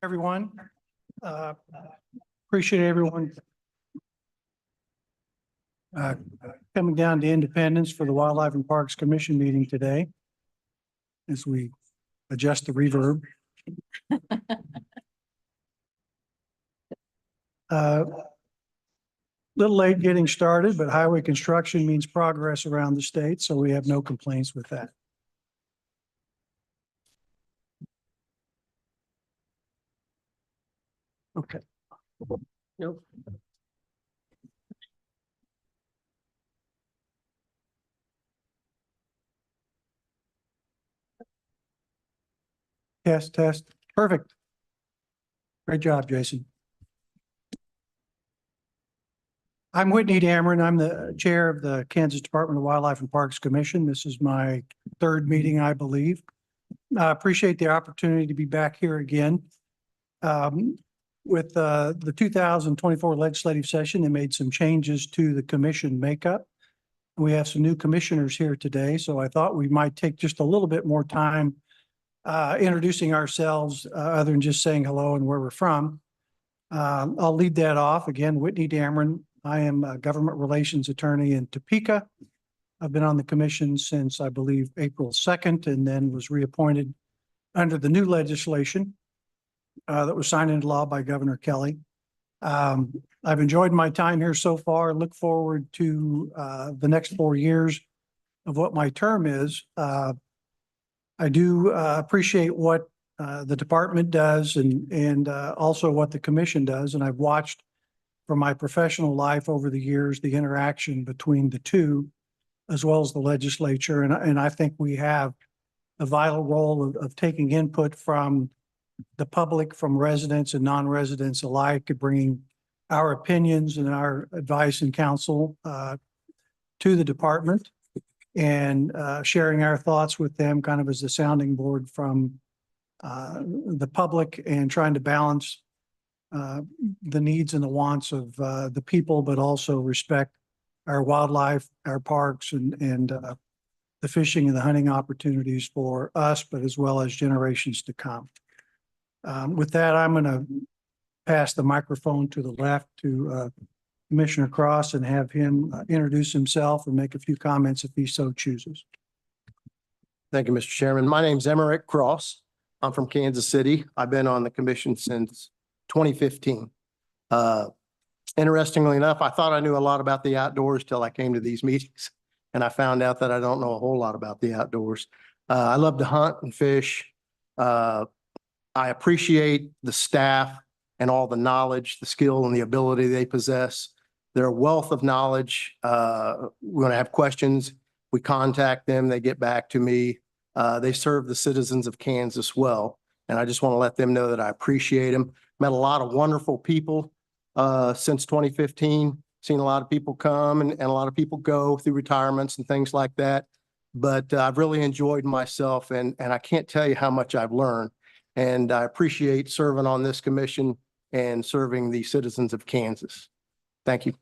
Everyone. Uh, Appreciate everyone coming down to Independence for the Wildlife and Parks Commission meeting today as we adjust the reverb. Little late getting started, but highway construction means progress around the state, so we have no complaints with that. Okay. Nope. Test. Perfect. Great job, Jason. I'm Whitney Dameron. I'm the chair of the Kansas Department of Wildlife and Parks Commission. This is my third meeting, I believe. I appreciate the opportunity to be back here again. With the 2024 legislative session, they made some changes to the commission makeup. We have some new commissioners here today, so I thought we might take just a little bit more time introducing ourselves other than just saying hello and where we're from. I'll lead that off. Again, Whitney Dameron. I am a government relations attorney in Topeka. I've been on the commission since, I believe, April 2nd, and then was reappointed under the new legislation that was signed into law by Governor Kelly. I've enjoyed my time here so far. Look forward to the next 4 years of what my term is. I do appreciate what the department does and also what the commission does. And I've watched from my professional life over the years, the interaction between the two, as well as the legislature. And I think we have a vital role of taking input from the public, from residents and non-residents alike, bringing our opinions and our advice and counsel to the department and sharing our thoughts with them kind of as the sounding board from the public and trying to balance the needs and the wants of the people, but also respect our wildlife, our parks, and the fishing and the hunting opportunities for us, but as well as generations to come. With that, I'm going to pass the microphone to the left to Commissioner Cross and have him introduce himself and make a few comments if he so chooses. Thank you, Mr. Chairman. My name's Emerick Cross. I'm from Kansas City. I've been on the commission since 2015. Interestingly enough, I thought I knew a lot about the outdoors till I came to these meetings, and I found out that I don't know a whole lot about the outdoors. I love to hunt and fish. I appreciate the staff and all the knowledge, the skill, and the ability they possess. They're a wealth of knowledge. When I have questions, we contact them. They get back to me. They serve the citizens of Kansas well, and I just want to let them know that I appreciate them. Met a lot of wonderful people since 2015. Seen a lot of people come and a lot of people go through retirements and things like that. But I've really enjoyed myself, and I can't tell you how much I've learned. And I appreciate serving on this commission and serving the citizens of Kansas. Thank you.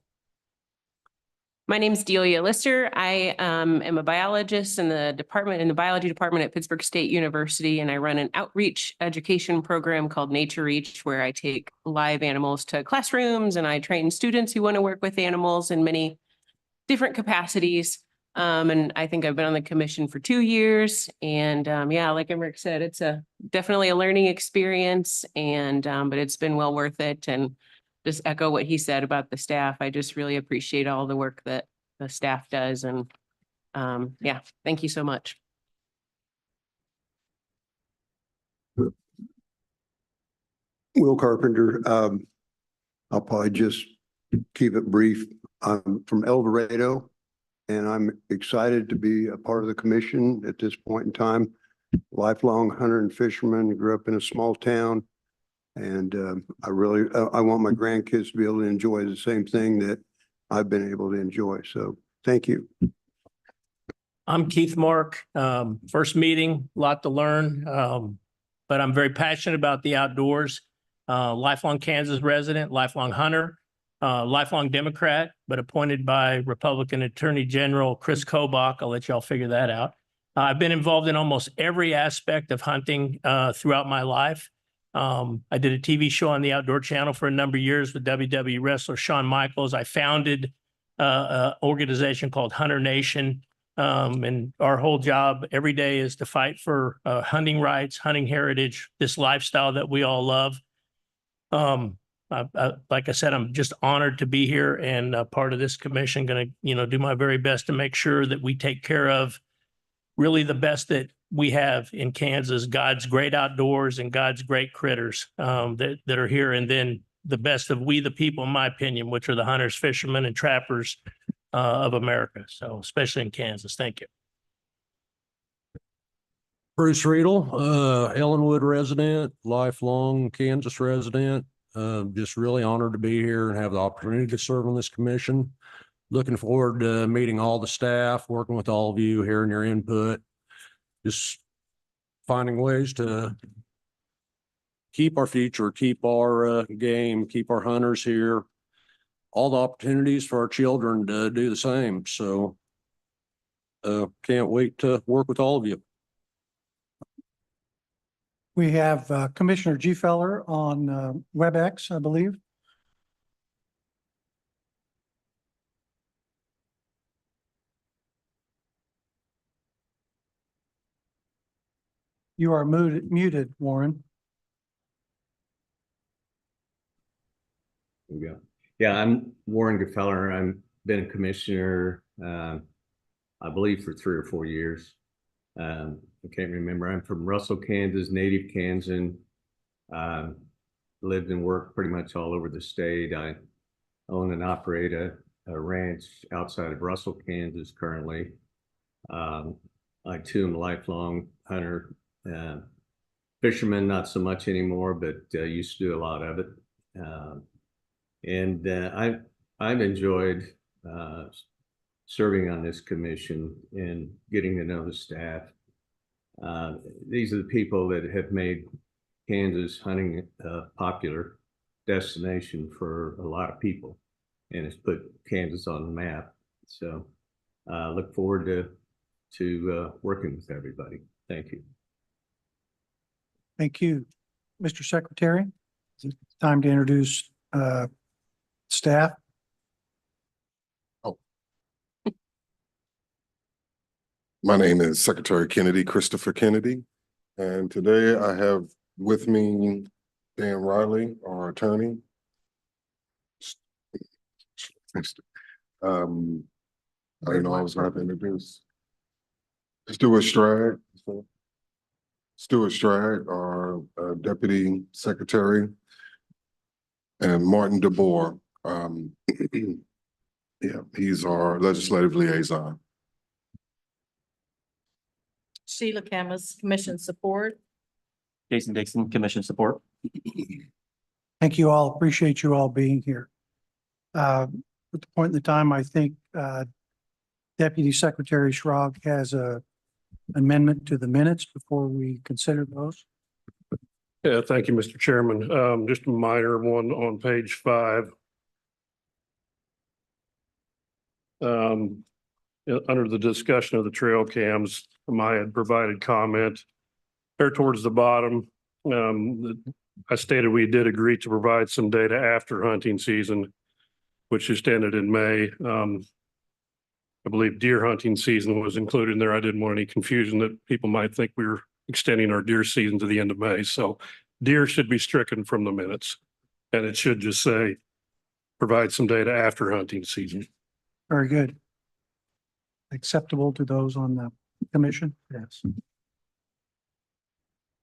My name is Delia Lister. I am a biologist in the biology department at Pittsburgh State University, and I run an outreach education program called Nature Reach, where I take live animals to classrooms and I train students who want to work with animals in many different capacities. And I think I've been on the commission for 2 years. And yeah, like Emerick said, it's definitely a learning experience, and but it's been well worth it. And just echo what he said about the staff. I just really appreciate all the work that the staff does. And yeah, thank you so much. Will Carpenter. I'll probably just keep it brief. I'm from El Dorado, and I'm excited to be a part of the commission at this point in time. Lifelong hunter and fisherman, grew up in a small town. And I want my grandkids to be able to enjoy the same thing that I've been able to enjoy. So thank you. I'm Keith Mark. First meeting, a lot to learn, but I'm very passionate about the outdoors. Lifelong Kansas resident, lifelong hunter, lifelong Democrat, but appointed by Republican Attorney General Chris Kobach. I'll let y'all figure that out. I've been involved in almost every aspect of hunting throughout my life. I did a TV show on the Outdoor Channel for a number of years with WWE wrestler Shawn Michaels. I founded an organization called Hunter Nation. And our whole job every day is to fight for hunting rights, hunting heritage, this lifestyle that we all love. Like I said, I'm just honored to be here and part of this commission. Going to, do my very best to make sure that we take care of really the best that we have in Kansas, God's great outdoors and God's great critters that are here. And then the best of we, the people, in my opinion, which are the hunters, fishermen, and trappers of America. So especially in Kansas. Thank you. Bruce Riedel, Ellenwood resident, lifelong Kansas resident. Just really honored to be here and have the opportunity to serve on this commission. Looking forward to meeting all the staff, working with all of you, hearing your input. Just finding ways to keep our future, keep our game, keep our hunters here. All the opportunities for our children to do the same. So can't wait to work with all of you. We have Commissioner G. Feller on WebEx, I believe. You are muted, Warren. There we go. Yeah, I'm Warren Gefeller. I've been a commissioner, I believe, for 3 or 4 years. I can't remember. I'm from Russell, Kansas, native Kansan. Lived and worked pretty much all over the state. I own and operate a ranch outside of Russell, Kansas currently. I too am a lifelong hunter. Fisherman, not so much anymore, but used to do a lot of it. I've enjoyed serving on this commission and getting to know the staff. These are the people that have made Kansas hunting a popular destination for a lot of people, and it's put Kansas on the map. So look forward to working with everybody. Thank you. Thank you. Mr. Secretary, it's time to introduce staff. My name is Secretary Kennedy, Christopher Kennedy, and today I have with me Dan Riley, our attorney. I didn't know I was going to introduce Stuart Stragg, our Deputy Secretary, and Martin DeBoer. Yeah, he's our legislative liaison. Sheila Camus, Commission Support. Jason Dixon, Commission Support. Thank you all. Appreciate you all being here. At the point in the time, I think Deputy Secretary Schrag has a amendment to the minutes before we consider those. Yeah, thank you, Mr. Chairman. Just a minor one on page 5. Under the discussion of the trail cams, I had provided comment there towards the bottom. I stated we did agree to provide some data after hunting season, which just ended in May. I believe deer hunting season was included in there. I didn't want any confusion that people might think we were extending our deer season to the end of May. So deer should be stricken from the minutes, and it should just say provide some data after hunting season. Very good. Acceptable to those on the commission? Yes.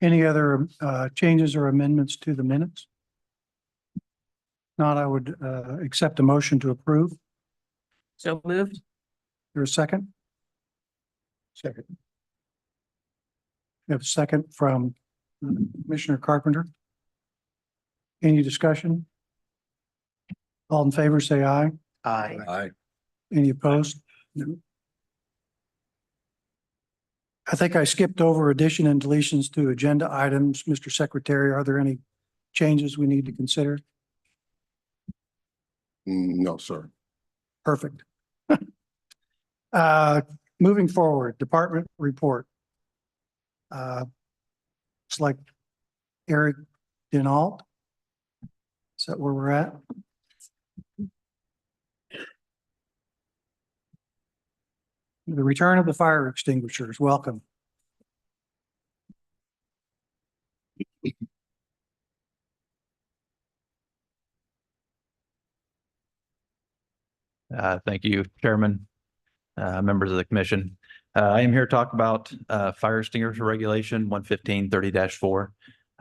Any other changes or amendments to the minutes? Not, I would accept a motion to approve. So moved. There a second? Second. We have a second from Commissioner Carpenter. Any discussion? All in favor, say aye. Aye. Aye. Any opposed? No. I think I skipped over addition and deletions to agenda items. Mr. Secretary, are there any changes we need to consider? No, sir. Perfect. Moving forward, department report. It's like Eric Denault. Is that where we're at? The return of the fire extinguishers. Welcome. Thank you, Chairman, members of the commission. I am here to talk about fire extinguisher regulation 11530-4.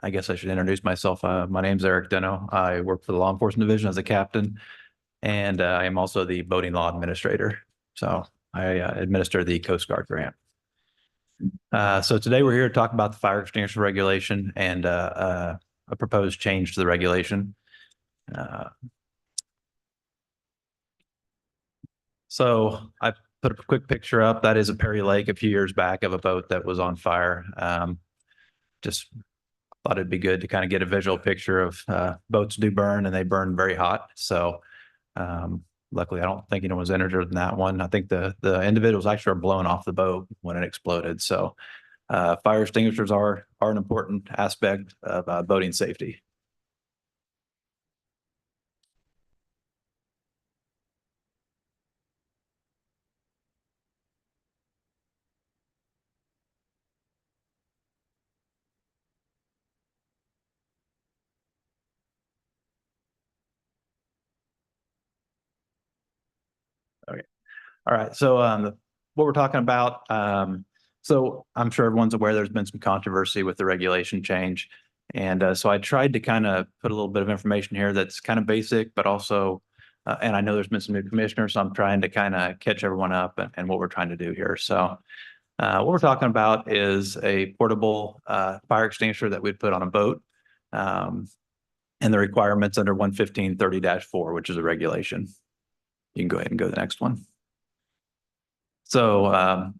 I guess I should introduce myself. My name's Eric Deno. I work for the law enforcement division as a captain, and I am also the boating law administrator. So I administer the Coast Guard grant. So today we're here to talk about the fire extinguisher regulation and a proposed change to the regulation. So I put a quick picture up. That is a Perry Lake a few years back of a boat that was on fire. Just thought it'd be good to kind of get a visual picture of boats do burn and they burn very hot. So luckily, I don't think anyone was injured in that one. I think the individuals actually were blown off the boat when it exploded. So fire extinguishers are an important aspect of boating safety. Okay. All right. So what we're talking about, so I'm sure everyone's aware there's been some controversy with the regulation change. And so I tried to kind of put a little bit of information here that's kind of basic, but also, and I know there's been some new commissioners, so I'm trying to kind of catch everyone up and what we're trying to do here. So what we're talking about is a portable fire extinguisher that we'd put on a boat. And the requirements under 11530-4, which is a regulation. You can go ahead and go to the next one. So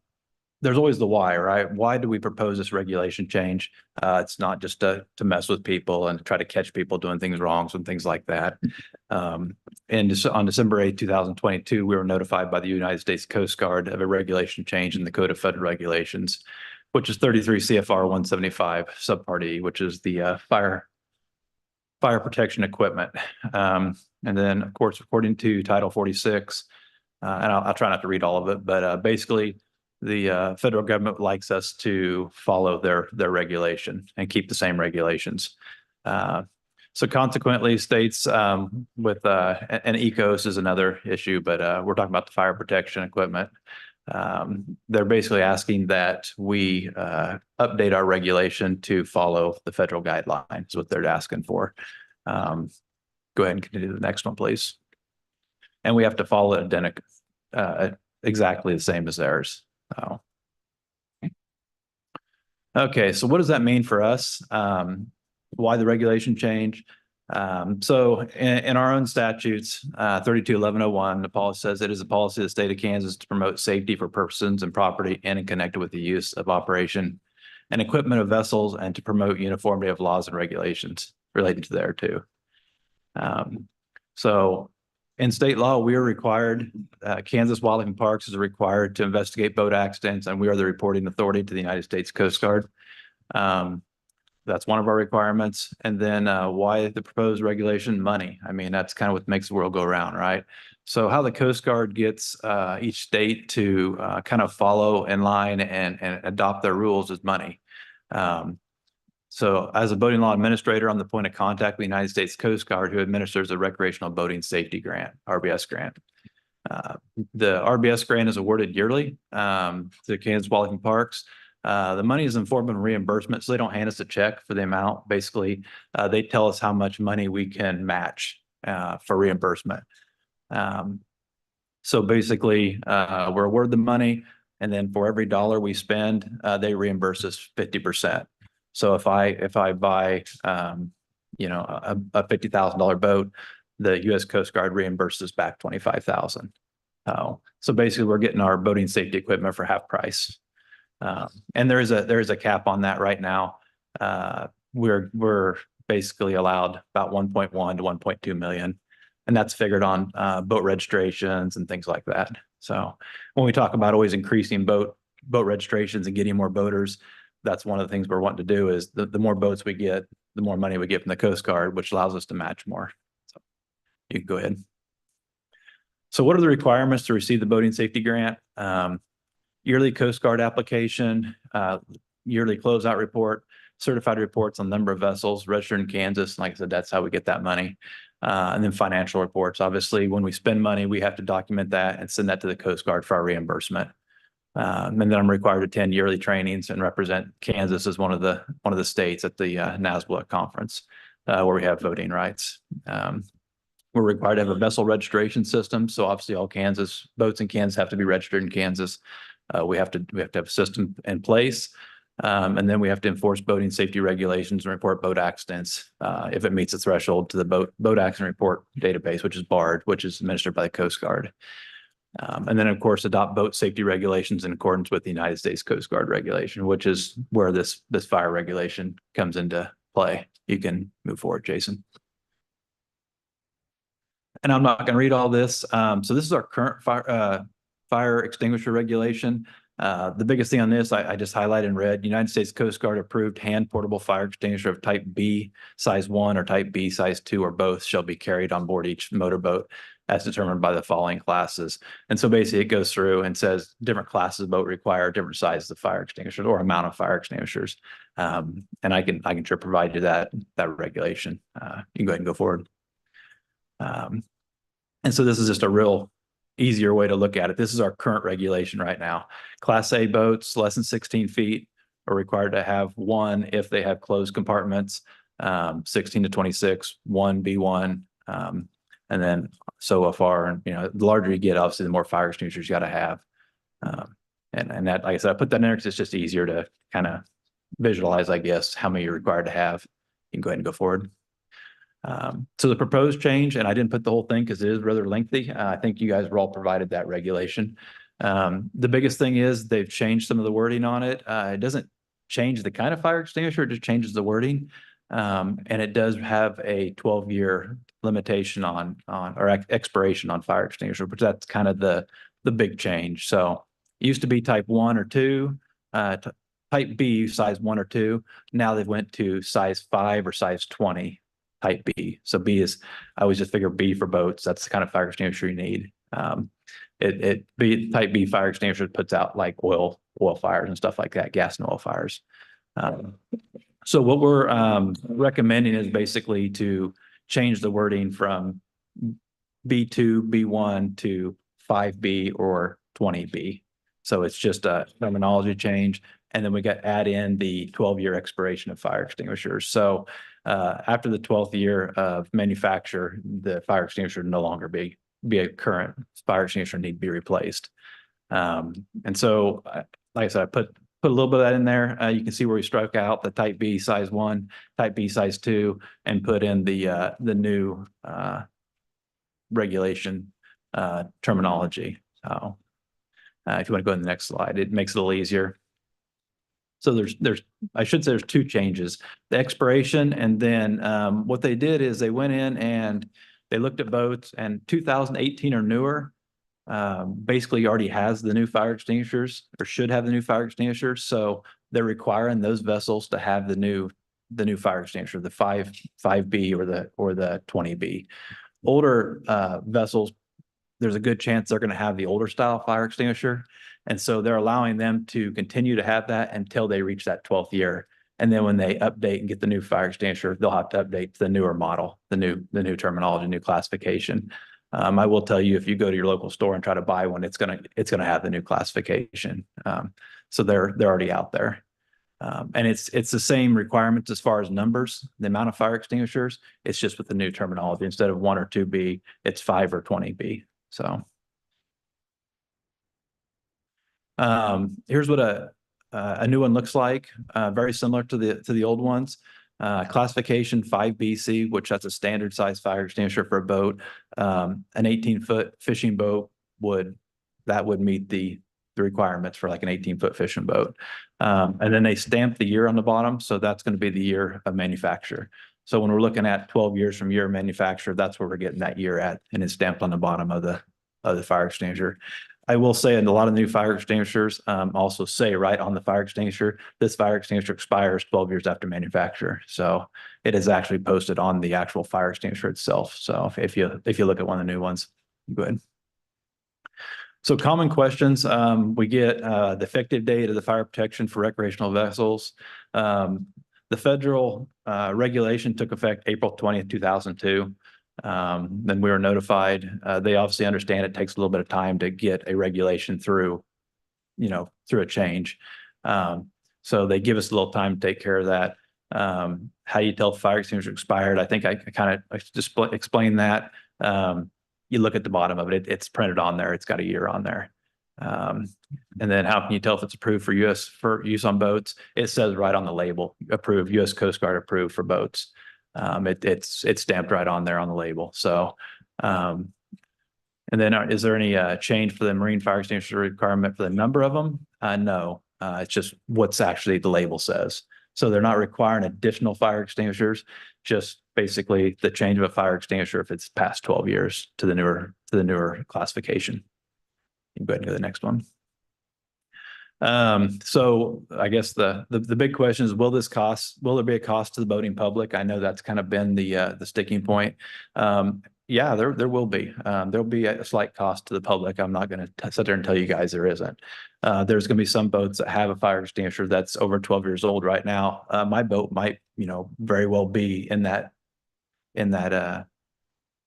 there's always the why, right? Why do we propose this regulation change? It's not just to mess with people and try to catch people doing things wrong and things like that. And on December 8, 2022, we were notified by the United States Coast Guard of a regulation change in the Code of Federal Regulations, which is 33 CFR 175 subpart E, which is the fire protection equipment. And then, of course, according to Title 46, and I'll try not to read all of it, but basically the federal government likes us to follow their regulation and keep the same regulations. So consequently, states with and ECOS is another issue, but we're talking about the fire protection equipment. They're basically asking that we update our regulation to follow the federal guidelines, is what they're asking for. Go ahead and continue to the next one, please. And we have to follow it exactly the same as theirs. Oh. Okay, so what does that mean for us? Why the regulation change? So in our own statutes, 321101, the policy says it is a policy of the state of Kansas to promote safety for persons and property and connected with the use of operation and equipment of vessels and to promote uniformity of laws and regulations relating to there too. So in state law, we are required, Kansas Wildlife and Parks is required to investigate boat accidents, and we are the reporting authority to the United States Coast Guard. That's one of our requirements. And then why the proposed regulation? Money. I mean, that's kind of what makes the world go around, right? So how the Coast Guard gets each state to kind of follow in line and adopt their rules is money. So as a boating law administrator, I'm the point of contact with the United States Coast Guard, who administers a recreational boating safety grant, RBS grant. The RBS grant is awarded yearly to Kansas Wildlife and Parks. The money is in form of reimbursement, so they don't hand us a check for the amount. Basically, they tell us how much money we can match for reimbursement. So basically, we're awarded the money, and then for every dollar we spend, they reimburse us 50%. So if I buy, you know, a $50,000 boat, the U.S. Coast Guard reimburses back $25,000. So basically, we're getting our boating safety equipment for half price. And there is a cap on that right now. We're basically allowed about 1.1 to 1.2 million, and that's figured on boat registrations and things like that. So when we talk about always increasing boat registrations and getting more boaters, that's one of the things we're wanting to do is the more boats we get, the more money we get from the Coast Guard, which allows us to match more. So you can go ahead. So what are the requirements to receive the boating safety grant? Yearly Coast Guard application, yearly closeout report, certified reports on number of vessels registered in Kansas. Like I said, that's how we get that money. And then financial reports. Obviously, when we spend money, we have to document that and send that to the Coast Guard for our reimbursement. And then I'm required to attend yearly trainings and represent Kansas as one of the states at the NASBLA conference where we have voting rights. We're required to have a vessel registration system. So obviously all Kansas boats in Kansas have to be registered in Kansas. We have to have a system in place. And then we have to enforce boating safety regulations and report boat accidents if it meets the threshold to the boat accident report database, which is BARD, which is administered by the Coast Guard. And then, of course, adopt boat safety regulations in accordance with the United States Coast Guard regulation, which is where this fire regulation comes into play. You can move forward, Jason. And I'm not going to read all this. So this is our current fire extinguisher regulation. The biggest thing on this, I just highlighted in red. United States Coast Guard approved hand portable fire extinguisher of type B size 1 or type B size 2 or both shall be carried on board each motorboat as determined by the following classes. And so basically it goes through and says different classes of boat require different sizes of fire extinguishers or amount of fire extinguishers. And I can sure provide you that regulation. You can go ahead and go forward. And so this is just a real easier way to look at it. This is our current regulation right now. Class A boats less than 16 feet are required to have one if they have closed compartments, 16 to 26, one B1, and then so far, and the larger you get, obviously, the more fire extinguishers you got to have. And that, like I said, I put that in there because it's just easier to kind of visualize, I guess, how many you're required to have. You can go ahead and go forward. So the proposed change, and I didn't put the whole thing because it is rather lengthy. I think you guys were all provided that regulation. The biggest thing is they've changed some of the wording on it. It doesn't change the kind of fire extinguisher, it just changes the wording. And it does have a 12-year limitation on or expiration on fire extinguisher, but that's kind of the big change. So it used to be type 1 or 2, type B size 1 or 2. Now they've went to size 5 or size 20. Type B. So B is, I always just figure B for boats. That's the kind of fire extinguisher you need. Type B fire extinguisher puts out like oil fires and stuff like that, gas and oil fires. So what we're recommending is basically to change the wording from B2, B1 to 5B or 20B. So it's just a terminology change. And then we got add in the 12-year expiration of fire extinguishers. So after the 12th year of manufacture, the fire extinguisher no longer be a current fire extinguisher, need to be replaced. And so, like I said, I put a little bit of that in there. You can see where we struck out the type B size 1, type B size 2, and put in the new regulation terminology. So if you want to go to the next slide, it makes it a little easier. So I should say there's two changes, the expiration, and then what they did is they went in and they looked at boats, and 2018 or newer basically already has the new fire extinguishers or should have the new fire extinguishers. So they're requiring those vessels to have the new fire extinguisher, the 5B or the 20B. Older vessels, there's a good chance they're going to have the older style fire extinguisher. And so they're allowing them to continue to have that until they reach that 12th year. And then when they update and get the new fire extinguisher, they'll have to update to the newer model, the new terminology, new classification. I will tell you, if you go to your local store and try to buy one, it's gonna have the new classification. So they're already out there. And it's the same requirements as far as numbers, the amount of fire extinguishers. It's just with the new terminology. Instead of 1 or 2B, it's 5 or 20B. So here's what a new one looks like. Very similar to the old ones. Classification 5BC, which that's a standard size fire extinguisher for a boat. An 18-foot fishing boat would meet the requirements for like an 18-foot fishing boat. And then they stamp the year on the bottom. So that's going to be the year of manufacture. So when we're looking at 12 years from year of manufacture, that's where we're getting that year at, and it's stamped on the bottom of the fire extinguisher. I will say, and a lot of new fire extinguishers also say right on the fire extinguisher, this fire extinguisher expires 12 years after manufacture. So it is actually posted on the actual fire extinguisher itself. So if you look at one of the new ones, go ahead. So common questions, we get the effective date of the fire protection for recreational vessels. The federal regulation took effect April 20th, 2002. Then we were notified. They obviously understand it takes a little bit of time to get a regulation through, through a change. So they give us a little time to take care of that. How you tell if fire extinguisher expired, I think I kind of just explained that. You look at the bottom of it, it's printed on there. It's got a year on there. And then how can you tell if it's approved for use on boats? It says right on the label, approved, U.S. Coast Guard approved for boats. It's stamped right on there on the label. So, and then is there any change for the marine fire extinguisher requirement for the number of them? No, it's just what's actually the label says. So they're not requiring additional fire extinguishers, just basically the change of a fire extinguisher if it's past 12 years to the newer classification. You can go ahead and go to the next one. So I guess the big question is, will there be a cost to the boating public? I know that's kind of been the sticking point. Yeah, there will be. There'll be a slight cost to the public. I'm not going to sit there and tell you guys there isn't. There's going to be some boats that have a fire extinguisher that's over 12 years old right now. My boat might, very well be in that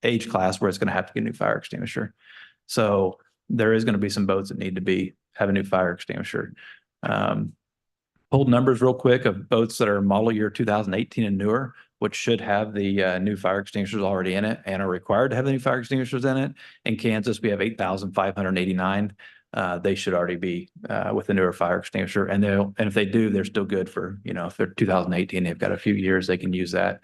age class where it's going to have to get a new fire extinguisher. So there is going to be some boats that need to have a new fire extinguisher. Pulled numbers real quick of boats that are model year 2018 and newer, which should have the new fire extinguishers already in it and are required to have the new fire extinguishers in it. In Kansas, we have 8,589. They should already be with the newer fire extinguisher. And if they do, they're still good for, if they're 2018, they've got a few years they can use that.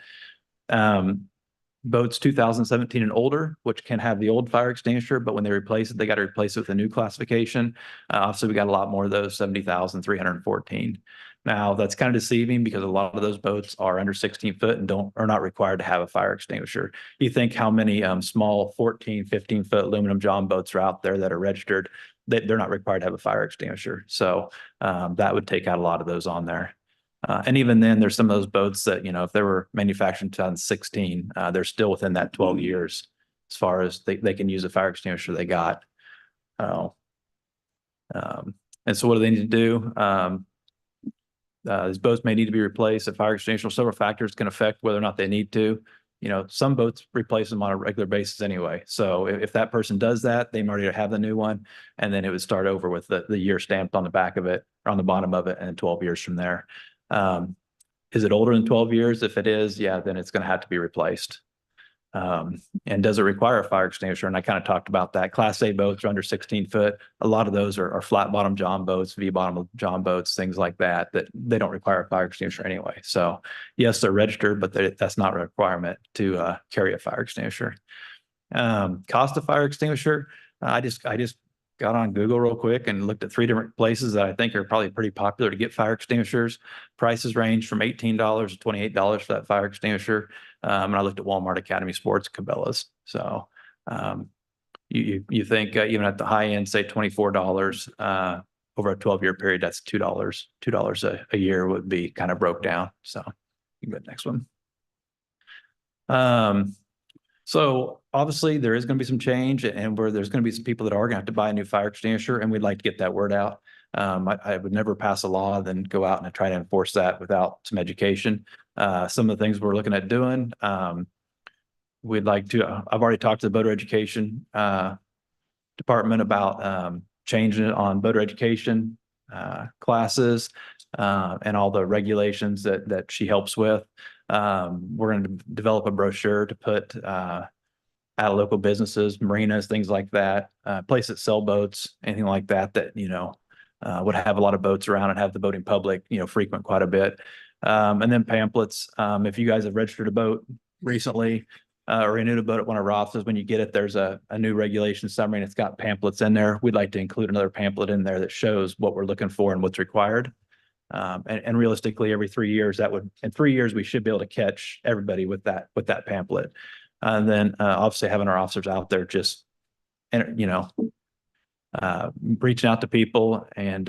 Boats 2017 and older, which can have the old fire extinguisher, but when they replace it, they got to replace it with a new classification. Obviously, we got a lot more of those, 70,314. Now, that's kind of deceiving because a lot of those boats are under 16 foot and are not required to have a fire extinguisher. You think how many small 14, 15 foot aluminum john boats are out there that are registered, that they're not required to have a fire extinguisher. So that would take out a lot of those on there. And even then, there's some of those boats that, if they were manufactured in 2016, they're still within that 12 years as far as they can use a fire extinguisher they got. And so what do they need to do? These boats may need to be replaced. A fire extinguisher, several factors can affect whether or not they need to. Some boats replace them on a regular basis anyway. So if that person does that, they already have the new one, and then it would start over with the year stamped on the back of it or on the bottom of it, and 12 years from there. Is it older than 12 years? If it is, yeah, then it's going to have to be replaced. And does it require a fire extinguisher? And I kind of talked about that. Class A boats are under 16 foot. A lot of those are flat bottom john boats, V bottom john boats, things like that they don't require a fire extinguisher anyway. So yes, they're registered, but that's not a requirement to carry a fire extinguisher. Cost of fire extinguisher. I just got on Google real quick and looked at 3 different places that I think are probably pretty popular to get fire extinguishers. Prices range from $18 to $28 for that fire extinguisher. And I looked at Walmart, Academy Sports, Cabela's. So you think even at the high end, say $24 over a 12-year period, that's $2 a year would be kind of broke down. So you can go to the next one. So obviously there is going to be some change, and there's going to be some people that are going to have to buy a new fire extinguisher, and we'd like to get that word out. I would never pass a law, then go out and try to enforce that without some education. Some of the things we're looking at doing, we'd like to, I've already talked to the boater education department about changing it on boater education classes and all the regulations that she helps with. We're going to develop a brochure to put out of local businesses, marinas, things like that, places that sell boats, anything like that, would have a lot of boats around and have the boating public, frequent quite a bit. And then pamphlets. If you guys have registered a boat recently or renewed a boat at one of our offices, when you get it, there's a new regulation summary and it's got pamphlets in there. We'd like to include another pamphlet in there that shows what we're looking for and what's required. And realistically, every 3 years, in 3 years, we should be able to catch everybody with that pamphlet. And then obviously having our officers out there just, reaching out to people and,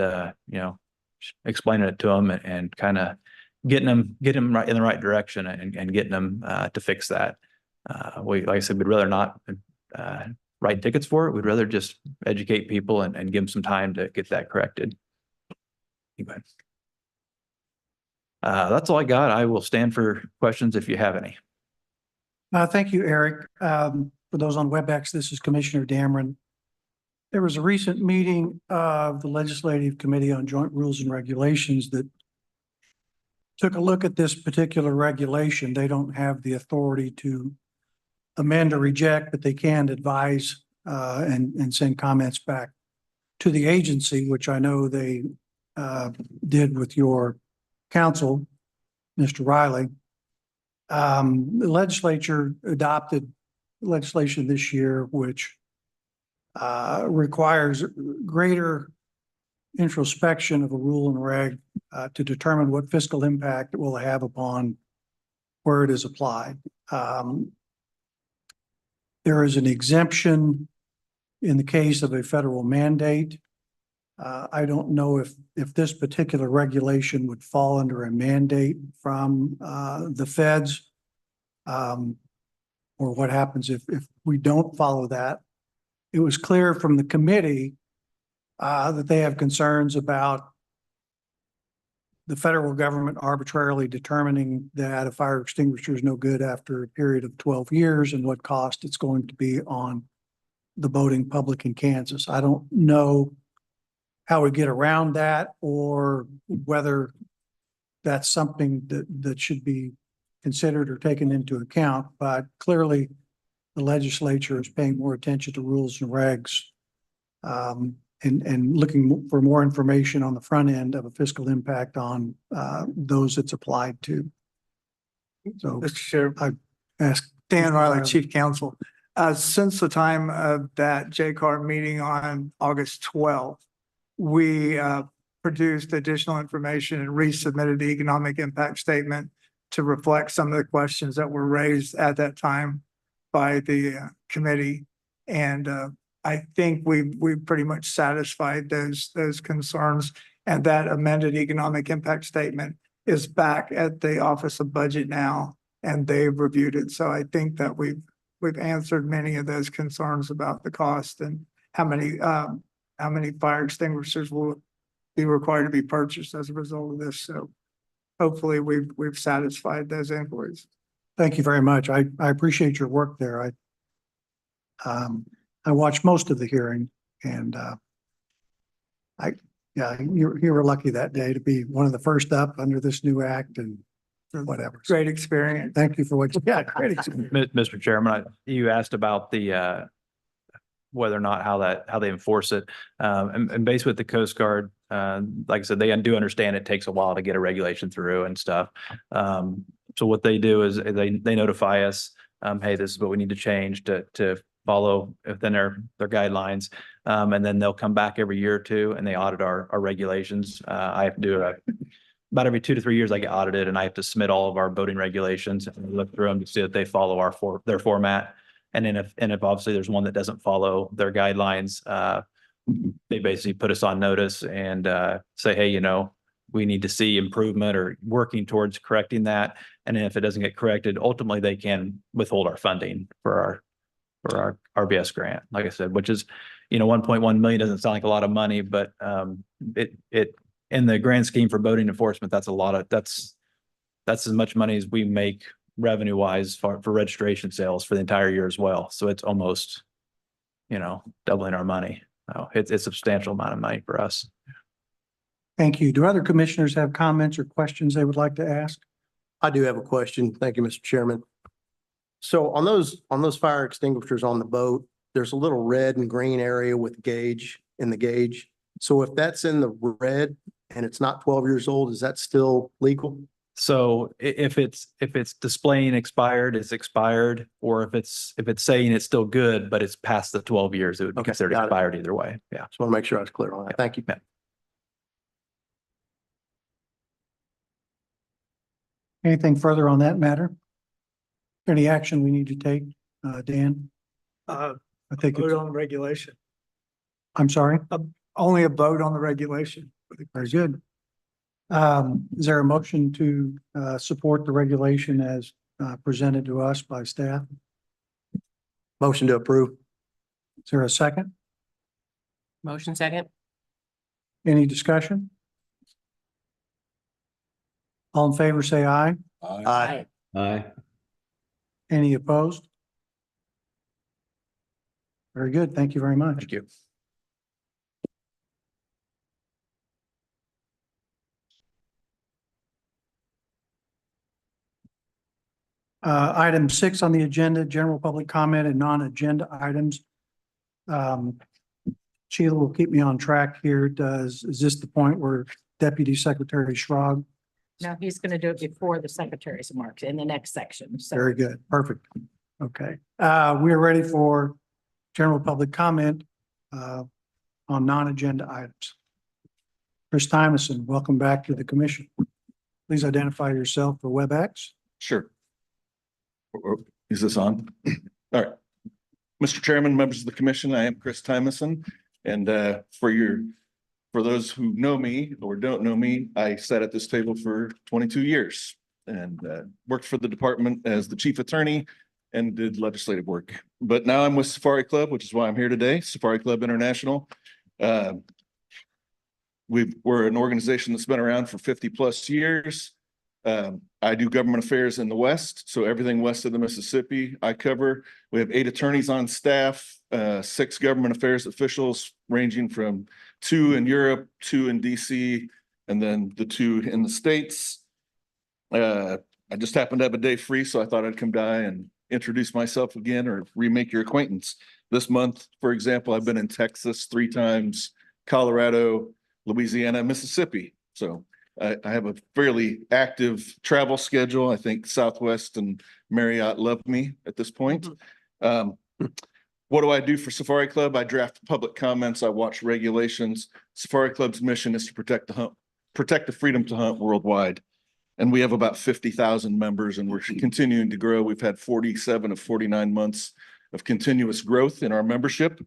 explaining it to them and kind of getting them right in the right direction and getting them to fix that. Like I said, we'd rather not write tickets for it. We'd rather just educate people and give them some time to get that corrected. Anyway. That's all I got. I will stand for questions if you have any. Thank you, Eric. For those on WebEx, this is Commissioner Dameron. There was a recent meeting of the Legislative Committee on Joint Rules and Regulations that took a look at this particular regulation. They don't have the authority to amend or reject, but they can advise and send comments back to the agency, which I know they did with your counsel, Mr. Riley. The legislature adopted legislation this year, which requires greater introspection of a rule and reg to determine what fiscal impact it will have upon where it is applied. There is an exemption in the case of a federal mandate. I don't know if this particular regulation would fall under a mandate from the feds, or what happens if we don't follow that. It was clear from the committee that they have concerns about the federal government arbitrarily determining that a fire extinguisher is no good after a period of 12 years and what cost it's going to be on the boating public in Kansas. I don't know how we get around that or whether that's something that should be considered or taken into account, but clearly the legislature is paying more attention to rules and regs and looking for more information on the front end of a fiscal impact on those it's applied to. So Mr. Chair, I ask Dan Riley, Chief Counsel. Since the time of that JCAR meeting on August 12th, we produced additional information and resubmitted the economic impact statement to reflect some of the questions that were raised at that time by the committee. And I think we've pretty much satisfied those concerns. And that amended economic impact statement is back at the Office of Budget now, and they've reviewed it. So I think that we've answered many of those concerns about the cost and how many fire extinguishers will be required to be purchased as a result of this. So hopefully we've satisfied those inquiries. thank you very much. I appreciate your work there. I watched most of the hearing and you were lucky that day to be one of the first up under this new act and whatever. So Great experience. thank you for what, yeah, great experience. Mr. Chairman, you asked about the whether or not how they enforce it. And based with the Coast Guard, like I said, they do understand it takes a while to get a regulation through and stuff. So what they do is they notify us, hey, this is what we need to change to follow within their guidelines. And then they'll come back every year or two and they audit our regulations. I have to do about every 2 to 3 years I get audited and I have to submit all of our boating regulations and look through them to see that they follow their format. And then if obviously there's one that doesn't follow their guidelines, they basically put us on notice and say, hey, we need to see improvement or working towards correcting that. And then if it doesn't get corrected, ultimately they can withhold our funding for our RBS grant, like I said, which is, 1.1 million doesn't sound like a lot of money, but it in the grand scheme for boating enforcement, that's as much money as we make revenue wise for registration sales for the entire year as well. So it's almost, doubling our money. It's a substantial amount of money for us. Thank you. Do other commissioners have comments or questions they would like to ask? I do have a question. Thank you, Mr. Chairman. So on those fire extinguishers on the boat, there's a little red and green area with gauge in the gauge. So if that's in the red and it's not 12 years old, is that still legal? So if it's displaying expired, it's expired, or if it's saying it's still good, but it's past the 12 years, it would be Okay, considered got it. expired either way. Yeah. Just want to make sure I was clear on that. Thank you. Yeah. Anything further on that matter? Any action we need to take, Dan? I think Vote it's, on regulation. I'm sorry? Only a vote on the regulation. Very good. Is there a motion to support the regulation as presented to us by staff? Motion to approve. Is there a second? Motion second. Any discussion? All in favor, say aye. Aye. Aye. Any opposed? Very good. Thank you very much. Thank you. Item 6 on the agenda, general public comment and non-agenda items. Sheila will keep me on track here. Is this the point where Deputy Secretary Schrog? Now he's going to do it before the secretary's remarks in the next section. So Very good. Perfect. Okay. We are ready for general public comment on non-agenda items. Chris Tymeson, welcome back to the commission. Please identify yourself for WebEx. Sure. Is this on? All right. Mr. Chairman, members of the commission, I am Chris Tymeson. And for those who know me or don't know me, I sat at this table for 22 years and worked for the department as the chief attorney and did legislative work. But now I'm with Safari Club, which is why I'm here today, Safari Club International. We're an organization that's been around for 50+ years. I do government affairs in the West, so everything west of the Mississippi I cover. We have 8 attorneys on staff, 6 government affairs officials ranging from 2 in Europe, 2 in DC, and then the 2 in the States. I just happened to have a day free, so I thought I'd come by and introduce myself again or remake your acquaintance. This month, for example, I've been in Texas 3 times, Colorado, Louisiana, Mississippi. So I have a fairly active travel schedule. I think Southwest and Marriott love me at this point. What do I do for Safari Club? I draft public comments. I watch regulations. Safari Club's mission is to protect the freedom to hunt worldwide. And we have about 50,000 members and we're continuing to grow. We've had 47 of 49 months of continuous growth in our membership.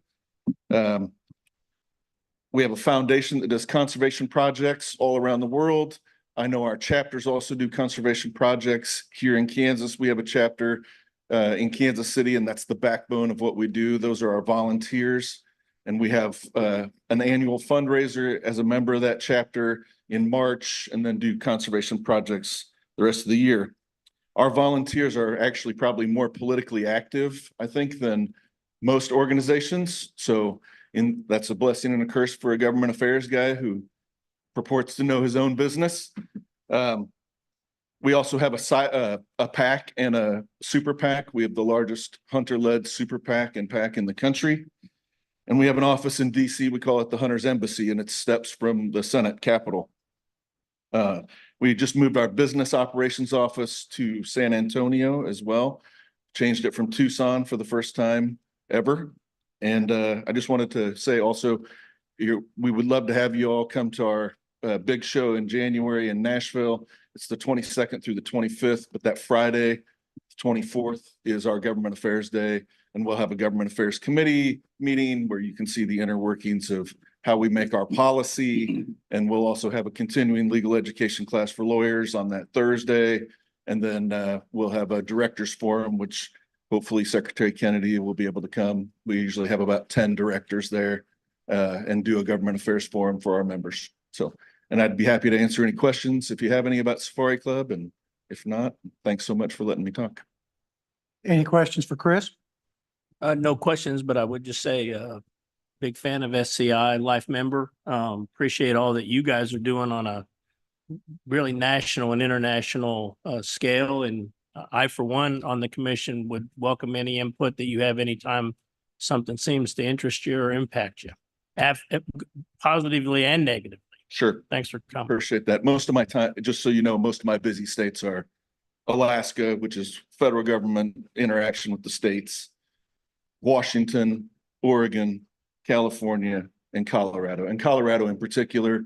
We have a foundation that does conservation projects all around the world. I know our chapters also do conservation projects. Here in Kansas, we have a chapter in Kansas City, and that's the backbone of what we do. Those are our volunteers. And we have an annual fundraiser as a member of that chapter in March, and then do conservation projects the rest of the year. Our volunteers are actually probably more politically active, I think, than most organizations. So that's a blessing and a curse for a government affairs guy who purports to know his own business. We also have a PAC and a super PAC. We have the largest hunter-led super PAC and PAC in the country. And we have an office in DC. We call it the Hunter's Embassy, and it's steps from the Senate Capitol. We just moved our business operations office to San Antonio as well. Changed it from Tucson for the first time ever. And I just wanted to say also, we would love to have you all come to our big show in January in Nashville. It's the 22nd through the 25th, but that Friday, the 24th, is our Government Affairs Day. And we'll have a Government Affairs Committee meeting where you can see the inner workings of how we make our policy. And we'll also have a continuing legal education class for lawyers on that Thursday. And then we'll have a directors forum, which hopefully Secretary Kennedy will be able to come. We usually have about 10 directors there and do a government affairs forum for our members. So, and I'd be happy to answer any questions if you have any about Safari Club. And if not, thanks so much for letting me talk. Any questions for Chris? No questions, but I would just say, big fan of SCI, life member. Appreciate all that you guys are doing on a really national and international scale. And I, for one, on the commission would welcome any input that you have anytime something seems to interest you or impact you, positively and negatively. Sure. Thanks for coming. Appreciate that. Most of my time, just so you know, most of my busy states are Alaska, which is federal government interaction with the states, Washington, Oregon, California, and Colorado. And Colorado in particular,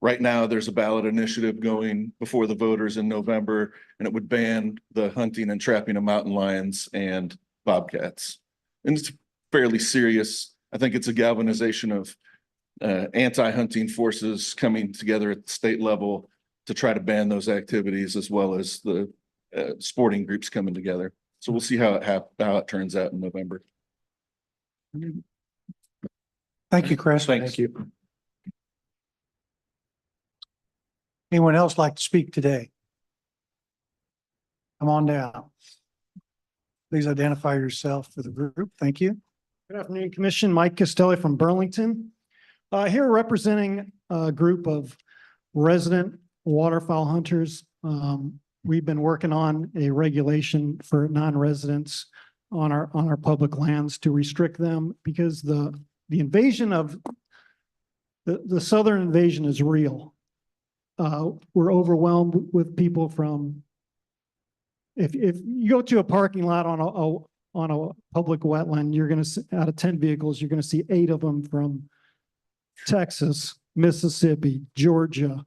right now there's a ballot initiative going before the voters in November, and it would ban the hunting and trapping of mountain lions and bobcats. And it's a fairly serious I think it's a galvanization of anti-hunting forces coming together at the state level to try to ban those activities, as well as the sporting groups coming together. So we'll see how it turns out in November. Thank you, Chris. Thanks. Thank you. Anyone else like to speak today? Come on down. Please identify yourself for the group. Thank you. Good afternoon, Commission. Mike Castelli from Burlington. Here representing a group of resident waterfowl hunters. We've been working on a regulation for non-residents on our public lands to restrict them because the invasion of the southern invasion is real. We're overwhelmed with people from, if you go to a parking lot on a public wetland, you're going to, out of 10 vehicles, you're going to see 8 of them from Texas, Mississippi, Georgia,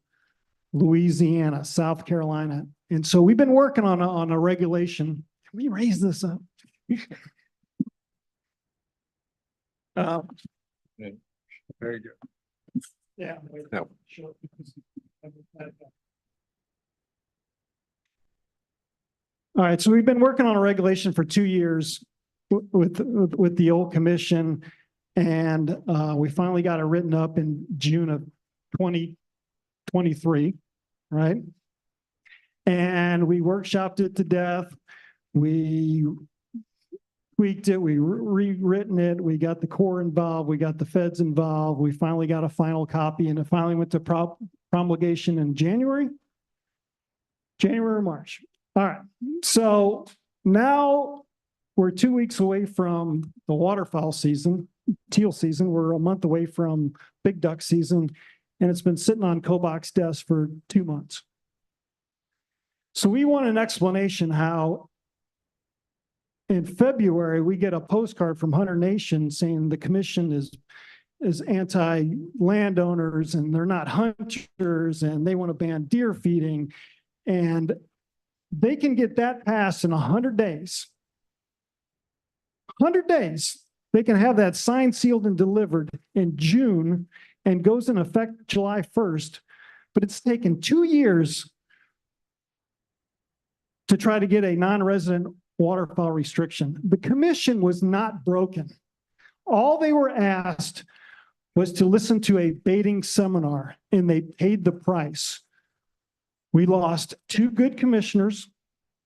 Louisiana, South Carolina. And so we've been working on a regulation. Can we raise this up? Very good. Yeah. No. Sure. All right, so we've been working on a regulation for 2 years with the old commission, and we finally got it written up in June of 2023, right? And we workshopped it to death. We tweaked it, we rewritten it, we got the Corps involved, we got the feds involved, we finally got a final copy, and it finally went to promulgation in January or March. All right, so now we're 2 weeks away from the waterfowl season, teal season. We're a month away from big duck season, and it's been sitting on Kobach's desk for 2 months. So we want an explanation how in February, we get a postcard from Hunter Nation saying the commission is anti-landowners and they're not hunters and they want to ban deer feeding. And they can get that passed in 100 days. 100 days. They can have that signed, sealed, and delivered in June and goes in effect July 1st. But it's taken 2 years to try to get a non-resident waterfowl restriction. The commission was not broken. All they were asked was to listen to a baiting seminar, and they paid the price. We lost 2 good commissioners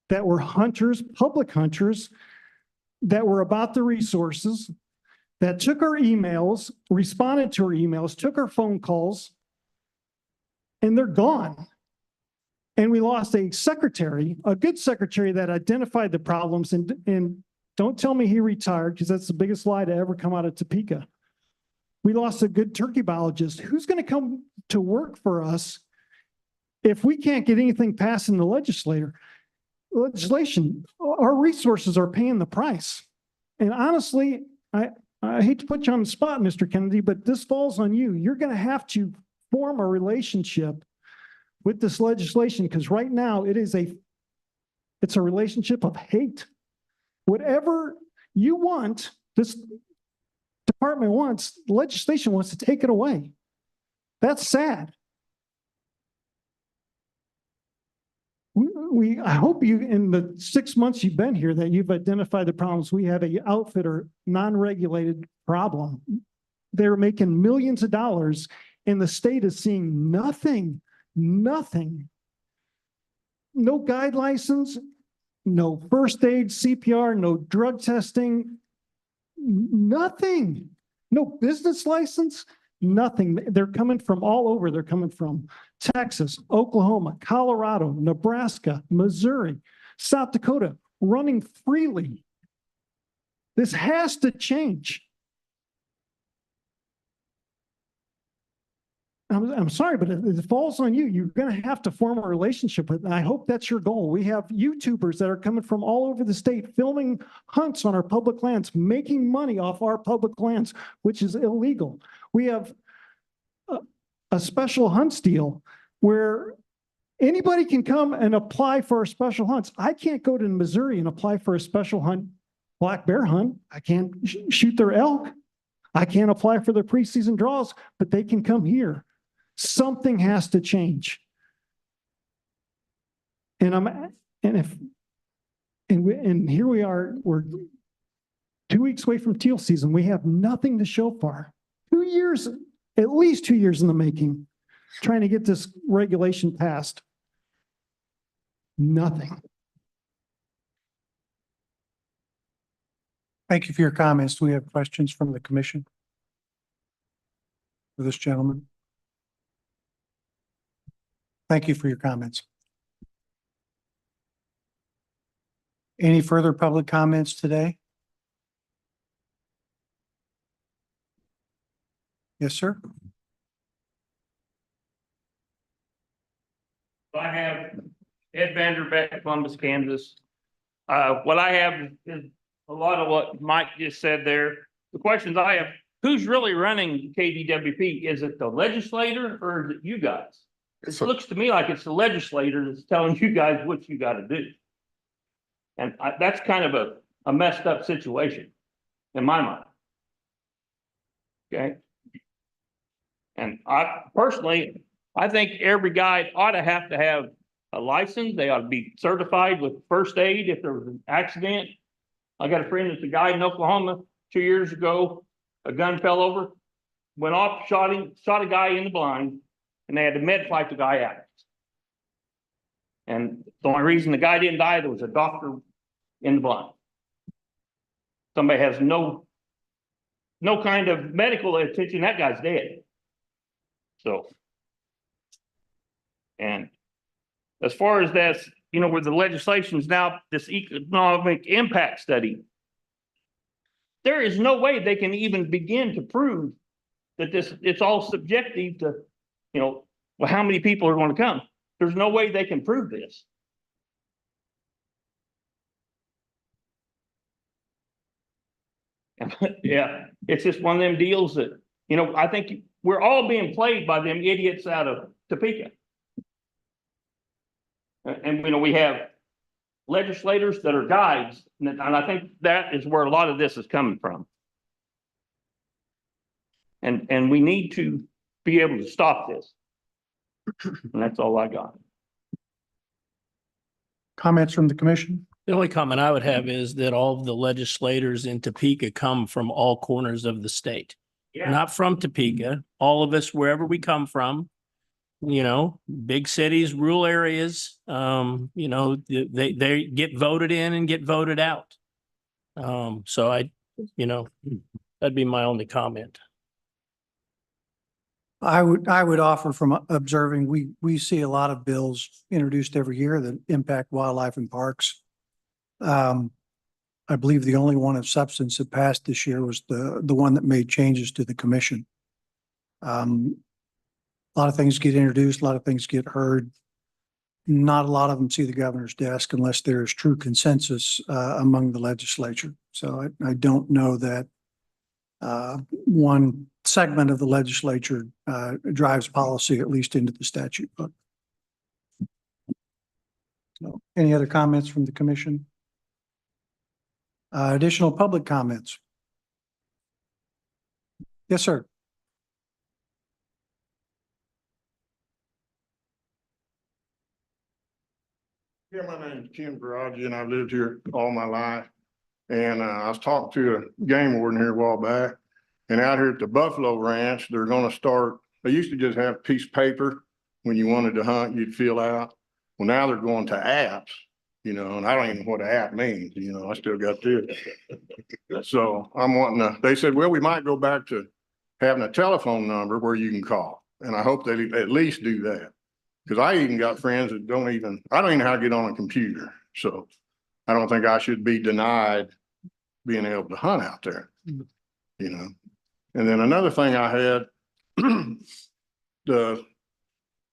that were hunters, public hunters, that were about the resources, that took our emails, responded to our emails, took our phone calls, and they're gone. And we lost a secretary, a good secretary that identified the problems, and don't tell me he retired, because that's the biggest lie to ever come out of Topeka. We lost a good turkey biologist. Who's going to come to work for us if we can't get anything passed in the legislation? Our resources are paying the price. And honestly, I hate to put you on the spot, Mr. Kennedy, but this falls on you. You're going to have to form a relationship with this legislation, because right now it's a relationship of hate. Whatever you want, this department wants, the legislation wants to take it away. That's sad. I hope you, in the 6 months you've been here, that you've identified the problems. We have a outfitter non-regulated problem. They're making millions of dollars and the state is seeing nothing. No guide license, no first aid, CPR, no drug testing, nothing. No business license, nothing. They're coming from all over. They're coming from Texas, Oklahoma, Colorado, Nebraska, Missouri, South Dakota, running freely. This has to change. I'm sorry, but it falls on you. You're going to have to form a relationship with, and I hope that's your goal. We have YouTubers that are coming from all over the state, filming hunts on our public lands, making money off our public lands, which is illegal. We have a special hunts deal where anybody can come and apply for a special hunts. I can't go to Missouri and apply for a special hunt, black bear hunt. I can't shoot their elk. I can't apply for the preseason draws, but they can come here. Something has to change. And here we are, we're 2 weeks away from teal season. We have nothing to show for. 2 years, at least 2 years in the making, trying to get this regulation passed. Nothing. Thank you for your comments. Do we have questions from the commission for this gentleman? Thank you for your comments. Any further public comments today? Yes, sir. I have Ed Vanderbeck, Columbus, Kansas. What I have is a lot of what Mike just said there. The questions I have, who's really running KDWP? Is it the legislator or is it you guys? It looks to me like it's the legislator that's telling you guys what you got to do. And that's kind of a messed up situation in my mind. Okay. And I personally, I think every guy ought to have a license. They ought to be certified with first aid if there was an accident. I got a friend that's a guy in Oklahoma 2 years ago. A gun fell over, went off, shot a guy in the blind, and they had to med flight the guy out. And the only reason the guy didn't die, there was a doctor in the blind. Somebody has no kind of medical attention, that guy's dead. So, and as far as that's, you know, where the legislation's now, this economic impact study, there is no way they can even begin to prove that it's all subjective to, you know, well, how many people are going to come? There's no way they can prove this. Yeah, it's just one of them deals that, you know, I think we're all being played by them idiots out of Topeka. And, you know, we have legislators that are guides, and I think that is where a lot of this is coming from. And we need to be able to stop this. And that's all I got. Comments from the commission? The only comment I would have is that all of the legislators in Topeka come from all corners of the state. Yeah. Not from Topeka, all of us, wherever we come from, you know, big cities, rural areas, you know, they get voted in and get voted out. So you know, that'd be my only comment. I would offer from observing, we see a lot of bills introduced every year that impact wildlife and parks. I believe the only one of substance that passed this year was the one that made changes to the commission. A lot of things get introduced, a lot of things get heard. Not a lot of them see the governor's desk unless there is true consensus among the legislature. So I don't know that one segment of the legislature drives policy, at least into the statute book. So, any other comments from the commission? Additional public comments? Yes, sir. Yeah, my name is Ken Baragi and I've lived here all my life. And I was talking to a game warden here a while back. And out here at the Buffalo Ranch, they're gonna start, they used to just have a piece of paper when you wanted to hunt, you'd fill out. Well, now they're going to apps, you know, and I don't even know what an app means, you know, I still got this. So I'm wanting to, they said, well, we might go back to having a telephone number where you can call. And I hope they at least do that. Because I even got friends that I don't even know how to get on a computer. So I don't think I should be denied being able to hunt out there, you know. And then another thing I had, the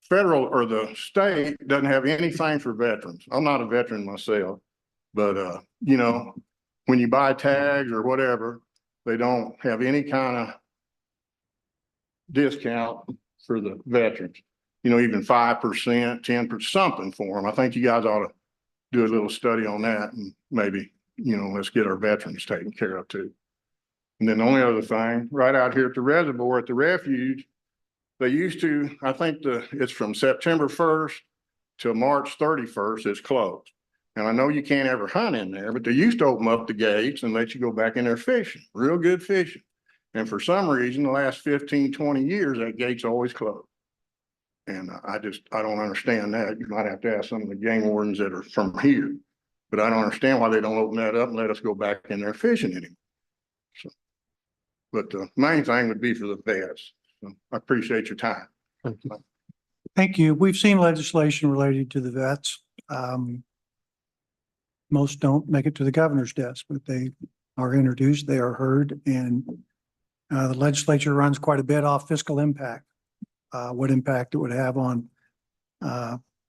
federal or the state doesn't have anything for veterans. I'm not a veteran myself, but you know, when you buy tags or whatever, they don't have any kind of discount for the veterans. You know, even 5%, 10%, something for them. I think you guys ought to do a little study on that and maybe, you know, let's get our veterans taken care of too. And then the only other thing, right out here at the reservoir, at the refuge, they used to, I think it's from September 1st till March 31st, it's closed. And I know you can't ever hunt in there, but they used to open up the gates and let you go back in there fishing, real good fishing. And for some reason, the last 15, 20 years, that gate's always closed. And I don't understand that. You might have to ask some of the game wardens that are from here. But I don't understand why they don't open that up and let us go back in there fishing anymore. So, but the main thing would be for the vets. So I appreciate your time. Thank you. We've seen legislation related to the vets. Most don't make it to the governor's desk, but they are introduced, they are heard, and the legislature runs quite a bit off fiscal impact. What impact it would have on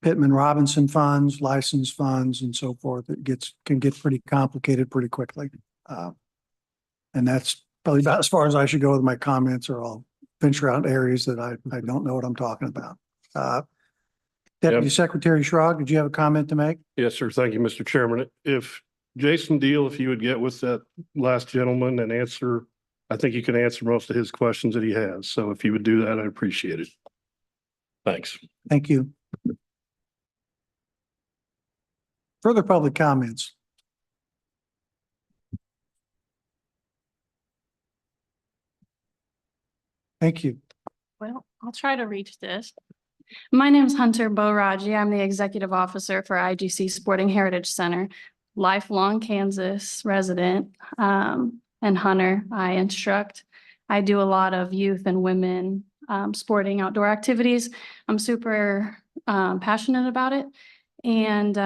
Pittman Robinson funds, license funds, and so forth. It can get pretty complicated pretty quickly. And that's probably about as far as I should go with my comments, or I'll venture out areas that I don't know what I'm talking about. Deputy Secretary Schrog, did you have a comment to make? Yes, sir. Thank you, Mr. Chairman. If Jason Deal, if you would get with that last gentleman and answer, I think you can answer most of his questions that he has. So if you would do that, I'd appreciate it. Thanks. Thank you. Further public comments? Thank you. Well, I'll try to reach this. My name is Hunter Boraji. I'm the executive officer for IGC Sporting Heritage Center, lifelong Kansas resident, and hunter. I instruct. I do a lot of youth and women sporting outdoor activities. I'm super passionate about it. And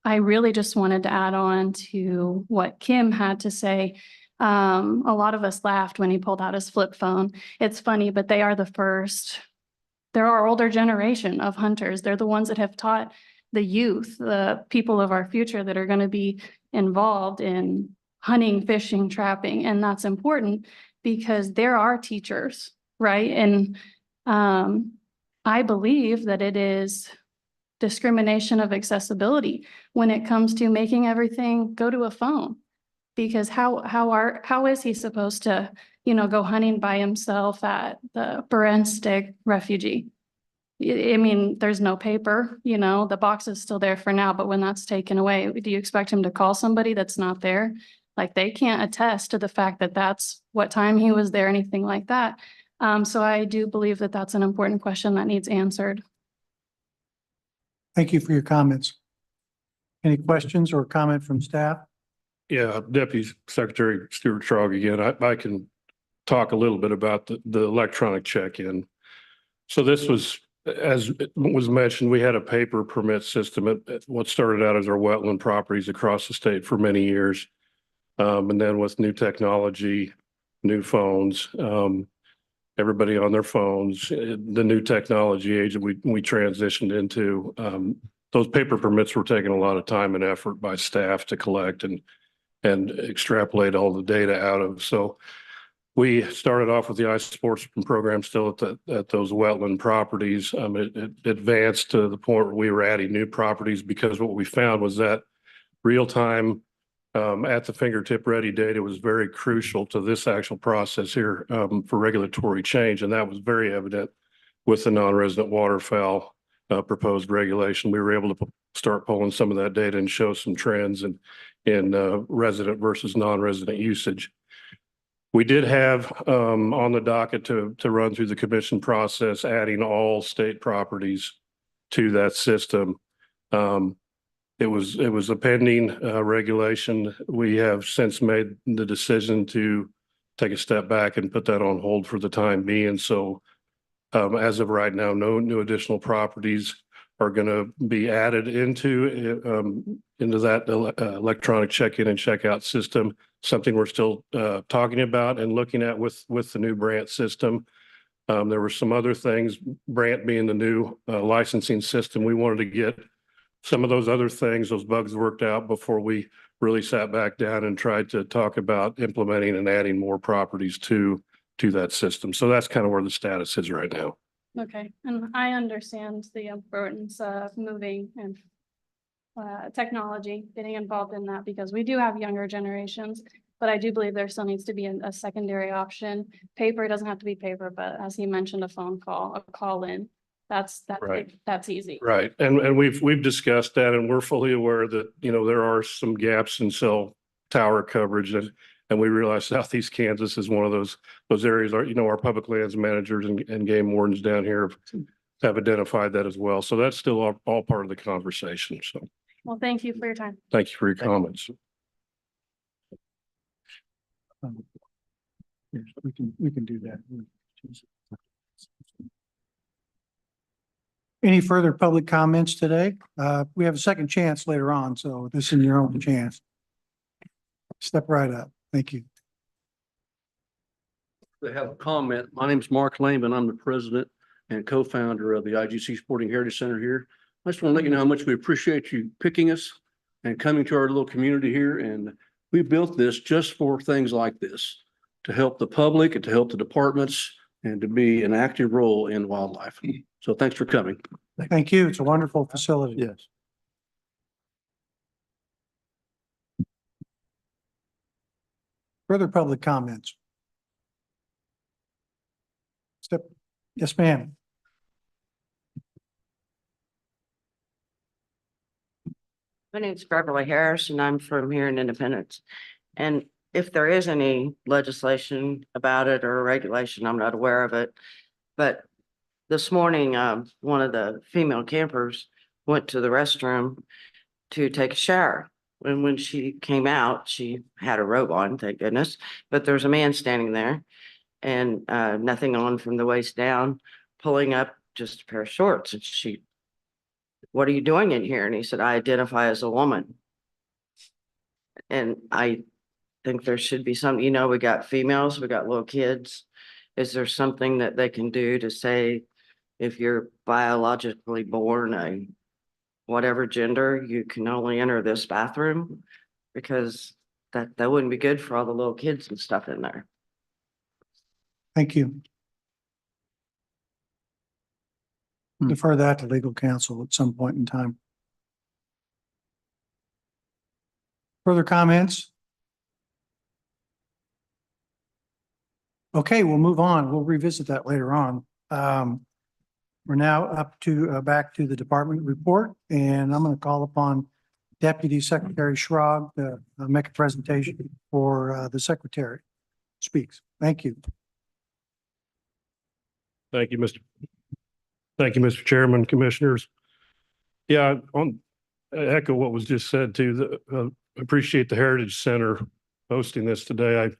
I really just wanted to add on to what Kim had to say. A lot of us laughed when he pulled out his flip phone. It's funny, but they are the first. They're our older generation of hunters. They're the ones that have taught the youth, the people of our future that are going to be involved in hunting, fishing, trapping. And that's important because there are teachers, right? And I believe that it is discrimination of accessibility when it comes to making everything go to a phone. Because how is he supposed to, go hunting by himself at the Berenstic refugee? I mean, there's no paper, the box is still there for now, but when that's taken away, do you expect him to call somebody that's not there? Like, they can't attest to the fact that that's what time he was there, anything like that. So I do believe that that's an important question that needs answered. Thank you for your comments. Any questions or comment from staff? Yeah, Deputy Secretary Stuart Schrog again. I can talk a little bit about the electronic check-in. So this was, as was mentioned, we had a paper permit system at what started out as our wetland properties across the state for many years. And then with new technology, new phones, everybody on their phones, the new technology age that we transitioned into, those paper permits were taking a lot of time and effort by staff to collect and extrapolate all the data out of. So we started off with the ice sports program still at those wetland properties. It advanced to the point where we were adding new properties because what we found was that real time at the fingertip ready data was very crucial to this actual process here for regulatory change. And that was very evident with the non-resident waterfowl proposed regulation. We were able to start pulling some of that data and show some trends in resident versus non-resident usage. We did have on the docket to run through the commission process, adding all state properties to that system. It was a pending regulation. We have since made the decision to take a step back and put that on hold for the time being. So as of right now, no new additional properties are going to be added into that electronic check-in and check-out system. Something we're still talking about and looking at with the new Brant system. There were some other things, Brant being the new licensing system. We wanted to get some of those other things, those bugs worked out before we really sat back down and tried to talk about implementing and adding more properties to that system. So that's kind of where the status is right now. Okay, and I understand the importance of moving and technology, getting involved in that because we do have younger generations But I do believe there still needs to be a secondary option. Paper, it doesn't have to be paper, but as he mentioned, a phone call, a call in. Right. That's easy. Right. And we've discussed that and we're fully aware that, you know, there are some gaps in cell tower coverage and we realize Southeast Kansas is one of those areas, you know, our public lands managers and game wardens down here have identified that as well. So that's still all part of the conversation. So Well, thank you for your time. thank you for your comments. Yes, we can do that. Any further public comments today? We have a second chance later on, so this is your own chance. Step right up. Thank you. They have a comment. My name is Mark Lehman. I'm the president and co-founder of the IGC Sporting Heritage Center here. I just want to let you know how much we appreciate you picking us and coming to our little community here. And we built this just for things like this, to help the public and to help the departments and to be an active role in wildlife. So thanks for coming. Thank you. It's a wonderful facility. Yes. Further public comments? Yes, ma'am. My name is Beverly Harris and I'm from here in Independence. And if there is any legislation about it or regulation, I'm not aware of it. But this morning, one of the female campers went to the restroom to take a shower. And when she came out, she had a robe on, thank goodness, but there's a man standing there and nothing on from the waist down, pulling up just a pair of shorts. And she, what are you doing in here? And he said, I identify as a woman. And I think there should be some, you know, we got females, we got little kids. Is there something that they can do to say, if you're biologically born a whatever gender, you can only enter this bathroom? Because that wouldn't be good for all the little kids and stuff in there. Thank you. Defer that to legal counsel at some point in time. Further comments? Okay, we'll move on. We'll revisit that later on. We're now up to, back to the department report, and I'm going to call upon Deputy Secretary Schrag to make a presentation for the secretary. Speaks. Thank you. Thank you, Mr. Chairman, Commissioners. Yeah, on echo what was just said too, appreciate the Heritage Center hosting this today.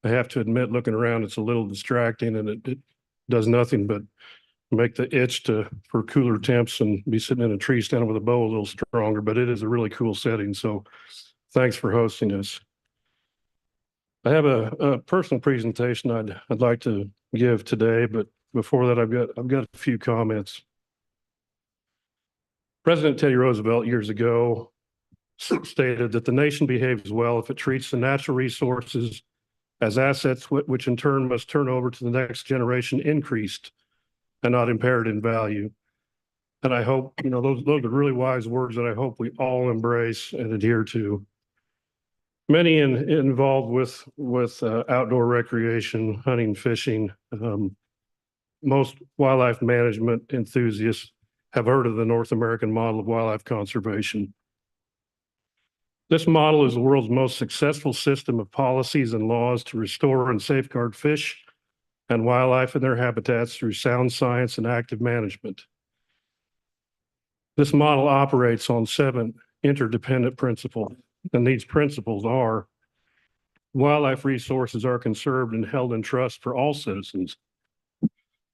I have to admit, looking around, it's a little distracting and it does nothing but make the itch for cooler temps and be sitting in a tree stand with a bow a little stronger, but it is a really cool setting. So thanks for hosting us. I have a personal presentation I'd like to give today, but before that, I've got a few comments. President Teddy Roosevelt years ago stated that the nation behaves well if it treats the natural resources as assets, which in turn must turn over to the next generation increased and not impaired in value. And I hope, you know, those are really wise words that I hope we all embrace and adhere to. Many involved with outdoor recreation, hunting, fishing, most wildlife management enthusiasts have heard of the North American model of wildlife conservation. This model is the world's most successful system of policies and laws to restore and safeguard fish and wildlife in their habitats through sound science and active management. This model operates on 7 interdependent principles, and these principles are: wildlife resources are conserved and held in trust for all citizens.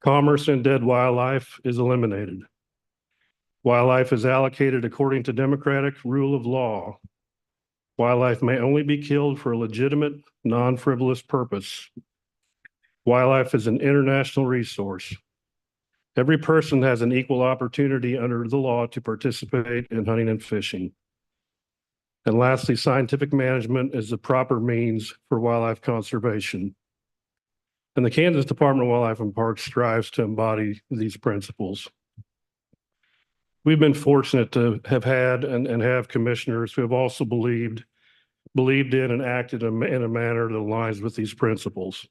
Commerce in dead wildlife is eliminated. Wildlife is allocated according to democratic rule of law. Wildlife may only be killed for a legitimate, non-frivolous purpose. Wildlife is an international resource. Every person has an equal opportunity under the law to participate in hunting and fishing. And lastly, scientific management is the proper means for wildlife conservation. And the Kansas Department of Wildlife and Parks strives to embody these principles. We've been fortunate to have had and have commissioners who have also believed believed in and acted in a manner that aligns with these principles.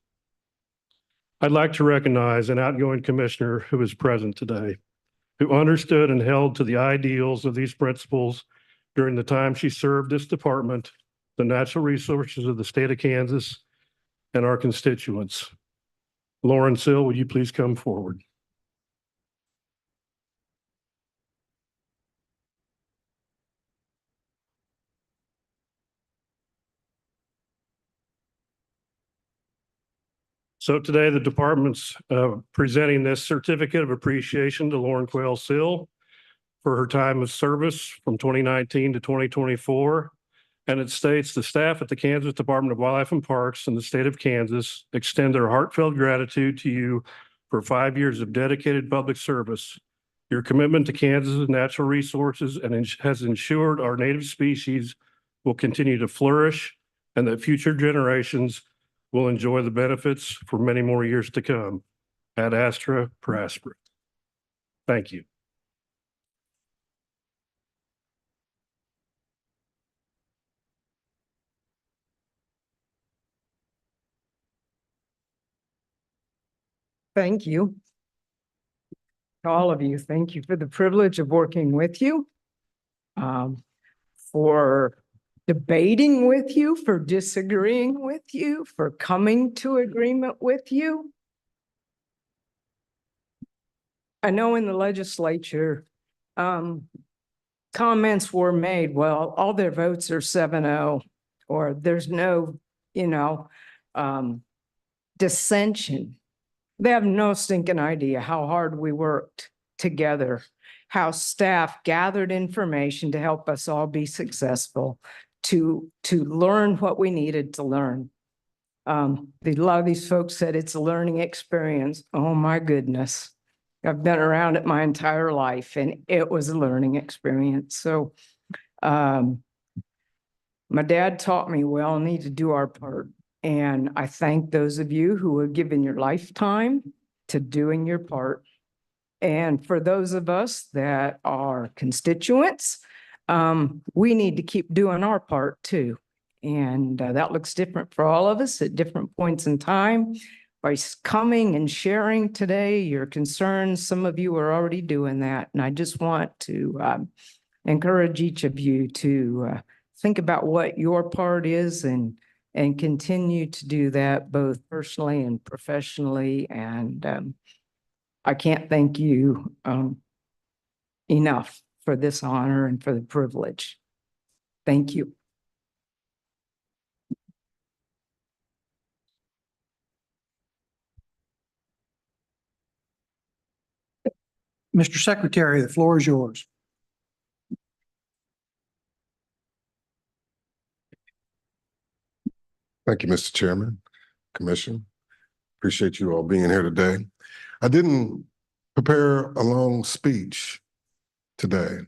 I'd like to recognize an outgoing commissioner who is present today, who understood and held to the ideals of these principles during the time she served this department, the natural resources of the state of Kansas, and our constituents. Lauren Sill, would you please come forward? So today, the department's presenting this certificate of appreciation to Lauren Quayle Sill for her time of service from 2019 to 2024. And it states the staff at the Kansas Department of Wildlife and Parks in the state of Kansas extend their heartfelt gratitude to you for 5 years of dedicated public service. Your commitment to Kansas's natural resources has ensured our native species will continue to flourish and that future generations will enjoy the benefits for many more years to come. Ad Astra per Aspera. Thank you. Thank you. To all of you, thank you for the privilege of working with you, for debating with you, for disagreeing with you, for coming to agreement with you. I know in the legislature, comments were made, well, all their votes are 7-0, or there's no, dissension. They have no stinking idea how hard we worked together, how staff gathered information to help us all be successful, to learn what we needed to learn. A lot of these folks said it's a learning experience. Oh my goodness. I've been around it my entire life and it was a learning experience. So my dad taught me, we all need to do our part. And I thank those of you who have given your lifetime to doing your part. And for those of us that are constituents, we need to keep doing our part too. And that looks different for all of us at different points in time. By coming and sharing today your concerns, some of you are already doing that. And I just want to encourage each of you to think about what your part is and continue to do that both personally and professionally. And I can't thank you enough for this honor and for the privilege. Thank you. Mr. Secretary, the floor is yours. Thank you, Mr. Chairman, Commission. Appreciate you all being here today. I didn't prepare a long speech today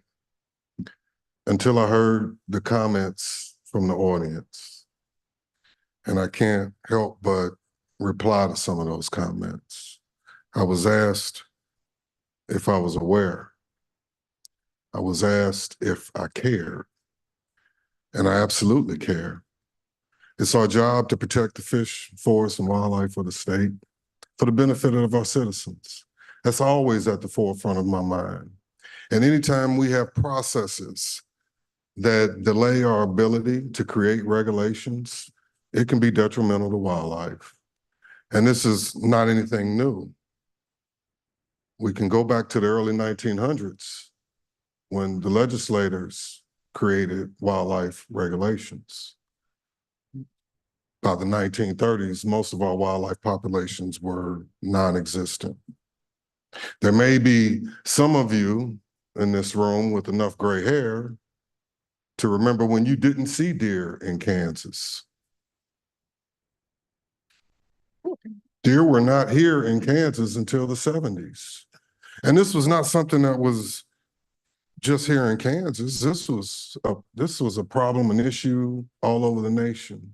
until I heard the comments from the audience. And I can't help but reply to some of those comments. I was asked if I was aware. I was asked if I cared. And I absolutely care. It's our job to protect the fish, forest, and wildlife of the state for the benefit of our citizens. That's always at the forefront of my mind. And anytime we have processes that delay our ability to create regulations, it can be detrimental to wildlife. And this is not anything new. We can go back to the early 1900s when the legislators created wildlife regulations. By the 1930s, most of our wildlife populations were non-existent. There may be some of you in this room with enough gray hair to remember when you didn't see deer in Kansas. Deer were not here in Kansas until the 70s. And this was not something that was just here in Kansas. This was a problem, an issue all over the nation.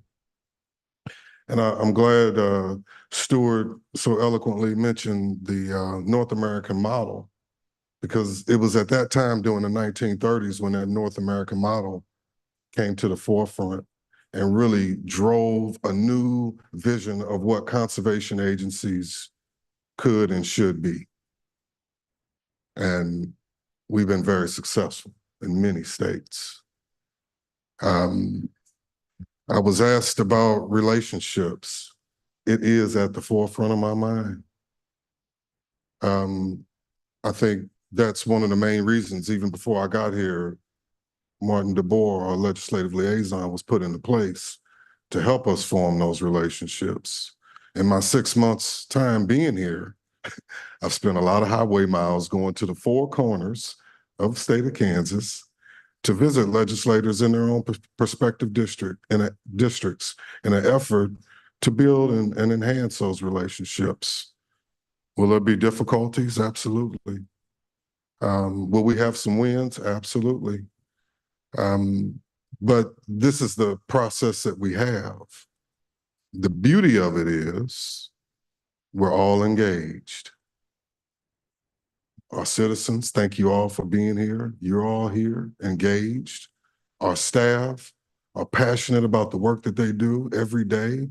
And I'm glad Stuart so eloquently mentioned the North American model, because it was at that time during the 1930s when that North American model came to the forefront and really drove a new vision of what conservation agencies could and should be. And we've been very successful in many states. I was asked about relationships. It is at the forefront of my mind. I think that's one of the main reasons, even before I got here, Martin DeBoer, our legislative liaison, was put into place to help us form those relationships. In my 6 months' time being here, I've spent a lot of highway miles going to the four corners of the state of Kansas to visit legislators in their own prospective districts in an effort to build and enhance those relationships. Will there be difficulties? Absolutely. Will we have some wins? Absolutely. But this is the process that we have. The beauty of it is we're all engaged. Our citizens, thank you all for being here. You're all here, engaged. Our staff are passionate about the work that they do every day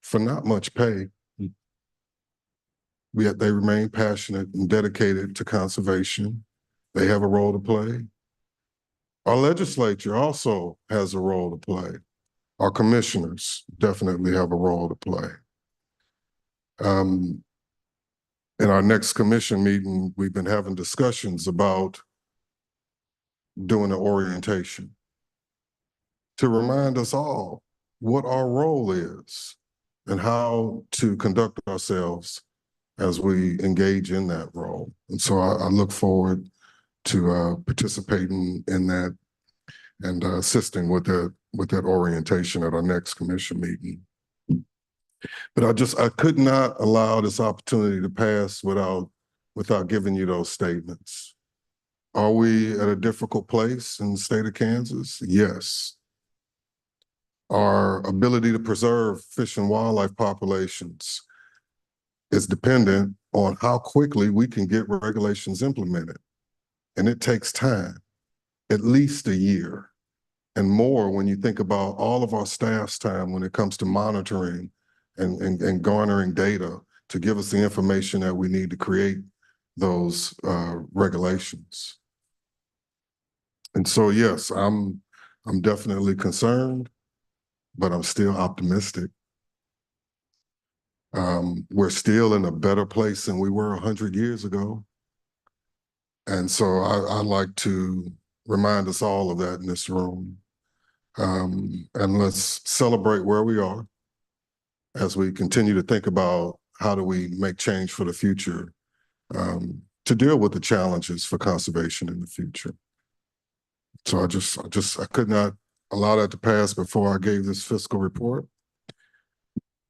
for not much pay. Yet they remain passionate and dedicated to conservation. They have a role to play. Our legislature also has a role to play. Our commissioners definitely have a role to play. In our next commission meeting, we've been having discussions about doing an orientation to remind us all what our role is and how to conduct ourselves as we engage in that role. And so I look forward to participating in that and assisting with that orientation at our next commission meeting. But I could not allow this opportunity to pass without giving you those statements. Are we at a difficult place in the state of Kansas? Yes. Our ability to preserve fish and wildlife populations is dependent on how quickly we can get regulations implemented. And it takes time, at least a year and more when you think about all of our staff's time when it comes to monitoring and garnering data to give us the information that we need to create those regulations. And so, yes, I'm definitely concerned, but I'm still optimistic. We're still in a better place than we were 100 years ago. And so I like to remind us all of that in this room. And let's celebrate where we are as we continue to think about how do we make change for the future to deal with the challenges for conservation in the future. So I could not allow that to pass before I gave this fiscal report.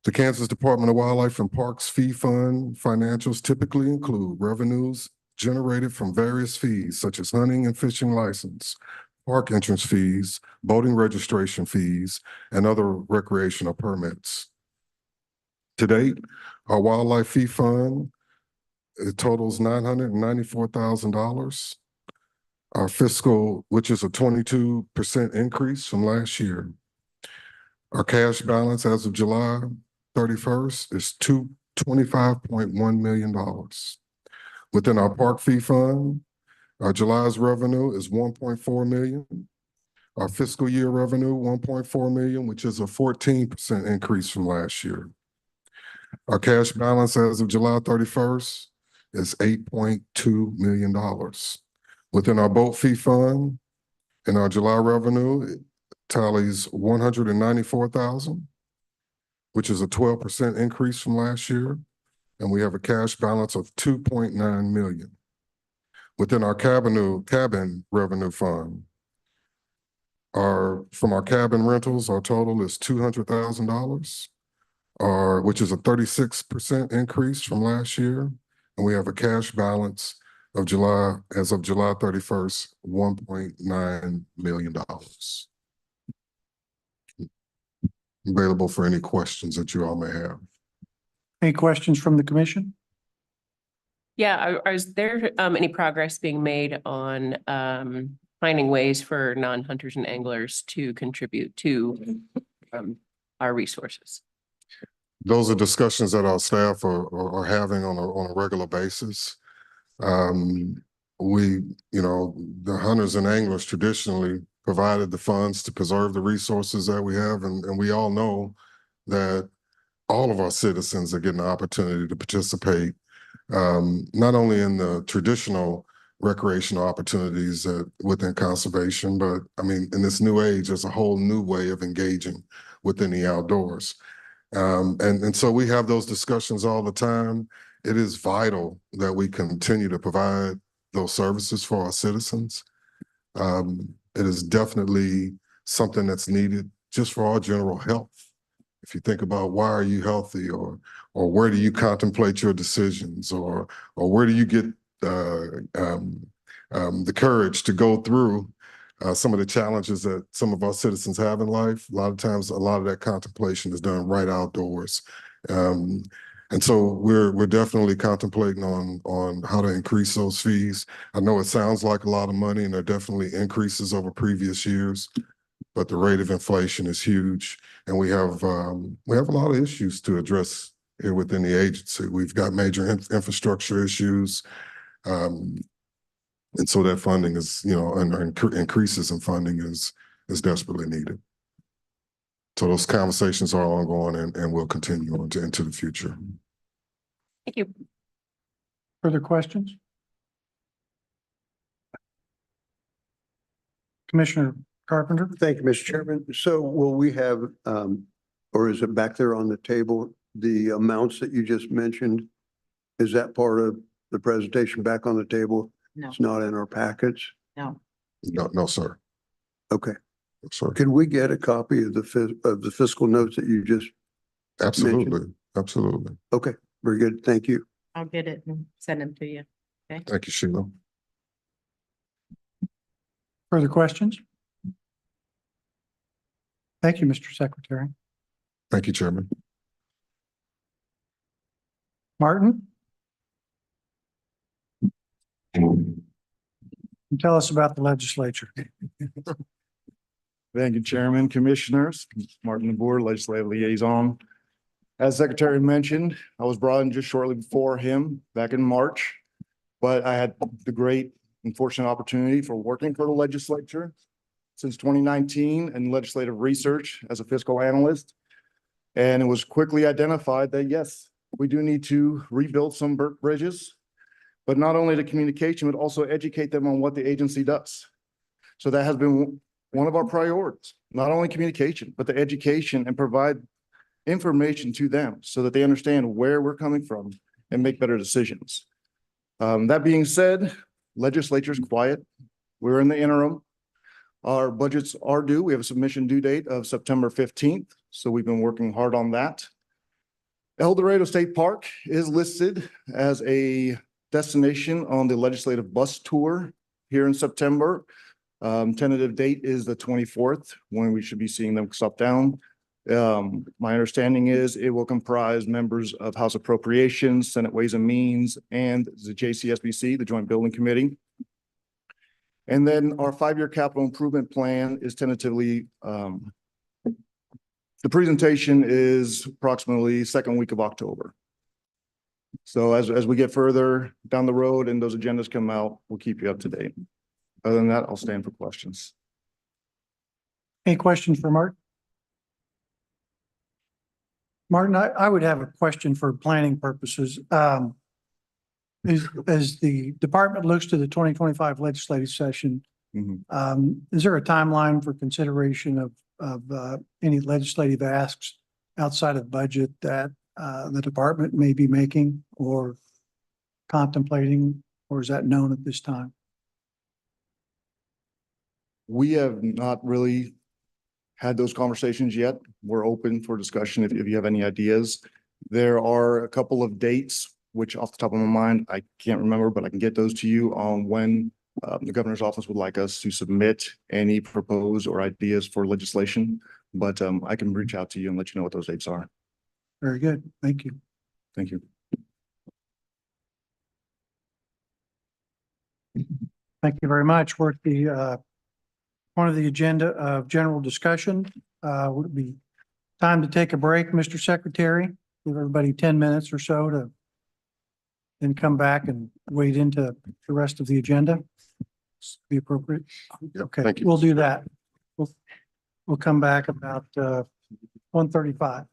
The Kansas Department of Wildlife and Parks Fee Fund financials typically include revenues generated from various fees such as hunting and fishing license, park entrance fees, boating registration fees, and other recreational permits. To date, our wildlife fee fund, it totals $994,000. Our fiscal, which is a 22% increase from last year. Our cash balance as of July 31st is $25.1 million. Within our park fee fund, our July's revenue is $1.4 million. Our fiscal year revenue, $1.4 million, which is a 14% increase from last year. Our cash balance as of July 31st is $8.2 million. Within our boat fee fund, in our July revenue, it tallies $194,000, which is a 12% increase from last year. And we have a cash balance of $2.9 million. Within our cabin revenue fund, from our cabin rentals, our total is $200,000, which is a 36% increase from last year. And we have a cash balance of as of July 31st, $1.9 million. Available for any questions that you all may have. Any questions from the commission? Yeah, is there any progress being made on finding ways for non-hunters and anglers to contribute to our resources. Those are discussions that our staff are having on a regular basis. We, you know, the hunters and anglers traditionally provided the funds to preserve the resources that we have, and we all know that all of our citizens are getting the opportunity to participate, not only in the traditional recreational opportunities within conservation, but I mean, in this new age, there's a whole new way of engaging within the outdoors. And so we have those discussions all the time. It is vital that we continue to provide those services for our citizens. It is definitely something that's needed just for our general health. If you think about why are you healthy, or where do you contemplate your decisions, or where do you get the courage to go through some of the challenges that some of our citizens have in life. A lot of times, a lot of that contemplation is done right outdoors. And so we're definitely contemplating on how to increase those fees. I know it sounds like a lot of money, and there definitely increases over previous years, but the rate of inflation is huge, and we have a lot of issues to address here within the agency. We've got major infrastructure issues. And so that funding is, you know, and increases in funding is desperately needed. So those conversations are ongoing and will continue on into the future. Thank you. Further questions? Commissioner Carpenter? Thank you, Mr. Chairman. So will we have, or is it back there on the table, the amounts that you just mentioned? Is that part of the presentation back on the table? No. It's not in our packets? No. No, sir. Okay. No, sir. Can we get a copy of the fiscal notes that you just Absolutely. mentioned? Absolutely. Okay, very good. Thank you. I'll get it and send them to you. Okay. Thank you, Sheila. Further questions? Thank you, Mr. Secretary. Thank you, Chairman. Martin? Tell us about the legislature. Thank you, Chairman, Commissioners, Martin DeBoer, Legislative Liaison. As Secretary mentioned, I was brought in just shortly before him back in March, but I had the great and fortunate opportunity for working for the legislature since 2019 in legislative research as a fiscal analyst. And it was quickly identified that, yes, we do need to rebuild some bridges, but not only the communication, but also educate them on what the agency does. So that has been one of our priorities, not only communication, but the education, and provide information to them so that they understand where we're coming from and make better decisions. That being said, legislature's quiet. We're in the interim. Our budgets are due. We have a submission due date of September 15th. So we've been working hard on that. El Dorado State Park is listed as a destination on the legislative bus tour here in September. Tentative date is the 24th, when we should be seeing them stop down. My understanding is it will comprise members of House Appropriations, Senate Ways and Means, and the JCSBC, the Joint Building Committee. And then our 5-year capital improvement plan is tentatively, the presentation is approximately second week of October. So as we get further down the road and those agendas come out, we'll keep you up to date. Other than that, I'll stand for questions. Any questions for Martin? Martin, I would have a question for planning purposes. As the department looks to the 2025 legislative session, is there a timeline for consideration of any legislative asks outside of budget that the department may be making or contemplating, or is that known at this time? We have not really had those conversations yet. We're open for discussion if you have any ideas. There are a couple of dates, which off the top of my mind, I can't remember, but I can get those to you on when the governor's office would like us to submit any proposed or ideas for legislation. But I can reach out to you and let you know what those dates are. Very good. Thank you. Thank you. Thank you very much. We're at the one of the agenda of general discussion. Would it be time to take a break, Mr. Secretary? Give everybody 10 minutes or so to then come back and wade into the rest of the agenda. Be appropriate. Okay, thank you. we'll do that. We'll come back about 1:35.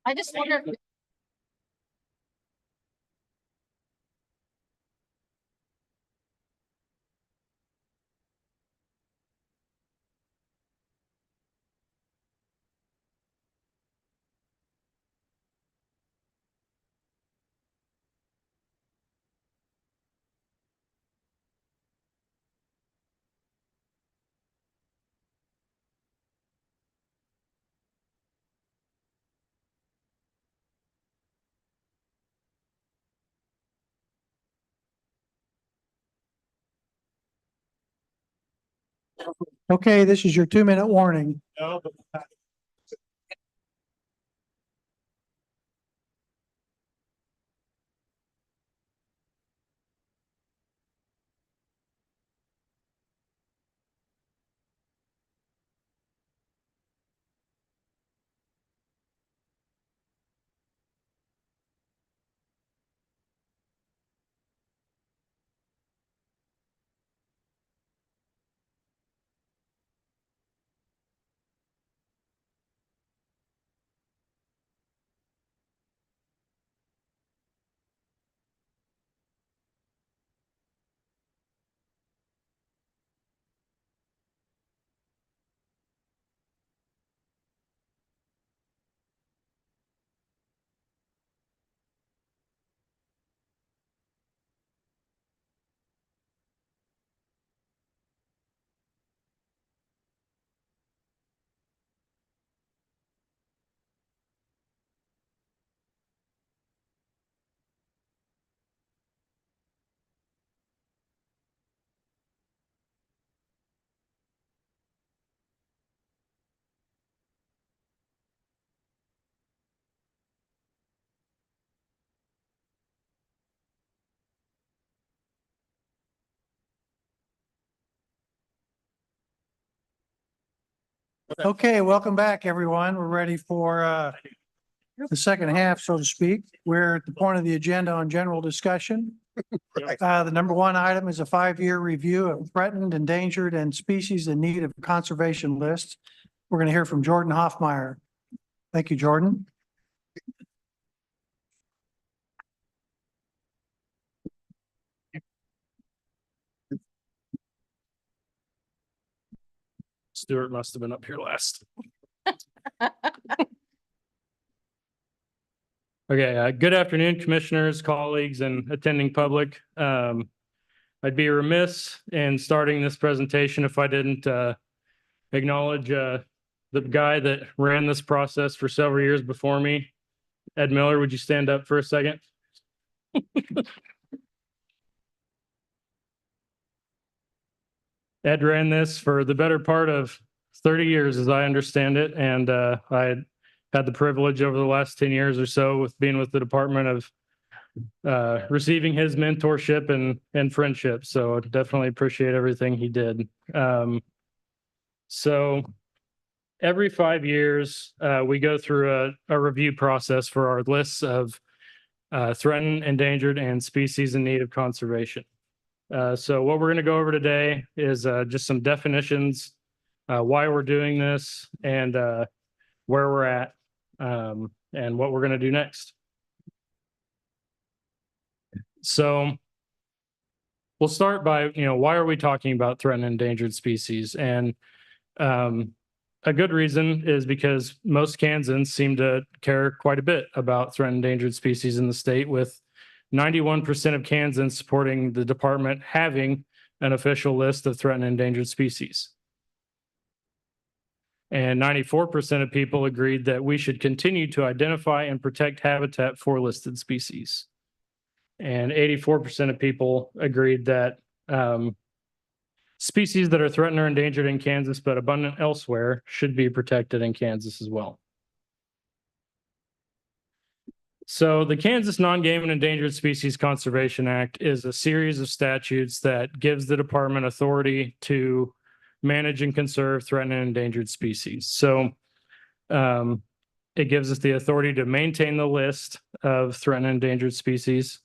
I just wonder. Okay, this is your 2-minute warning. Okay, welcome back, everyone. We're ready for the second half, so to speak. We're at the point of the agenda on general discussion. The number one item is a 5-year review of threatened, endangered, and species in need of conservation lists. We're going to hear from Jordan Hoffmeyer. Thank you, Jordan. Stuart must have been up here last. Okay, good afternoon, commissioners, colleagues, and attending public. I'd be remiss in starting this presentation if I didn't acknowledge the guy that ran this process for several years before me. Ed Miller, would you stand up for a second? Ed ran this for the better part of 30 years, as I understand it, and I had the privilege over the last 10 years or so with being with the department of receiving his mentorship and friendship. So I definitely appreciate everything he did. So every 5 years, we go through a review process for our lists of threatened, endangered, and species in need of conservation. So what we're going to go over today is just some definitions, why we're doing this, and where we're at, and what we're going to do next. So we'll start by, why are we talking about threatened and endangered species? And a good reason is because most Kansans seem to care quite a bit about threatened and endangered species in the state, with 91% of Kansans supporting the department having an official list of threatened and endangered species. And 94% of people agreed that we should continue to identify and protect habitat for listed species. And 84% of people agreed that species that are threatened or endangered in Kansas but abundant elsewhere should be protected in Kansas as well. So the Kansas Non-Game and Endangered Species Conservation Act is a series of statutes that gives the department authority to manage and conserve threatened and endangered species. So it gives us the authority to maintain the list of threatened and endangered species.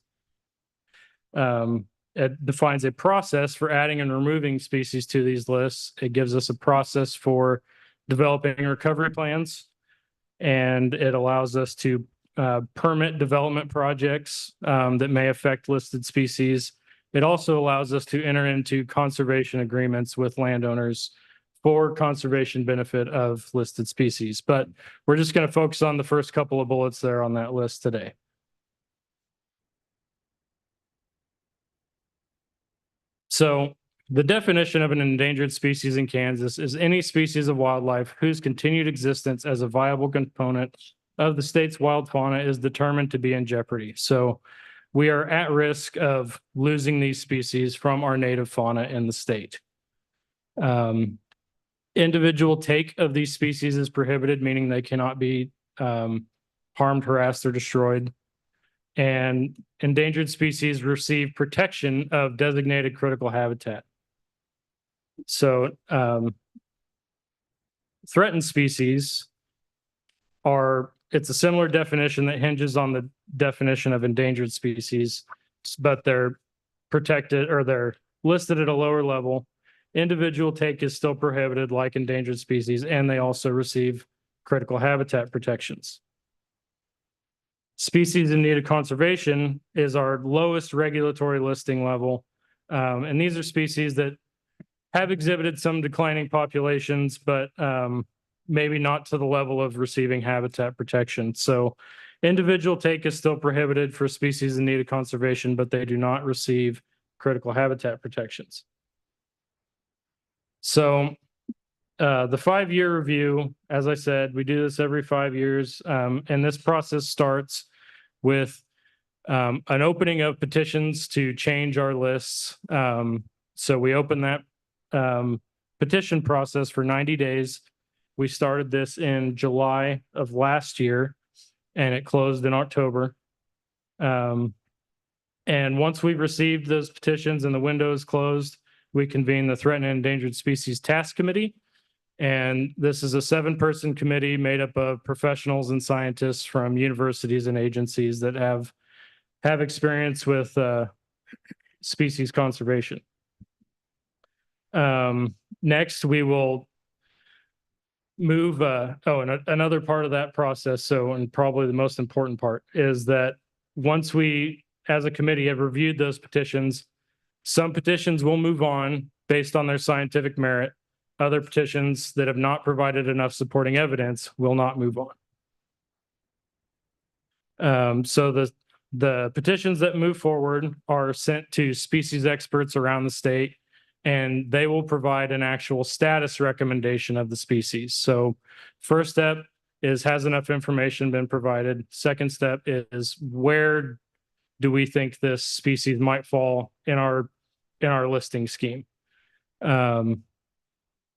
It defines a process for adding and removing species to these lists. It gives us a process for developing recovery plans. and it allows us to permit development projects that may affect listed species. It also allows us to enter into conservation agreements with landowners for conservation benefit of listed species. But we're just going to focus on the first couple of bullets there on that list today. So the definition of an endangered species in Kansas is any species of wildlife whose continued existence as a viable component of the state's wild fauna is determined to be in jeopardy. So we are at risk of losing these species from our native fauna in the state. Individual take of these species is prohibited, meaning they cannot be harmed, harassed, or destroyed. And endangered species receive protection of designated critical habitat. So threatened species it's a similar definition that hinges on the definition of endangered species, but they're protected or they're listed at a lower level. Individual take is still prohibited like endangered species, and they also receive critical habitat protections. Species in need of conservation is our lowest regulatory listing level. And these are species that have exhibited some declining populations, but maybe not to the level of receiving habitat protection. So individual take is still prohibited for species in need of conservation, but they do not receive critical habitat protections. So the 5-year review, as I said, we do this every 5 years. And this process starts with an opening of petitions to change our lists. So we open that petition process for 90 days. We started this in July of last year, and it closed in October. And once we've received those petitions and the window is closed, we convene the Threatened and Endangered Species Task Committee. And this is a 7-person committee made up of professionals and scientists from universities and agencies that have experience with species conservation. Next, we will move, and another part of that process, and probably the most important part, is that once we, as a committee, have reviewed those petitions, some petitions will move on based on their scientific merit. Other petitions that have not provided enough supporting evidence will not move on. So the petitions that move forward are sent to species experts around the state, and they will provide an actual status recommendation of the species. So first step is, has enough information been provided? Second step is, where do we think this species might fall in our listing scheme? And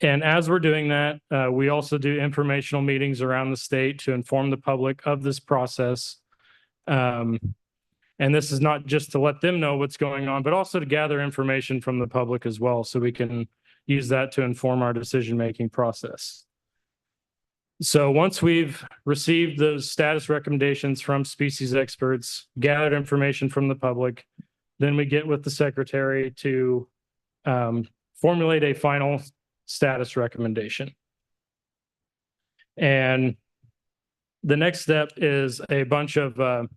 as we're doing that, we also do informational meetings around the state to inform the public of this process. And this is not just to let them know what's going on, but also to gather information from the public as well, so we can use that to inform our decision-making process. So once we've received those status recommendations from species experts, gathered information from the public, then we get with the secretary to formulate a final status recommendation. And the next step is a bunch of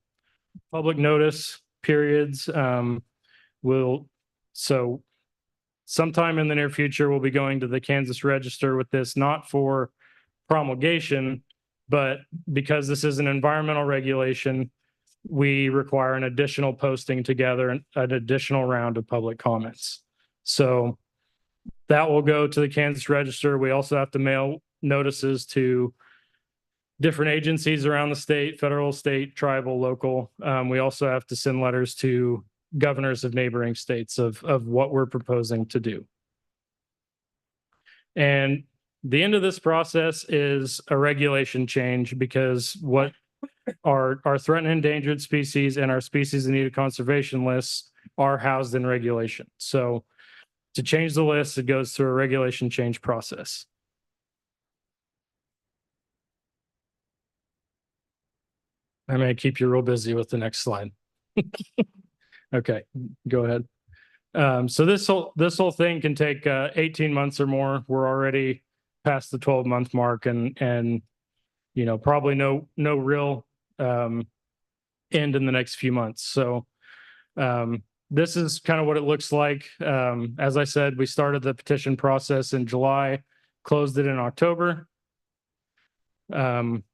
public notice periods. So sometime in the near future, we'll be going to the Kansas Register with this, not for promulgation, but because this is an environmental regulation, we require an additional posting to gather an additional round of public comments. So that will go to the Kansas Register. We also have to mail notices to different agencies around the state, federal, state, tribal, local. We also have to send letters to governors of neighboring states of what we're proposing to do. And the end of this process is a regulation change, because what our threatened and endangered species and our species in need of conservation lists are housed in regulation. So to change the list, it goes through a regulation change process. I may keep you real busy with the next slide. Okay, go ahead. So this whole thing can take 18 months or more. We're already past the 12-month mark, and probably no real end in the next few months. So this is kind of what it looks like. As I said, we started the petition process in July, closed it in October. Convened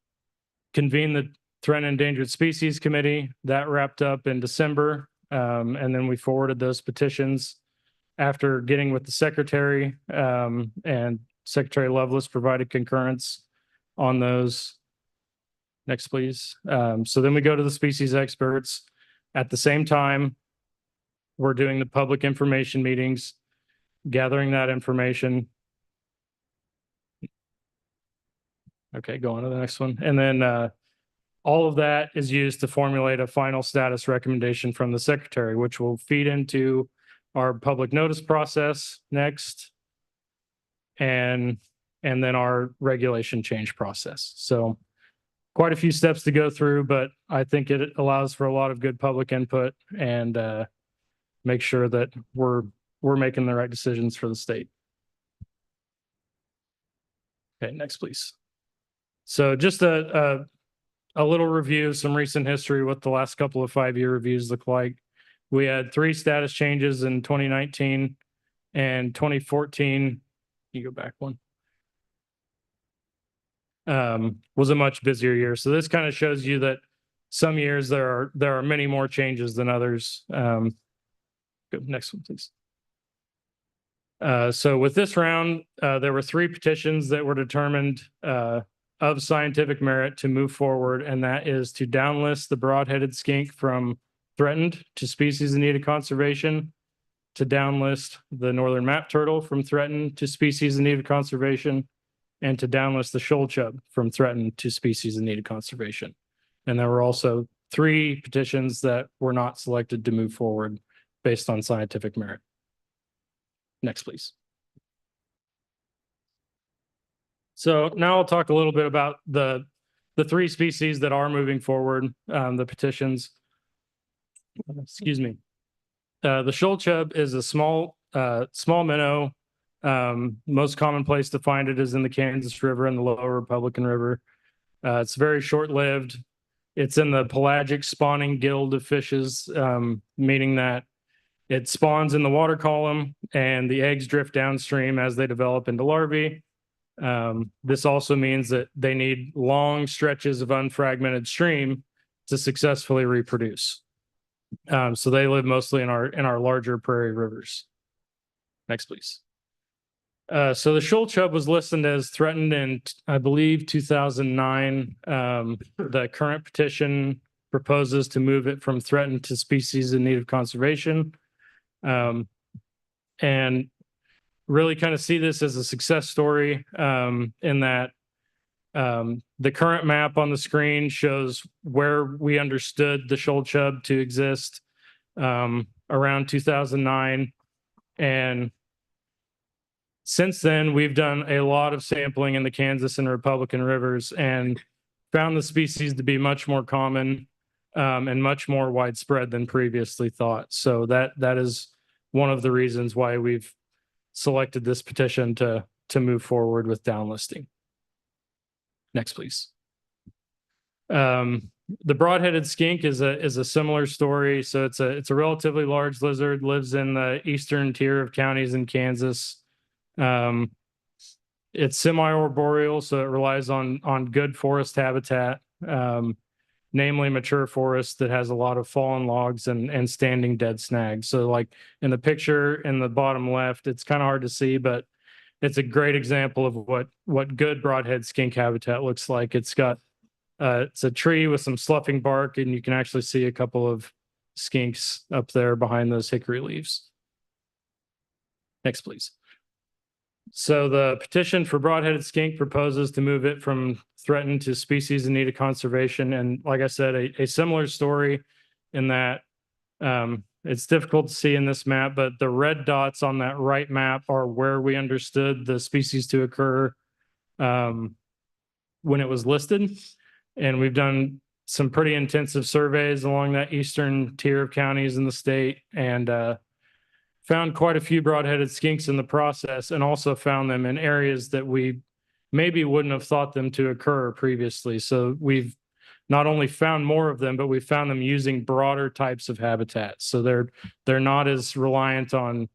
the Threatened and Endangered Species Committee. That wrapped up in December. And then we forwarded those petitions after getting with the secretary, and Secretary Lovelace provided concurrence on those. Next, please. So then we go to the species experts. At the same time, we're doing the public information meetings, gathering that information. Okay, go on to the next one. And then all of that is used to formulate a final status recommendation from the secretary, which will feed into our public notice process next, and then our regulation change process. So quite a few steps to go through, but I think it allows for a lot of good public input and make sure that we're making the right decisions for the state. Okay, next, please. So just a little review, some recent history, what the last couple of 5-year reviews look like. We had 3 status changes in 2019 and 2014. You go back one. Was a much busier year. So this kind of shows you that some years there are many more changes than others. Go next one, please. So with this round, there were 3 petitions that were determined of scientific merit to move forward, and that is to downlist the broad-headed skink from threatened to species in need of conservation, to downlist the northern map turtle from threatened to species in need of conservation, and to downlist the shoal chub from threatened to species in need of conservation. And there were also 3 petitions that were not selected to move forward based on scientific merit. Next, please. So now I'll talk a little bit about the 3 species that are moving forward, the petitions. Excuse me. The shoal chub is a small minnow. Most common place to find it is in the Kansas River and the Lower Republican River. It's very short-lived. It's in the pelagic spawning guild of fishes, meaning that it spawns in the water column and the eggs drift downstream as they develop into larvae. This also means that they need long stretches of unfragmented stream to successfully reproduce. So they live mostly in our larger prairie rivers. Next, please. So the shoal chub was listed as threatened in, I believe, 2009. The current petition proposes to move it from threatened to species in need of conservation. And really kind of see this as a success story, in that the current map on the screen shows where we understood the shoal chub to exist around 2009. And since then, we've done a lot of sampling in the Kansas and Republican rivers and found the species to be much more common and much more widespread than previously thought. So that is one of the reasons why we've selected this petition to move forward with downlisting. Next, please. The broad-headed skink is a similar story. So it's a relatively large lizard, lives in the eastern tier of counties in Kansas. It's semi-arboreal, so it relies on good forest habitat, namely mature forest that has a lot of fallen logs and standing dead snags. So like in the picture in the bottom left, it's kind of hard to see, but it's a great example of what good broadhead skink habitat looks like. It's got it's a tree with some sloughing bark, and you can actually see a couple of skinks up there behind those hickory leaves. Next, please. So the petition for broad-headed skink proposes to move it from threatened to species in need of conservation. And like I said, a similar story in that it's difficult to see in this map, but the red dots on that right map are where we understood the species to occur when it was listed. And we've done some pretty intensive surveys along that eastern tier of counties in the state, and found quite a few broad-headed skinks in the process, and also found them in areas that we maybe wouldn't have thought them to occur previously. So we've not only found more of them, but we found them using broader types of habitats. So they're not as reliant on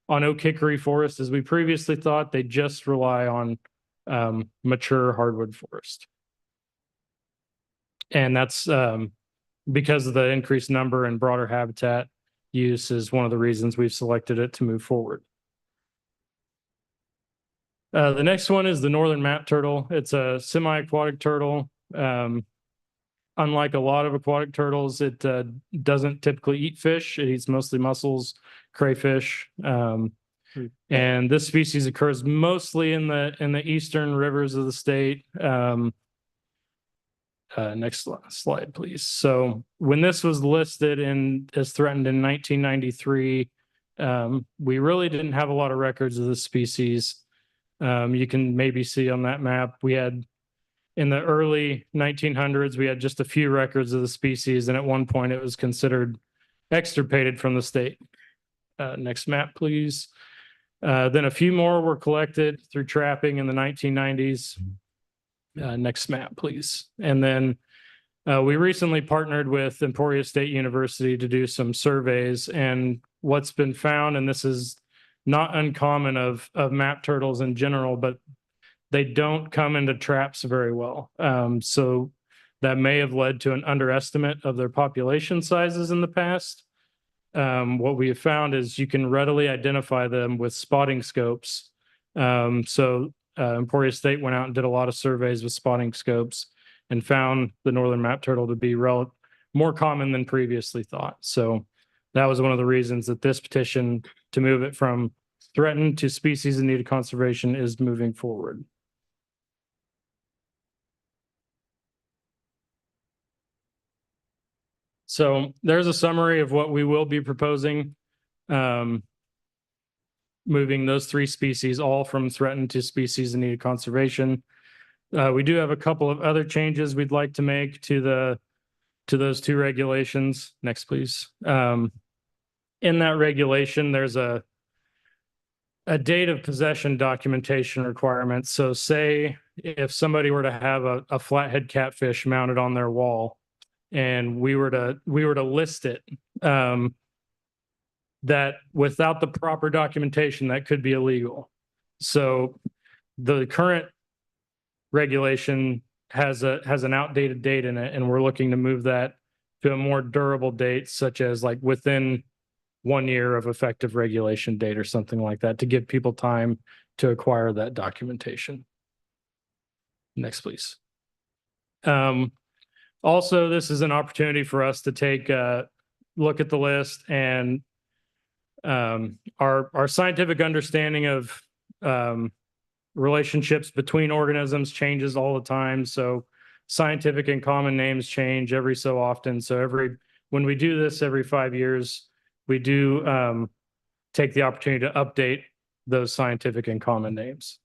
oak hickory forest as we previously thought. They just rely on mature hardwood forest. And that's because of the increased number and broader habitat use is one of the reasons we've selected it to move forward. The next one is the northern map turtle. It's a semi-aquatic turtle. Unlike a lot of aquatic turtles, it doesn't typically eat fish. It eats mostly mussels, crayfish. And this species occurs mostly in the eastern rivers of the state. Next slide, please. So when this was listed as threatened in 1993, we really didn't have a lot of records of this species. You can maybe see on that map, we had in the early 1900s, we had just a few records of the species, and at one point it was considered extirpated from the state. Next map, please. Then a few more were collected through trapping in the 1990s. Next map, please. And then we recently partnered with Emporia State University to do some surveys, and what's been found, and this is not uncommon of map turtles in general, but they don't come into traps very well. So that may have led to an underestimate of their population sizes in the past. What we have found is you can readily identify them with spotting scopes. Emporia State went out and did a lot of surveys with spotting scopes and found the northern map turtle to be more common than previously thought. So that was one of the reasons that this petition to move it from threatened to species in need of conservation is moving forward. So there's a summary of what we will be proposing. Moving those three species all from threatened to species in need of conservation. We do have a couple of other changes we'd like to make to those two regulations. Next, please. In that regulation, there's a date of possession documentation requirement. So say if somebody were to have a flathead catfish mounted on their wall and we were to list it, that without the proper documentation, that could be illegal. So the current regulation has an outdated date in it, and we're looking to move that to a more durable date, such as like within 1 year of effective regulation date or something like that, to give people time to acquire that documentation. Next, please. Also, this is an opportunity for us to take a look at the list, and our scientific understanding of relationships between organisms changes all the time. So scientific and common names change every so often. So when we do this every 5 years, we do take the opportunity to update those scientific and common names.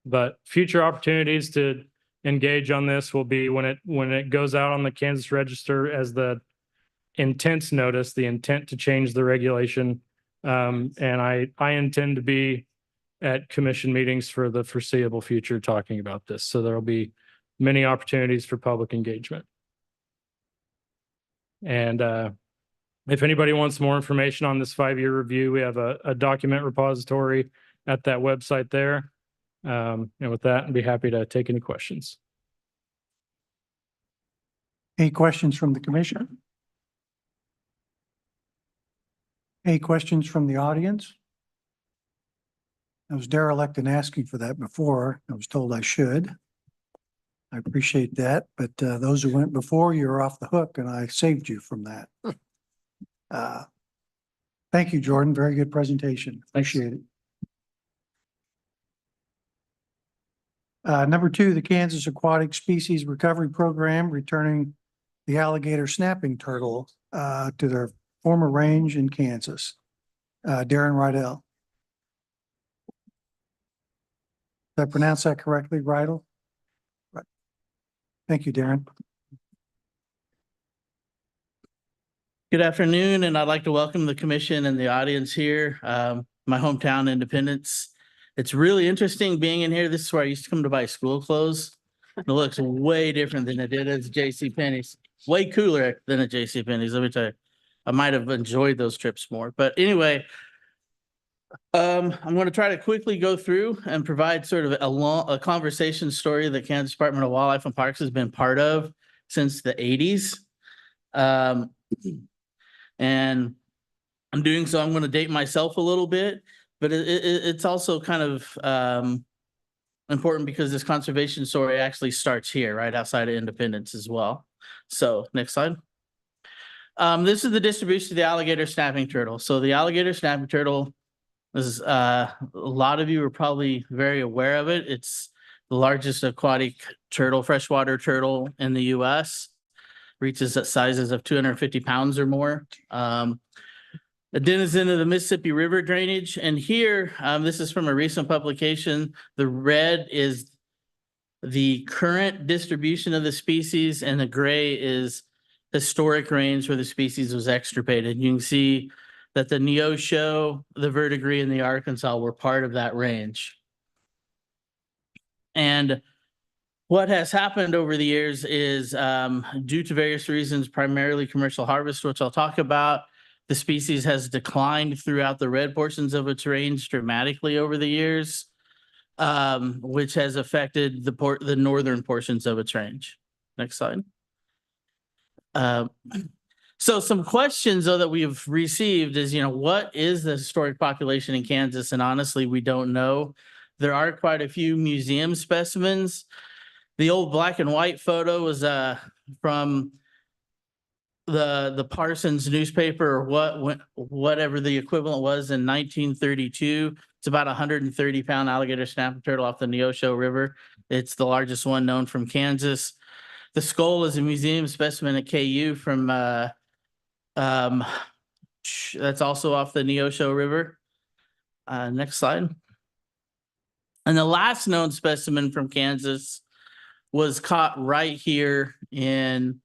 But future opportunities to engage on this will be when it goes out on the Kansas Register as the intent notice, the intent to change the regulation. And I intend to be at commission meetings for the foreseeable future talking about this. So there'll be many opportunities for public engagement. And if anybody wants more information on this 5-year review, we have a document repository at that website there. And with that, I'd be happy to take any questions. Any questions from the commission? Any questions from the audience? I was derelict in asking for that before. I was told I should. I appreciate that, but those who went before, you're off the hook, and I saved you from that. Thank you, Jordan. Very good presentation. Appreciate it. Number 2, the Kansas Aquatic Species Recovery Program, returning the alligator snapping turtle to their former range in Kansas. Darren Rydell. Did I pronounce that correctly, Rydell? Right. Thank you, Darren. Good afternoon, and I'd like to welcome the commission and the audience here. My hometown, Independence. It's really interesting being in here. This is where I used to come to buy school clothes. It looks way different than it did at JCPenney's. Way cooler than at JCPenney's, let me tell you. I might have enjoyed those trips more. But anyway, I'm going to try to quickly go through and provide sort of a conversation story that Kansas Department of Wildlife and Parks has been part of since the 80s. And I'm doing so, I'm going to date myself a little bit, but it's also kind of important because this conservation story actually starts here, right outside of Independence as well. So next slide. This is the distribution of the alligator snapping turtle. So the alligator snapping turtle is, a lot of you are probably very aware of it. It's the largest aquatic turtle, freshwater turtle in the US. Reaches at sizes of 250 pounds or more. A denizen of the Mississippi River drainage. And here, this is from a recent publication. The red is the current distribution of the species, and the gray is historic range where the species was extirpated. You can see that the Neosho, the verdigris, and the Arkansas were part of that range. And what has happened over the years is due to various reasons, primarily commercial harvest, which I'll talk about, the species has declined throughout the red portions of its range dramatically over the years, which has affected the northern portions of its range. Next slide. So some questions though that we've received is, what is the historic population in Kansas? And honestly, we don't know. There are quite a few museum specimens. The old black and white photo was from the Parsons newspaper, or whatever the equivalent was in 1932. It's about 130-pound alligator snapping turtle off the Neosho River. It's the largest one known from Kansas. The skull is a museum specimen at KU from that's also off the Neosho River. Next slide. And the last known specimen from Kansas was caught right here in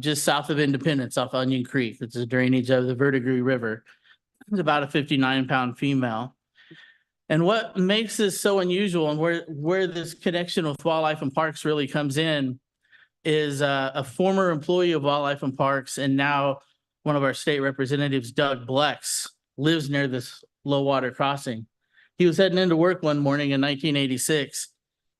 just south of Independence off Onion Creek. It's a drainage of the Verdigris River. It's about a 59-pound female. And what makes this so unusual and where this connection with Wildlife and Parks really comes in is a former employee of Wildlife and Parks and now one of our state representatives, Doug Blex, lives near this low water crossing. He was heading into work one morning in 1986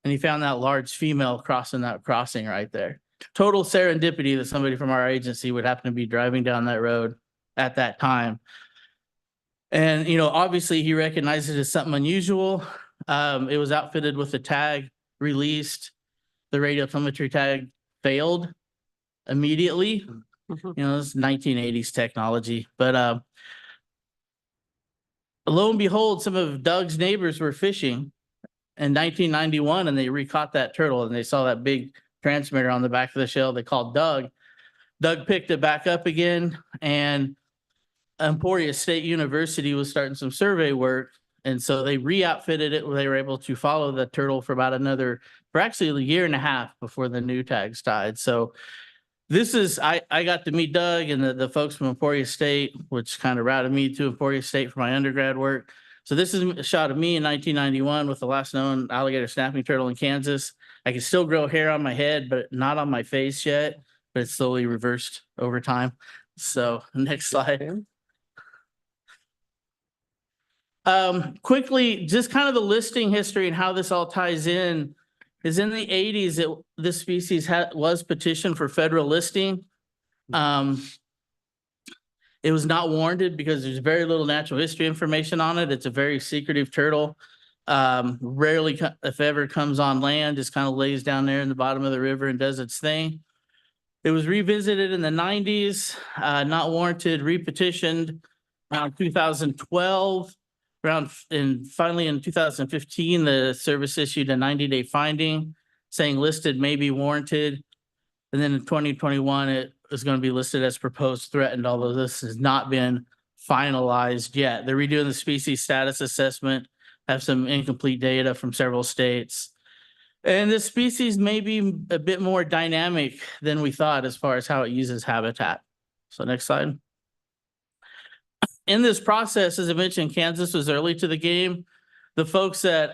and he found that large female crossing that crossing right there. Total serendipity that somebody from our agency would happen to be driving down that road at that time. And, obviously he recognized it as something unusual. It was outfitted with a tag, released. The radiotelemetry tag failed immediately. It's 1980s technology. But lo and behold, some of Doug's neighbors were fishing in 1991 and they recaught that turtle and they saw that big transmitter on the back of the shell. They called Doug. Doug picked it back up again, and Emporia State University was starting some survey work. And so they re-outfitted it where they were able to follow the turtle for actually a year and a half before the new tags died. So this is, I got to meet Doug and the folks from Emporia State, which kind of routed me to Emporia State for my undergrad work. So this is a shot of me in 1991 with the last known alligator snapping turtle in Kansas. I can still grow hair on my head, but not on my face yet, but it's slowly reversed over time. So next slide. Quickly, just kind of the listing history and how this all ties in is in the 80s, this species was petitioned for federal listing. It was not warranted because there's very little natural history information on it. It's a very secretive turtle. Rarely, if ever, comes on land, just kind of lays down there in the bottom of the river and does its thing. It was revisited in the 90s, not warranted, repetitioned around 2012. Finally in 2015, the service issued a 90-day finding saying listed may be warranted. And then in 2021, it was going to be listed as proposed threatened, although this has not been finalized yet. They're redoing the species status assessment, have some incomplete data from several states. And this species may be a bit more dynamic than we thought as far as how it uses habitat. So next slide. In this process, as I mentioned, Kansas was early to the game. the folks at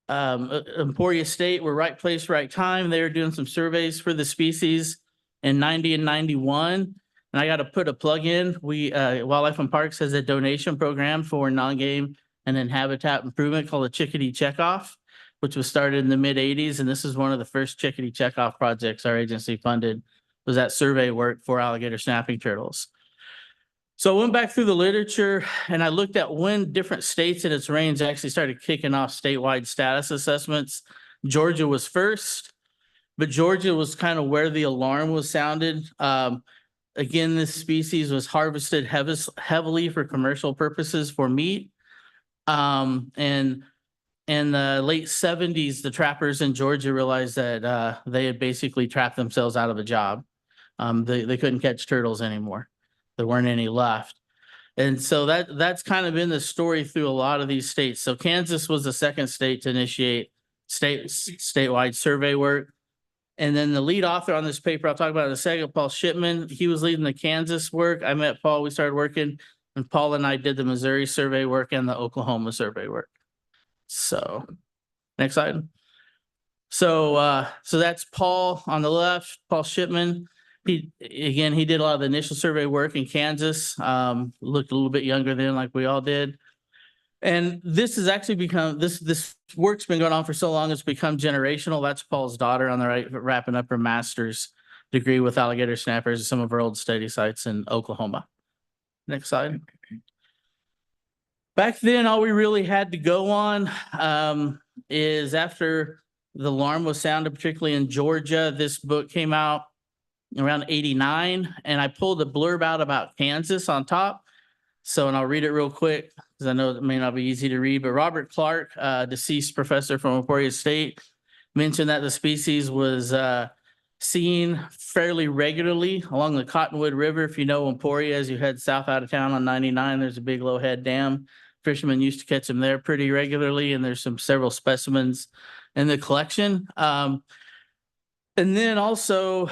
Emporia State were right place, right time. They were doing some surveys for the species in 90 and 91. And I got to put a plug in. We, Wildlife and Parks has a donation program for non-game and then habitat improvement called the Chickadee Checkoff, which was started in the mid-80s. And this is one of the first Chickadee Checkoff projects our agency funded, was that survey work for alligator snapping turtles. So I went back through the literature and I looked at when different states in its range actually started kicking off statewide status assessments. Georgia was first, but Georgia was kind of where the alarm was sounded. Again, this species was harvested heavily for commercial purposes for meat. And in the late 70s, the trappers in Georgia realized that they had basically trapped themselves out of a job. They couldn't catch turtles anymore. There weren't any left. And so that's kind of been the story through a lot of these states. So Kansas was the second state to initiate statewide survey work. And then the lead author on this paper, I'll talk about in a second, Paul Shipman, he was leading the Kansas work. I met Paul, we started working, and Paul and I did the Missouri survey work and the Oklahoma survey work. So next slide. So that's Paul on the left, Paul Shipman. He did a lot of the initial survey work in Kansas, looked a little bit younger then like we all did. And this has actually become, this work's been going on for so long, it's become generational. That's Paul's daughter on the right, wrapping up her master's degree with alligator snappers at some of our old study sites in Oklahoma. Next slide. Back then, all we really had to go on is after the alarm was sounded, particularly in Georgia, this book came out around 89, and I pulled a blurb out about Kansas on top. So, and I'll read it real quick because I know it may not be easy to read, but Robert Clark, deceased professor from Emporia State, mentioned that the species was seen fairly regularly along the Cottonwood River. If you know Emporia, as you head south out of town on 99, there's a big Lowhead Dam. Fishermen used to catch them there pretty regularly, and there's several specimens in the collection. And then also,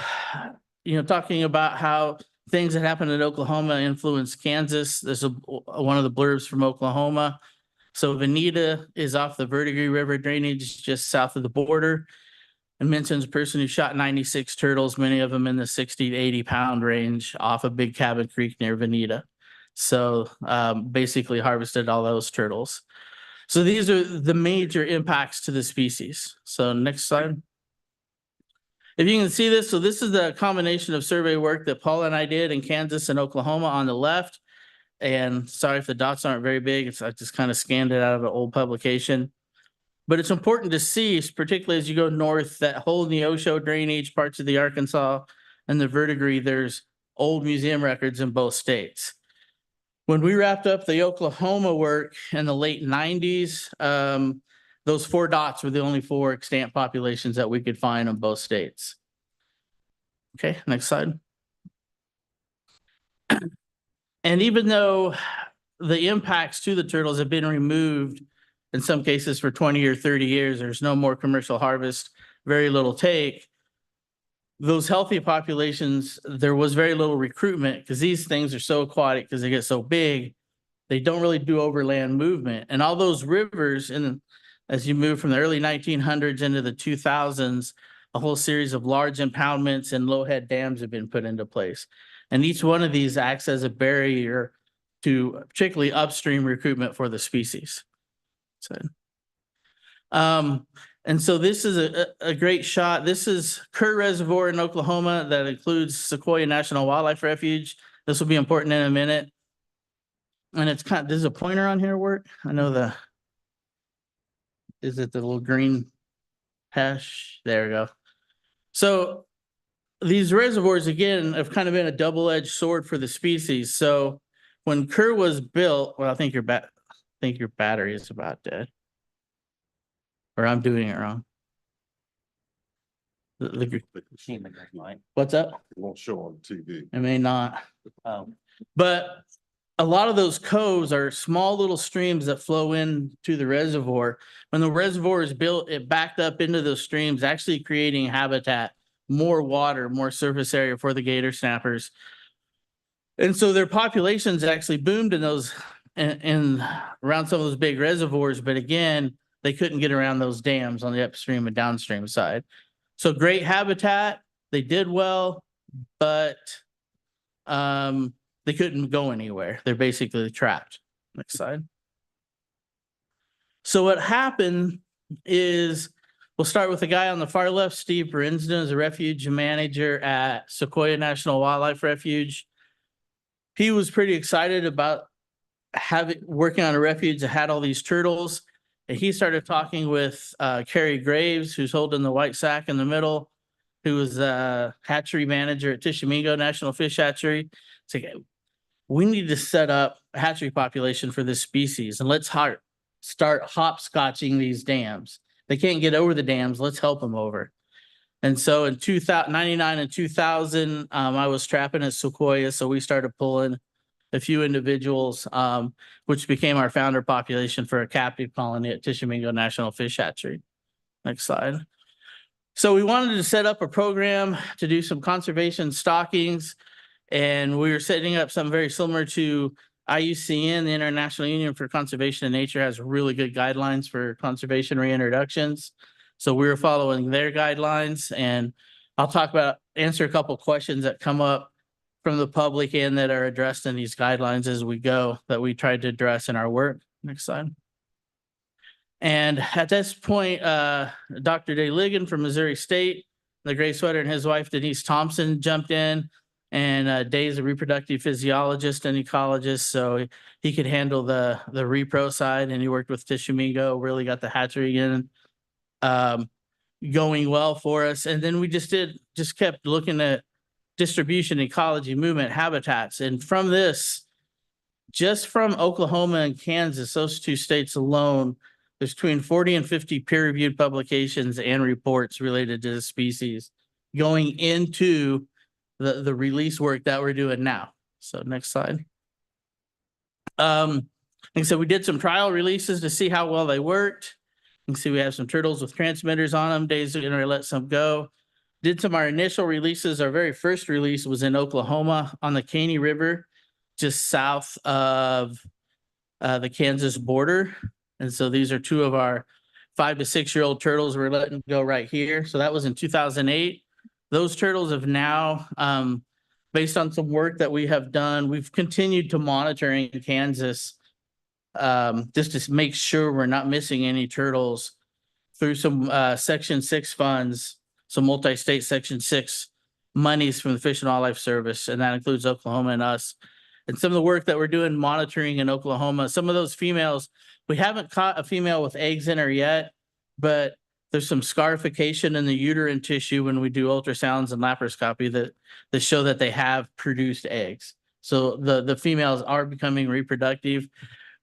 talking about how things that happened in Oklahoma influenced Kansas. There's one of the blurbs from Oklahoma. So Veneta is off the Verdigris River drainage just south of the border, and mentions a person who shot 96 turtles, many of them in the 60 to 80 pound range off of Big Cabin Creek near Veneta. So basically harvested all those turtles. So these are the major impacts to the species. So next slide. If you can see this, so this is the combination of survey work that Paul and I did in Kansas and Oklahoma on the left. And sorry if the dots aren't very big, I just kind of scanned it out of an old publication. But it's important to see, particularly as you go north, that whole Neosho drainage, parts of the Arkansas and the Verdigris, there's old museum records in both states. When we wrapped up the Oklahoma work in the late 90s, those 4 dots were the only 4 extant populations that we could find in both states. Okay, next slide. And even though the impacts to the turtles have been removed in some cases for 20 or 30 years, there's no more commercial harvest, very little take. Those healthy populations, there was very little recruitment because these things are so aquatic because they get so big, they don't really do overland movement. And all those rivers, and as you move from the early 1900s into the 2000s, a whole series of large impoundments and low-head dams have been put into place. And each one of these acts as a barrier to particularly upstream recruitment for the species. So, and so this is a great shot. This is Kerr Reservoir in Oklahoma that includes Sequoia National Wildlife Refuge. This will be important in a minute. And it's kind of, there's a pointer on here work. I know is it the little green hash? There we go. So these reservoirs, again, have kind of been a double-edged sword for the species. So when Kerr was built, well, I think your battery is about dead. Or I'm doing it wrong. What's up? It won't show on TV. It may not. But a lot of those coves are small little streams that flow into the reservoir. When the reservoir is built, it backed up into those streams, actually creating habitat, more water, more surface area for the gator snappers. And so their populations actually boomed in those and around some of those big reservoirs, but again, they couldn't get around those dams on the upstream and downstream side. So great habitat, they did well, but they couldn't go anywhere. They're basically trapped. Next slide. So what happened is, we'll start with the guy on the far left. Steve Brinsden is a refuge manager at Sequoia National Wildlife Refuge. He was pretty excited about working on a refuge that had all these turtles. And he started talking with Carrie Graves, who's holding the white sack in the middle, who was a hatchery manager at Tishomingo National Fish Hatchery. It's like, we need to set up a hatchery population for this species, and let's start hopscotching these dams. They can't get over the dams. Let's help them over. And so in 1999 and 2000, I was trapping at Sequoia. So we started pulling a few individuals, which became our founder population for a captive colony at Tishomingo National Fish Hatchery. Next slide. So we wanted to set up a program to do some conservation stockings, and we were setting up something very similar to IUCN, the International Union for Conservation of Nature, has really good guidelines for conservation reintroductions. So we were following their guidelines, and I'll answer a couple questions that come up from the public and that are addressed in these guidelines as we go, that we tried to address in our work. Next slide. And at this point, Dr. Day Ligon from Missouri State, the gray sweater, and his wife Denise Thompson jumped in. And Day's a reproductive physiologist and ecologist, so he could handle the repro side, and he worked with Tishomingo, really got the hatchery in going well for us. And then we just kept looking at distribution, ecology, movement, habitats. And from this, just from Oklahoma and Kansas, those two states alone, there's between 40 and 50 peer-reviewed publications and reports related to the species going into the release work that we're doing now. So next slide. Like I said, we did some trial releases to see how well they worked. You can see we have some turtles with transmitters on them. Days going to let some go. Did some of our initial releases. Our very first release was in Oklahoma on the Caney River, just south of the Kansas border. And so these are two of our 5 to 6 year old turtles we're letting go right here. So that was in 2008. Those turtles have now, based on some work that we have done, we've continued to monitor in Kansas just to make sure we're not missing any turtles through some Section 6 funds, some multi-state Section 6 monies from the Fish and Wildlife Service, and that includes Oklahoma and us. And some of the work that we're doing monitoring in Oklahoma, some of those females, we haven't caught a female with eggs in her yet, but there's some scarification in the uterine tissue when we do ultrasounds and laparoscopy that show that they have produced eggs. So the females are becoming reproductive.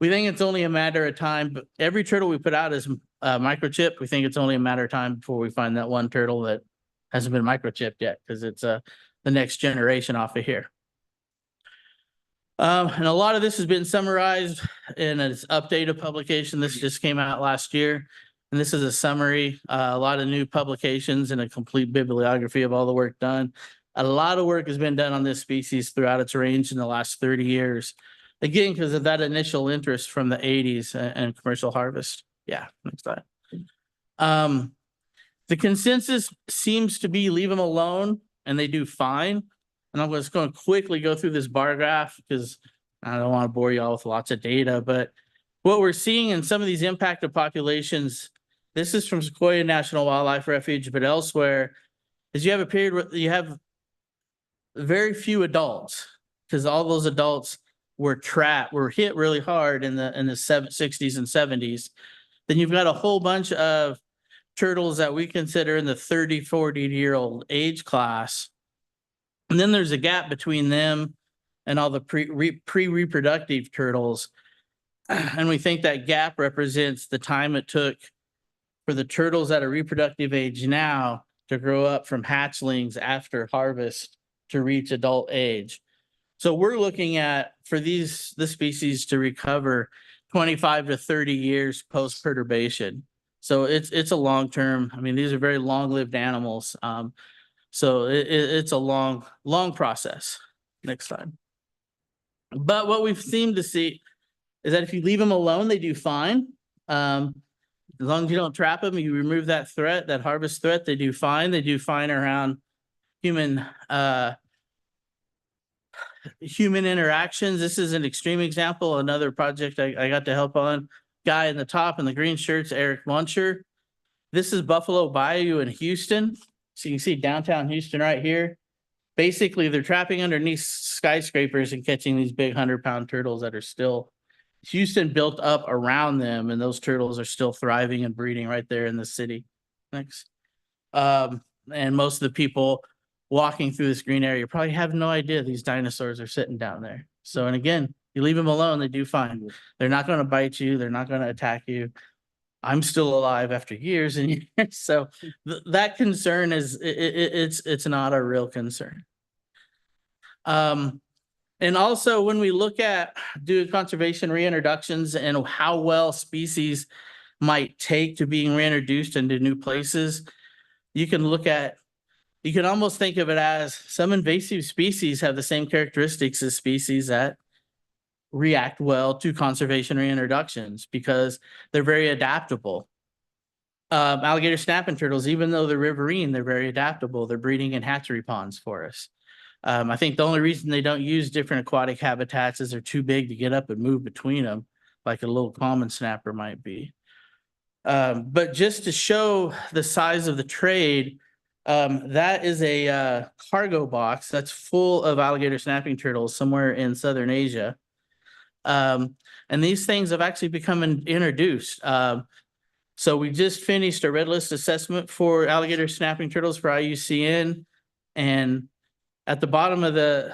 We think it's only a matter of time, but every turtle we put out is microchipped. We think it's only a matter of time before we find that one turtle that hasn't been microchipped yet, because it's the next generation off of here. And a lot of this has been summarized in an updated publication. This just came out last year. And this is a summary, a lot of new publications and a complete bibliography of all the work done. A lot of work has been done on this species throughout its range in the last 30 years. Again, because of that initial interest from the 80s and commercial harvest. Yeah, next slide. The consensus seems to be leave them alone and they do fine. And I'm just going to quickly go through this bar graph because I don't want to bore you all with lots of data, but what we're seeing in some of these impacted populations, this is from Sequoia National Wildlife Refuge, but elsewhere, is you have a period where you have very few adults, because all those adults were hit really hard in the 60s and 70s. Then you've got a whole bunch of turtles that we consider in the 30, 40-year-old age class. And then there's a gap between them and all the pre-reproductive turtles. And we think that gap represents the time it took for the turtles at a reproductive age now to grow up from hatchlings after harvest to reach adult age. So we're looking at, for this species to recover 25 to 30 years post-perturbation. So it's a long-term, I mean, these are very long-lived animals. So it's a long process. Next slide. But what we've seemed to see, is that if you leave them alone, they do fine. As long as you don't trap them, you remove that threat, that harvest threat, they do fine. They do fine around human human interactions. This is an extreme example. Another project I got to help on. Guy in the top in the green shirts, Eric Muncher. This is Buffalo Bayou in Houston. So you can see downtown Houston right here. Basically, they're trapping underneath skyscrapers and catching these big 100-pound turtles that are still Houston built up around them, and those turtles are still thriving and breeding right there in the city. Next. And most of the people walking through this green area probably have no idea these dinosaurs are sitting down there. So, and again, you leave them alone, they do fine. They're not going to bite you. They're not going to attack you. I'm still alive after years and years. So that concern is, it's not a real concern. And also when we look at doing conservation reintroductions and how well species might take to being reintroduced into new places, you can almost think of it as some invasive species have the same characteristics as species that react well to conservation reintroductions because they're very adaptable. Alligator snapping turtles, even though they're riverine, they're very adaptable. They're breeding in hatchery ponds for us. I think the only reason they don't use different aquatic habitats is they're too big to get up and move between them, like a little common snapper might be. But just to show the size of the trade, that is a cargo box that's full of alligator snapping turtles somewhere in Southern Asia. And these things have actually become introduced. So we just finished a red list assessment for alligator snapping turtles for IUCN, and at the bottom of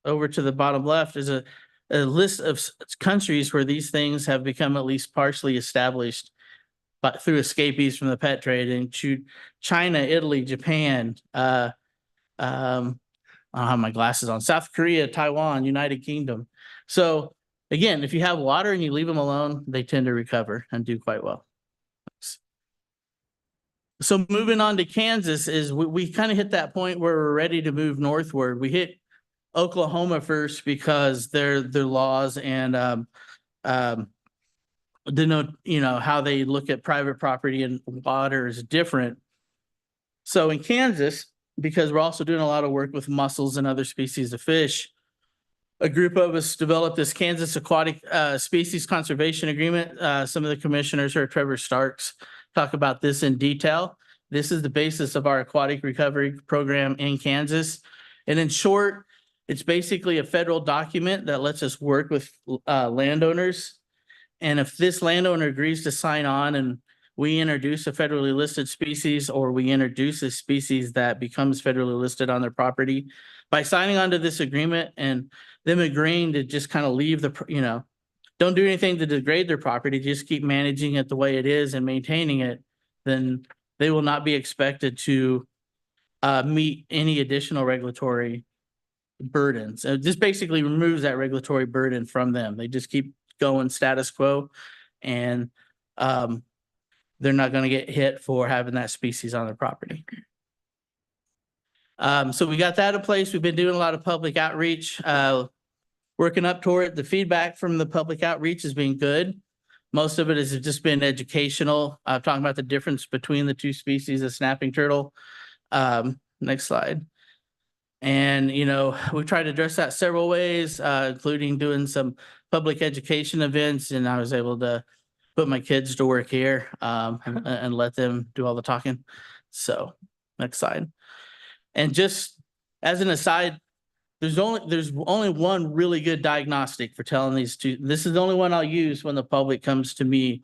over to the bottom left is a list of countries where these things have become at least partially established, but through escapees from the pet trade, into China, Italy, Japan, I don't have my glasses on, South Korea, Taiwan, United Kingdom. So again, if you have water and you leave them alone, they tend to recover and do quite well. So moving on to Kansas is we kind of hit that point where we're ready to move northward. We hit Oklahoma first because their laws and denote, how they look at private property and water is different. So in Kansas, because we're also doing a lot of work with mussels and other species of fish, a group of us developed this Kansas Aquatic Species Conservation Agreement. Some of the commissioners heard Trevor Starks talk about this in detail. This is the basis of our aquatic recovery program in Kansas. And in short, it's basically a federal document that lets us work with landowners. And if this landowner agrees to sign on and we introduce a federally listed species, or we introduce a species that becomes federally listed on their property, by signing on to this agreement and them agreeing to just kind of leave don't do anything to degrade their property, just keep managing it the way it is and maintaining it, then they will not be expected to meet any additional regulatory burdens. This basically removes that regulatory burden from them. They just keep going status quo, and they're not going to get hit for having that species on their property. So we got that in place. We've been doing a lot of public outreach, working up toward it. The feedback from the public outreach has been good. Most of it has just been educational, talking about the difference between the two species of snapping turtle. Next slide. And, we tried to address that several ways, including doing some public education events. And I was able to put my kids to work here and let them do all the talking. So next slide. And just as an aside, there's only one really good diagnostic for telling these two. This is the only one I'll use when the public comes to me.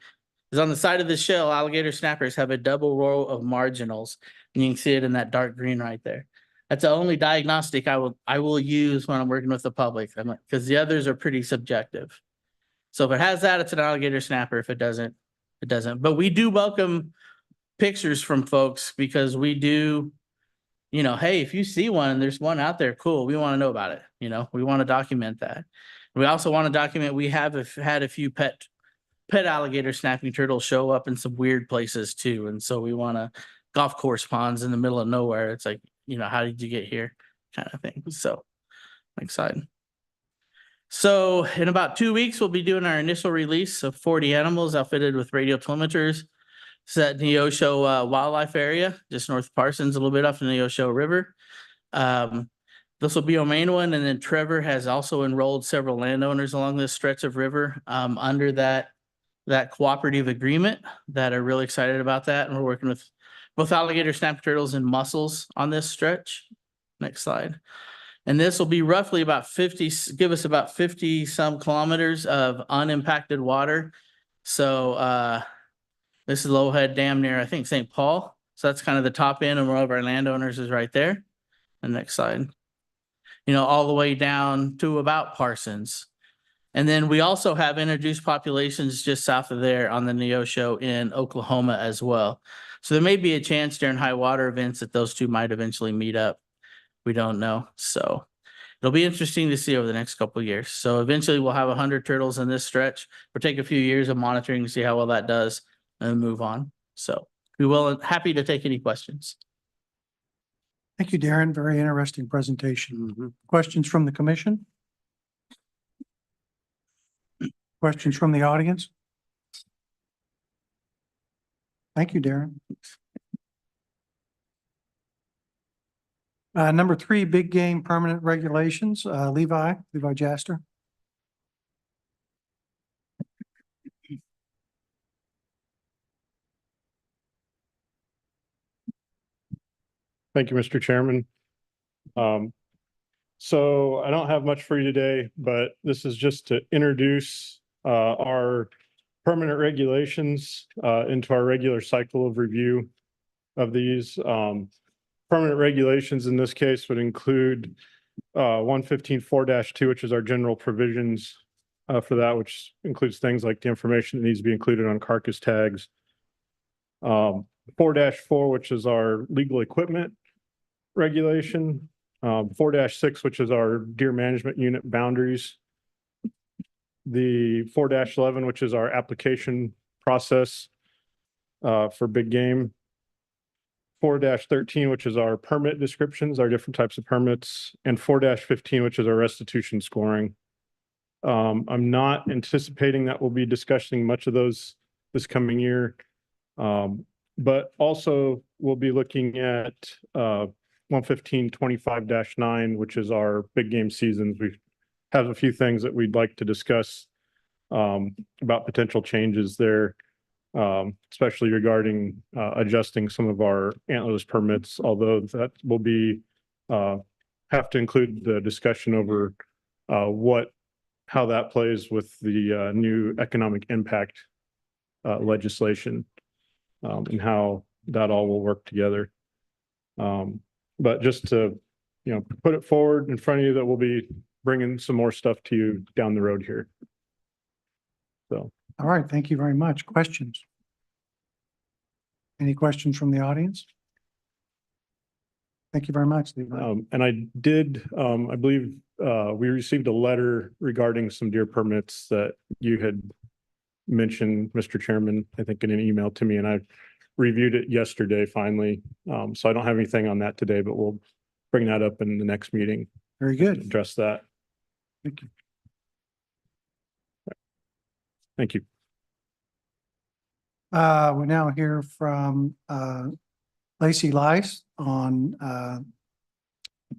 Is on the side of the shell, alligator snappers have a double row of marginals, and you can see it in that dark green right there. That's the only diagnostic I will use when I'm working with the public, because the others are pretty subjective. So if it has that, it's an alligator snapper. If it doesn't, it doesn't. But we do welcome pictures from folks, because we do, hey, if you see one and there's one out there, cool, we want to know about it. We want to document that. We also want to document, we have had a few pet alligator snapping turtles show up in some weird places too. And so we want to golf course ponds in the middle of nowhere. It's like, how did you get here kind of thing. So next slide. So in about 2 weeks, we'll be doing our initial release of 40 animals outfitted with radio telemeters. It's at Neosho Wildlife Area, just north of Parsons, a little bit off the Neosho River. This will be our main one, and then Trevor has also enrolled several landowners along this stretch of river under that cooperative agreement that are really excited about that. And we're working with both alligator, snapper turtles, and mussels on this stretch. Next slide. And this will be roughly about 50, give us about 50 some kilometers of unimpacted water. So this is Lowhead Dam near, I think, St. Paul. So that's kind of the top end, and one of our landowners is right there. And next slide. You know, all the way down to about Parsons. And then we also have introduced populations just south of there on the Neosho in Oklahoma as well. So there may be a chance during high water events that those two might eventually meet up. We don't know. So it'll be interesting to see over the next couple of years. So eventually we'll have 100 turtles in this stretch. We'll take a few years of monitoring to see how well that does and move on. So we will, happy to take any questions. Thank you, Darren. Very interesting presentation. Questions from the commission? Questions from the audience? Thank you, Darren. Number 3, big game permanent regulations, Levi Jaster. Thank you, Mr. Chairman. So I don't have much for you today, but this is just to introduce our permanent regulations into our regular cycle of review of these. Permanent regulations in this case would include 115.4-2, which is our general provisions for that, which includes things like the information that needs to be included on carcass tags. 4-4, which is our legal equipment regulation. 4-6, which is our deer management unit boundaries. The 4-11, which is our application process for big game. 4-13, which is our permit descriptions, our different types of permits, and 4-15, which is our restitution scoring. I'm not anticipating that we'll be discussing much of those this coming year. But also we'll be looking at 115.25-9, which is our big game seasons. We have a few things that we'd like to discuss about potential changes there. Especially regarding adjusting some of our antlerless permits, although that will be have to include the discussion over how that plays with the new economic impact legislation and how that all will work together. But just to, put it forward in front of you that we'll be bringing some more stuff to you down the road here. So. All right, thank you very much. Questions? Any questions from the audience? Thank you very much, Levi. And I did, I believe, we received a letter regarding some deer permits that you had mentioned, Mr. Chairman, I think in an email to me, and I reviewed it yesterday finally. So I don't have anything on that today, but we'll bring that up in the next meeting. Very good. Address that. Thank you. Thank you. We now hear from Lacey Lice on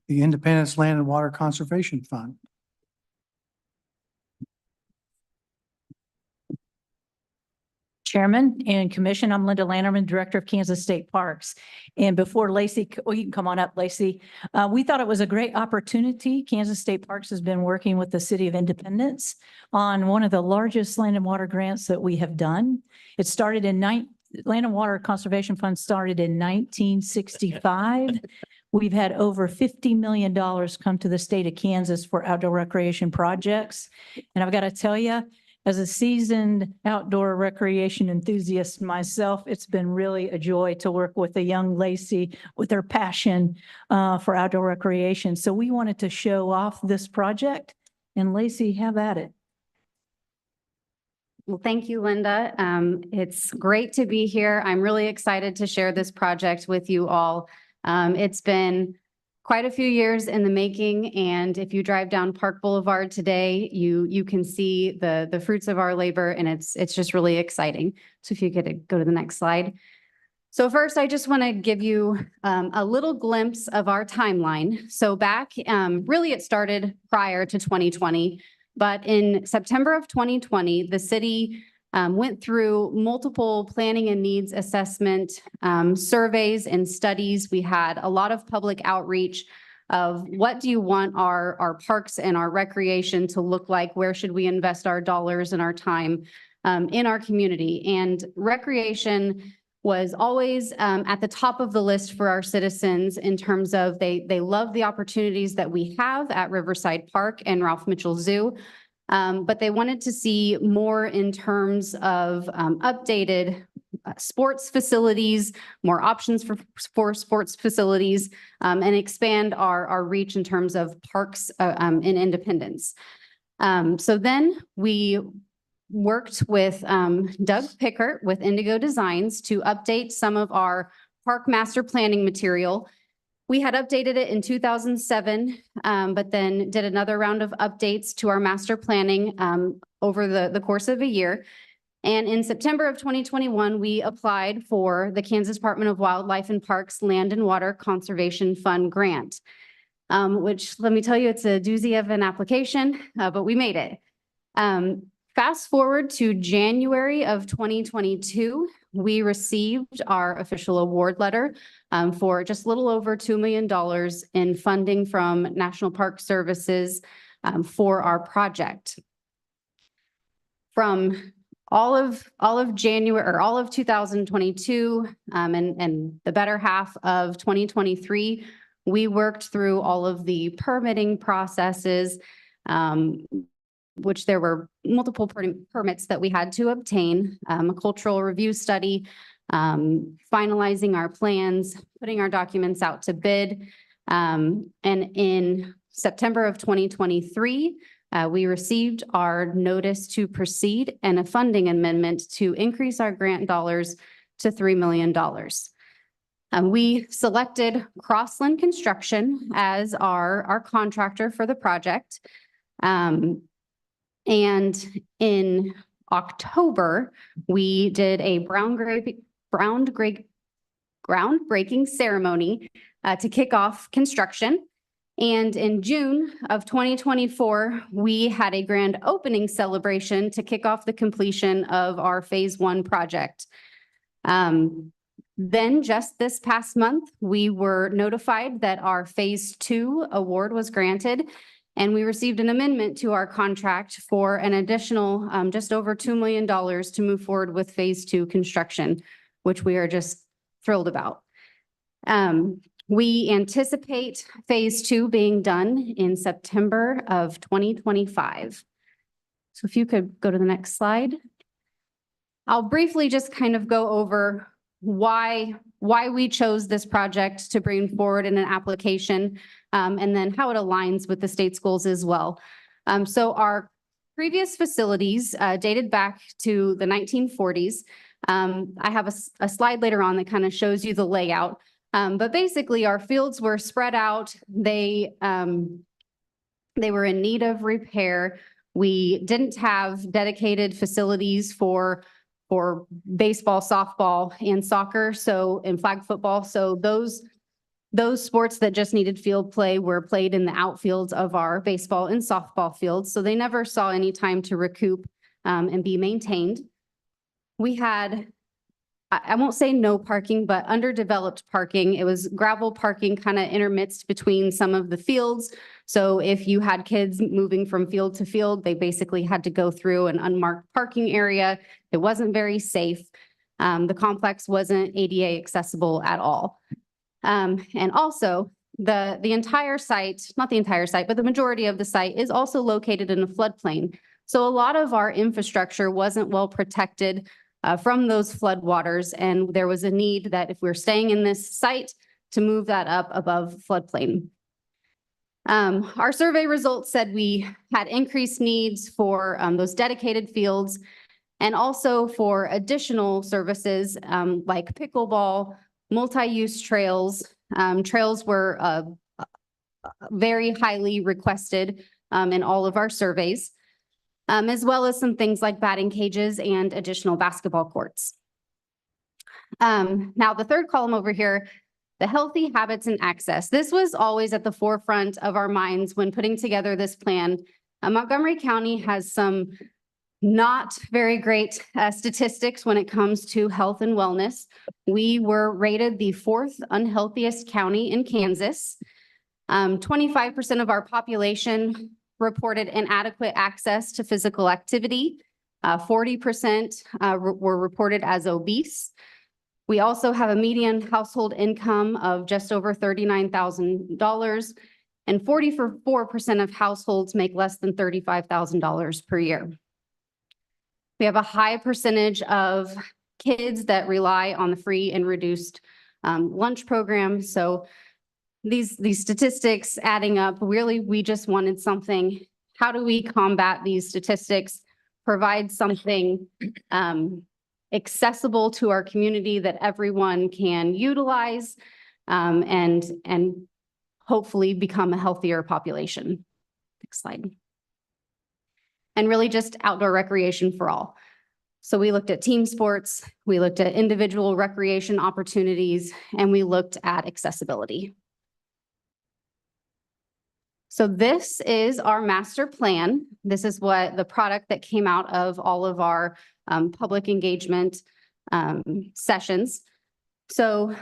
the Independence Land and Water Conservation Fund. Chairman and Commission, I'm Linda Lannerman, Director of Kansas State Parks. And before Lacey, you can come on up, Lacey. We thought it was a great opportunity. Kansas State Parks has been working with the City of Independence on one of the largest land and water grants that we have done. It started in Land and Water Conservation Fund started in 1965. We've had over $50 million come to the state of Kansas for outdoor recreation projects. And I've got to tell you, as a seasoned outdoor recreation enthusiast myself, it's been really a joy to work with a young Lacey with her passion for outdoor recreation. So we wanted to show off this project, and Lacey, have at it. Well, thank you, Linda. It's great to be here. I'm really excited to share this project with you all. It's been quite a few years in the making. And if you drive down Park Boulevard today, you can see the fruits of our labor, and it's just really exciting. So if you could go to the next slide. So first, I just want to give you a little glimpse of our timeline. So back, really it started prior to 2020, but in September of 2020, the city went through multiple planning and needs assessment surveys and studies. We had a lot of public outreach of what do you want our parks and our recreation to look like? Where should we invest our dollars and our time in our community? And recreation was always at the top of the list for our citizens in terms of they love the opportunities that we have at Riverside Park and Ralph Mitchell Zoo. But they wanted to see more in terms of updated sports facilities, more options for sports facilities, and expand our reach in terms of parks in Independence. So then we worked with Doug Pickert with Indigo Designs to update some of our park master planning material. We had updated it in 2007, but then did another round of updates to our master planning over the course of a year. And in September of 2021, we applied for the Kansas Department of Wildlife and Parks Land and Water Conservation Fund grant, which let me tell you, it's a doozy of an application, but we made it. Fast forward to January of 2022, we received our official award letter for just a little over $2 million in funding from National Park Services for our project. From all of January or all of 2022 and the better half of 2023, we worked through all of the permitting processes, which there were multiple permits that we had to obtain, a cultural review study, finalizing our plans, putting our documents out to bid. And in September of 2023, we received our notice to proceed and a funding amendment to increase our grant dollars to $3 million. We selected Crossland Construction as our contractor for the project. And in October, we did a groundbreaking ceremony to kick off construction. And in June of 2024, we had a grand opening celebration to kick off the completion of our Phase 1 project. Then just this past month, we were notified that our Phase 2 award was granted. And we received an amendment to our contract for an additional just over $2 million to move forward with Phase 2 construction, which we are just thrilled about. We anticipate Phase 2 being done in September of 2025. So if you could go to the next slide. I'll briefly just kind of go over why we chose this project to bring forward in an application, and then how it aligns with the state's goals as well. So our previous facilities dated back to the 1940s. I have a slide later on that kind of shows you the layout. But basically our fields were spread out. They were in need of repair. We didn't have dedicated facilities for baseball, softball, and soccer, and flag football. So those sports that just needed field play were played in the outfields of our baseball and softball fields. So they never saw any time to recoup and be maintained. We had, I won't say no parking, but underdeveloped parking. It was gravel parking kind of intermixed between some of the fields. So if you had kids moving from field to field, they basically had to go through an unmarked parking area. It wasn't very safe. The complex wasn't ADA accessible at all. And also the entire site, not the entire site, but the majority of the site is also located in a floodplain. So a lot of our infrastructure wasn't well protected from those floodwaters. And there was a need that if we're staying in this site to move that up above floodplain. Our survey results said we had increased needs for those dedicated fields and also for additional services like pickleball, multi-use trails. Trails were very highly requested in all of our surveys, as well as some things like batting cages and additional basketball courts. Now, the third column over here, the healthy habits and access. This was always at the forefront of our minds when putting together this plan. Montgomery County has some not very great statistics when it comes to health and wellness. We were rated the 4th unhealthiest county in Kansas. 25% of our population reported inadequate access to physical activity. 40% were reported as obese. We also have a median household income of just over $39,000, and 44% of households make less than $35,000 per year. We have a high percentage of kids that rely on the free and reduced lunch program. So these statistics adding up, really, we just wanted something. How do we combat these statistics, provide something accessible to our community that everyone can utilize, and hopefully become a healthier population. Next slide. And really just outdoor recreation for all. So we looked at team sports, we looked at individual recreation opportunities, and we looked at accessibility. So this is our master plan. This is what the product that came out of all of our public engagement sessions. So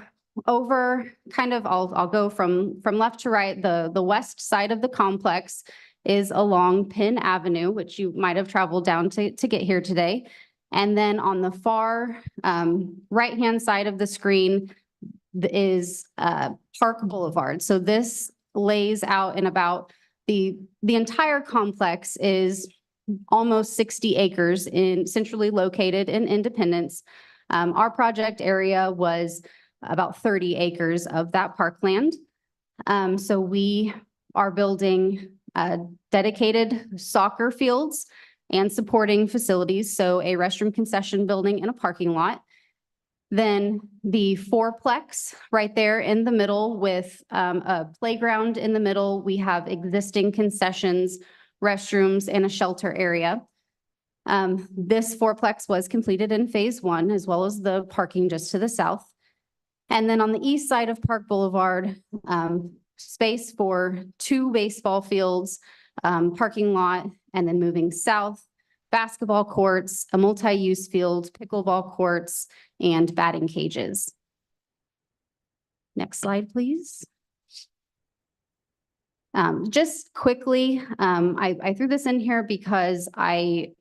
over kind of, I'll go from left to right. The west side of the complex is along Penn Avenue, which you might have traveled down to get here today. And then on the far right-hand side of the screen is Park Boulevard. So this lays out in about the entire complex is almost 60 acres centrally located in Independence. Our project area was about 30 acres of that parkland. So we are building dedicated soccer fields and supporting facilities. So a restroom concession building and a parking lot. Then the fourplex right there in the middle with a playground in the middle. We have existing concessions, restrooms, and a shelter area. This fourplex was completed in phase 1, as well as the parking just to the south. And then on the east side of Park Boulevard, space for 2 baseball fields, parking lot, and then moving south, basketball courts, a multi-use field, pickleball courts, and batting cages. Next slide, please. Just quickly, I threw this in here because I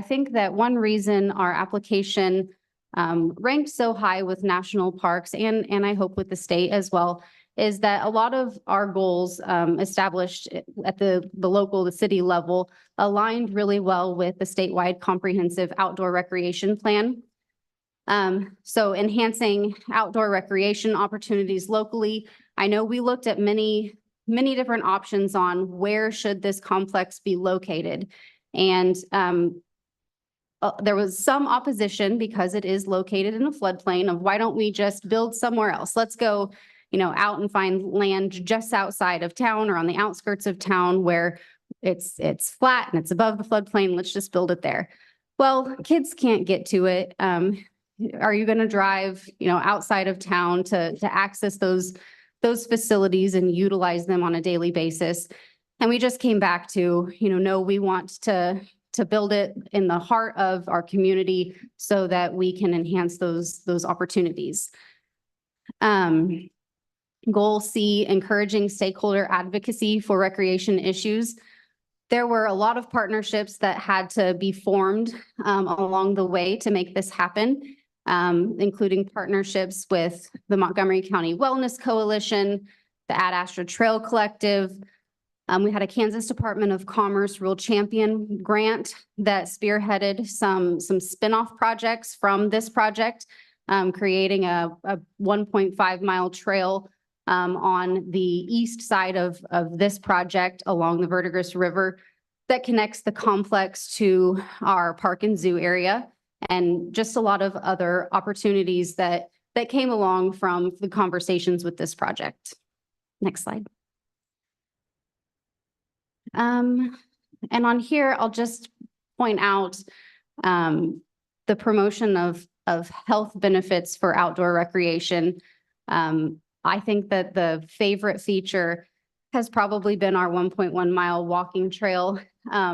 think that one reason our application ranked so high with national parks and I hope with the state as well is that a lot of our goals established at the local, the city level aligned really well with the statewide comprehensive outdoor recreation plan. So enhancing outdoor recreation opportunities locally. I know we looked at many different options on where should this complex be located. And there was some opposition because it is located in a floodplain of why don't we just build somewhere else? Let's go, out and find land just outside of town or on the outskirts of town where it's flat and it's above the floodplain. Let's just build it there. Well, kids can't get to it. Are you going to drive, outside of town to access those facilities and utilize them on a daily basis? And we just came back to, no, we want to build it in the heart of our community so that we can enhance those opportunities. Goal C, encouraging stakeholder advocacy for recreation issues. There were a lot of partnerships that had to be formed along the way to make this happen, including partnerships with the Montgomery County Wellness Coalition, the Ad Astra Trail Collective. We had a Kansas Department of Commerce Rural Champion grant that spearheaded some spinoff projects from this project, creating a 1.5 mile trail on the east side of this project along the Verdigris River that connects the complex to our park and zoo area, and just a lot of other opportunities that came along from the conversations with this project. Next slide. And on here, I'll just point out the promotion of health benefits for outdoor recreation. I think that the favorite feature has probably been our 1.1 mile walking trail.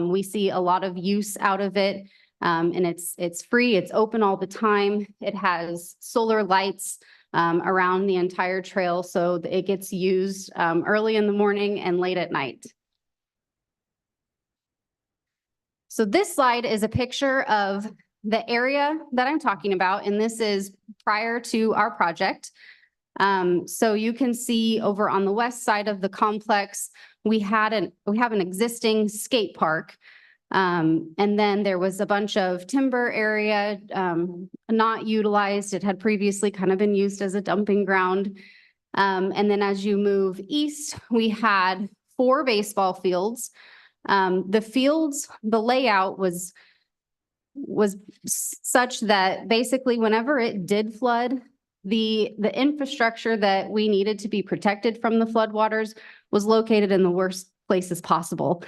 We see a lot of use out of it. And it's free, it's open all the time. It has solar lights around the entire trail, so that it gets used early in the morning and late at night. So this slide is a picture of the area that I'm talking about, and this is prior to our project. So you can see over on the west side of the complex, we have an existing skate park. And then there was a bunch of timber area not utilized. It had previously kind of been used as a dumping ground. And then as you move east, we had 4 baseball fields. The layout was such that basically whenever it did flood, the infrastructure that we needed to be protected from the floodwaters was located in the worst places possible.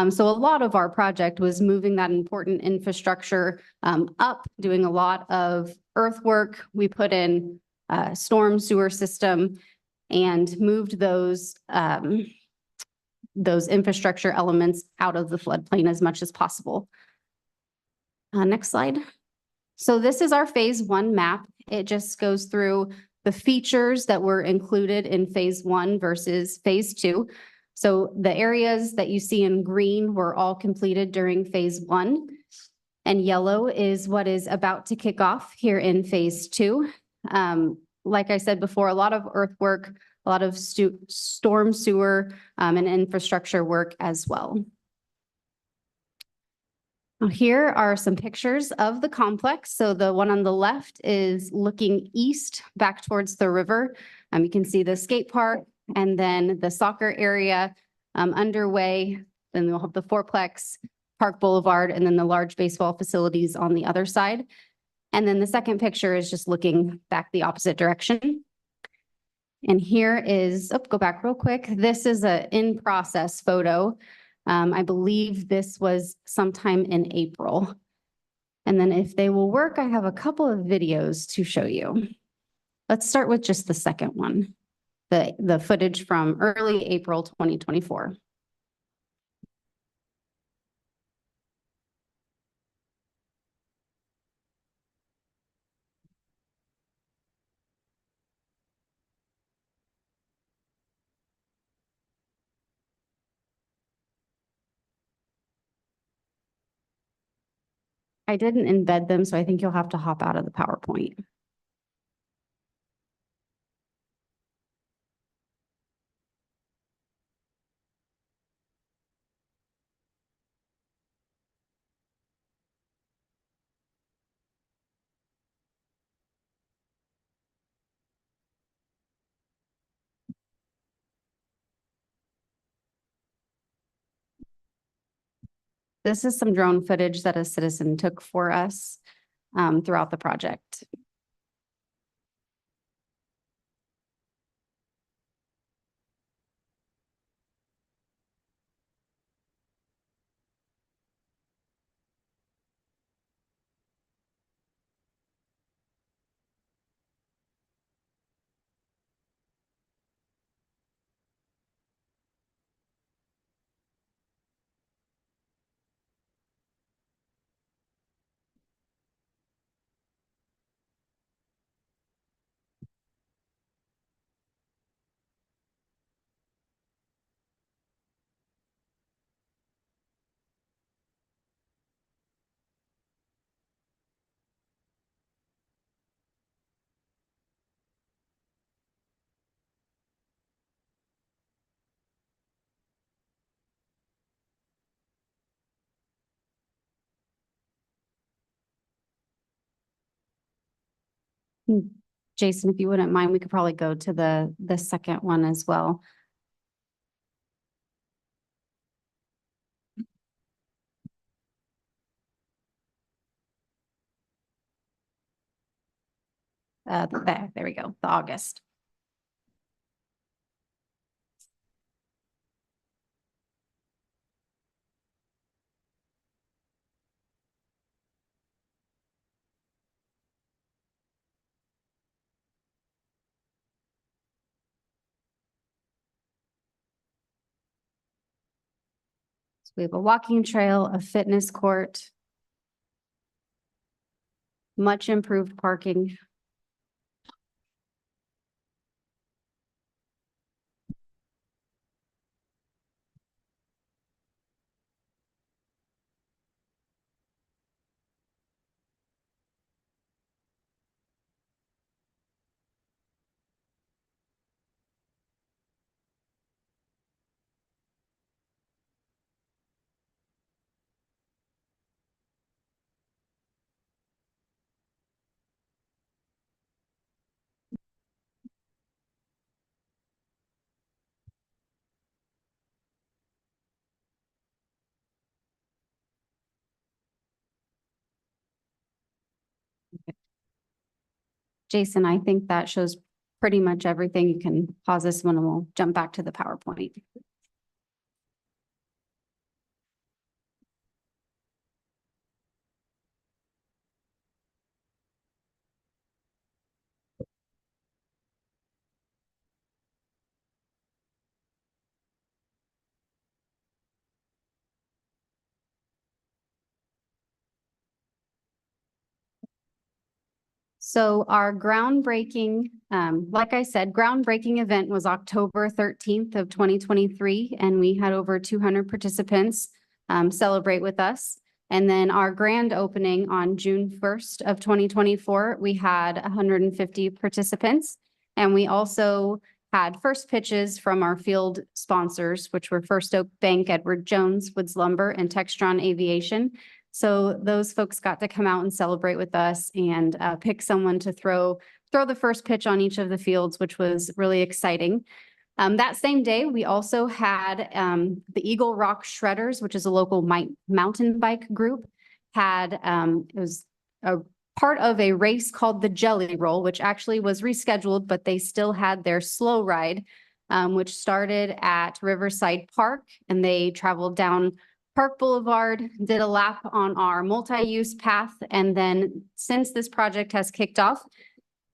So a lot of our project was moving that important infrastructure up, doing a lot of earthwork. We put in a storm sewer system and moved those infrastructure elements out of the floodplain as much as possible. Next slide. So this is our phase 1 map. It just goes through the features that were included in phase 1 versus phase 2. So the areas that you see in green were all completed during phase 1. And yellow is what is about to kick off here in phase 2. Like I said before, a lot of earthwork, a lot of storm sewer and infrastructure work as well. Now, here are some pictures of the complex. So the one on the left is looking east back towards the river. You can see the skate park and then the soccer area underway. Then we'll have the fourplex, Park Boulevard, and then the large baseball facilities on the other side. And then the second picture is just looking back the opposite direction. And here is, go back real quick. This is a in-process photo. I believe this was sometime in April. And then if they will work, I have a couple of videos to show you. Let's start with just the second one, the footage from early April 2024. I didn't embed them, so I think you'll have to hop out of the PowerPoint. This is some drone footage that a citizen took for us throughout the project. Jason, if you wouldn't mind, we could probably go to the second one as well. There we go, the August. We have a walking trail, a fitness court, much improved parking. Jason, I think that shows pretty much everything. You can pause this one and we'll jump back to the PowerPoint. So our groundbreaking, like I said, groundbreaking event was October 13th of 2023, and we had over 200 participants celebrate with us. And then our grand opening on June 1st of 2024, we had 150 participants. And we also had first pitches from our field sponsors, which were First Oak Bank, Edward Jones, Woods Lumber, and Textron Aviation. So those folks got to come out and celebrate with us and pick someone to throw the first pitch on each of the fields, which was really exciting. That same day, we also had the Eagle Rock Shredders, which is a local mountain bike group, it was a part of a race called the Jelly Roll, which actually was rescheduled, but they still had their slow ride, which started at Riverside Park, and they traveled down Park Boulevard, did a lap on our multi-use path, and then since this project has kicked off,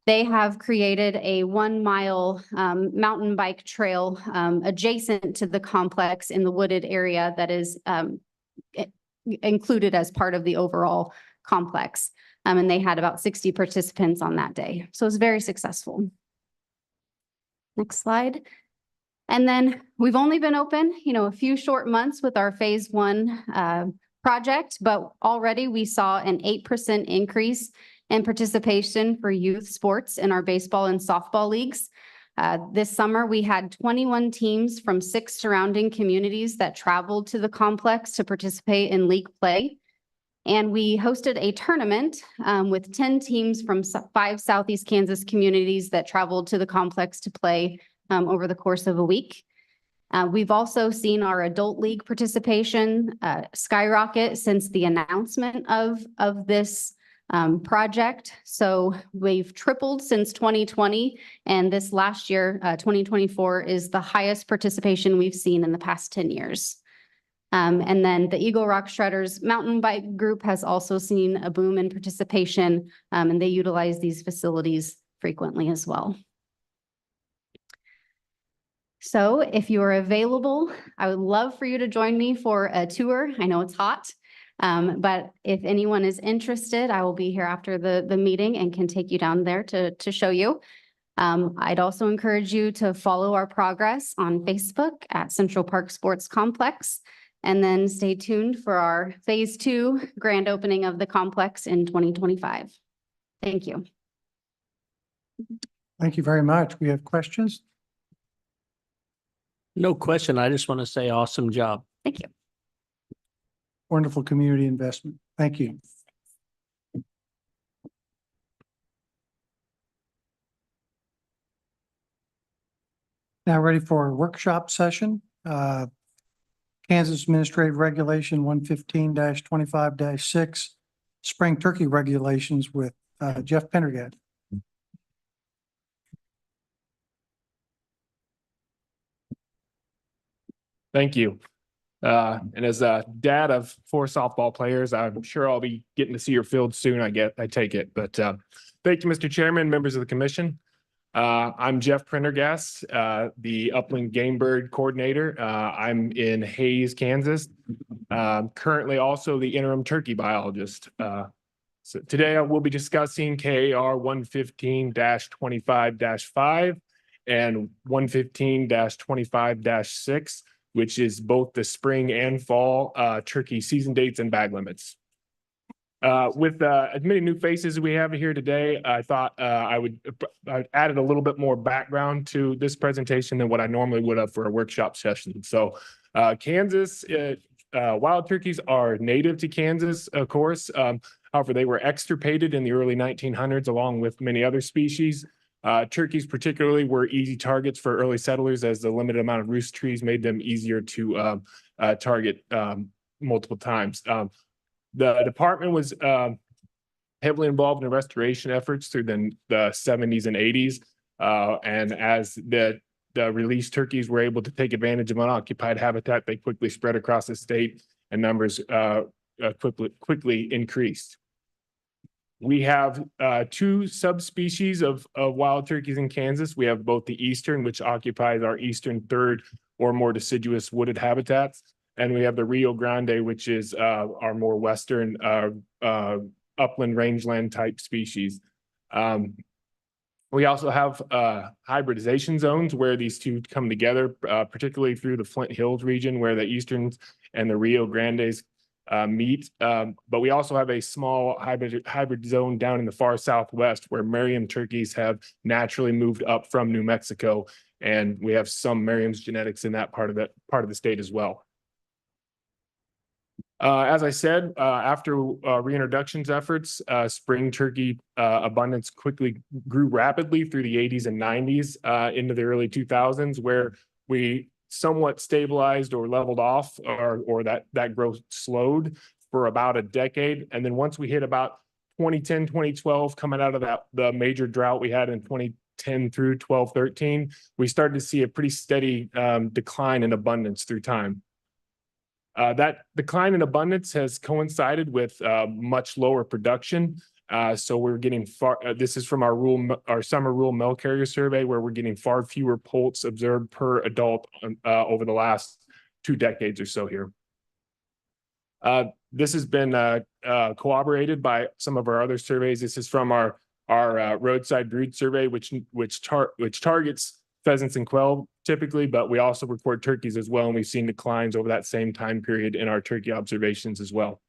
they have created a 1 mile mountain bike trail adjacent to the complex in the wooded area that is included as part of the overall complex. And they had about 60 participants on that day. So it was very successful. Next slide. And then we've only been open, a few short months with our phase 1 project, but already we saw an 8% increase in participation for youth sports in our baseball and softball leagues. This summer, we had 21 teams from 6 surrounding communities that traveled to the complex to participate in league play. And we hosted a tournament with 10 teams from 5 Southeast Kansas communities that traveled to the complex to play over the course of a week. We've also seen our adult league participation skyrocket since the announcement of this project. So we've tripled since 2020, and this last year, 2024, is the highest participation we've seen in the past 10 years. And then the Eagle Rock Shredders mountain bike group has also seen a boom in participation, and they utilize these facilities frequently as well. So if you are available, I would love for you to join me for a tour. I know it's hot, but if anyone is interested, I will be here after the meeting and can take you down there to show you. I'd also encourage you to follow our progress on Facebook at Central Park Sports Complex, and then stay tuned for our phase 2 grand opening of the complex in 2025. Thank you. Thank you very much. We have questions. No question. I just want to say awesome job. Thank you. Wonderful community investment. Thank you. Now ready for a workshop session. Kansas Administrative Regulation 115-25-6, Spring Turkey Regulations with Jeff Pendergast. Thank you. And as a dad of 4 softball players, I'm sure I'll be getting to see your field soon. I take it. But thank you, Mr. Chairman, members of the commission. I'm Jeff Prendergast, the Upland Game Bird Coordinator. I'm in Hayes, Kansas. Currently also the interim turkey biologist. So today I will be discussing KAR 115-25-5 and 115-25-6, which is both the spring and fall turkey season dates and bag limits. With as many new faces as we have here today, I thought I added a little bit more background to this presentation than what I normally would have for a workshop session. So Kansas, wild turkeys are native to Kansas, of course. However, they were extirpated in the early 1900s along with many other species. Turkeys particularly were easy targets for early settlers as the limited amount of roost trees made them easier to target multiple times. The department was heavily involved in restoration efforts through the 70s and 80s. And as the released turkeys were able to take advantage of unoccupied habitat, they quickly spread across the state and numbers quickly increased. We have two subspecies of wild turkeys in Kansas. We have both the eastern, which occupies our eastern third or more deciduous wooded habitats. And we have the Rio Grande, which is our more western upland rangeland type species. We also have hybridization zones where these two come together, particularly through the Flint Hills region where the easterns and the Rio Grandes meet. But we also have a small hybrid zone down in the far southwest where Merriam turkeys have naturally moved up from New Mexico. And we have some Merriam's genetics in that part of the state as well. As I said, after reintroductions efforts, spring turkey abundance quickly grew rapidly through the 80s and 90s into the early 2000s, where we somewhat stabilized or leveled off, or that growth slowed for about a decade. And then once we hit about 2010, 2012, coming out of the major drought we had in 2010 through 12, 13, we started to see a pretty steady decline in abundance through time. That decline in abundance has coincided with much lower production. So we're getting this is from our summer rural mail carrier survey, where we're getting far fewer poults observed per adult over the last 2 decades or so here. This has been corroborated by some of our other surveys. This is from our roadside brood survey, which targets pheasants and quail typically, but we also record turkeys as well. And we've seen declines over that same time period in our turkey observations as well.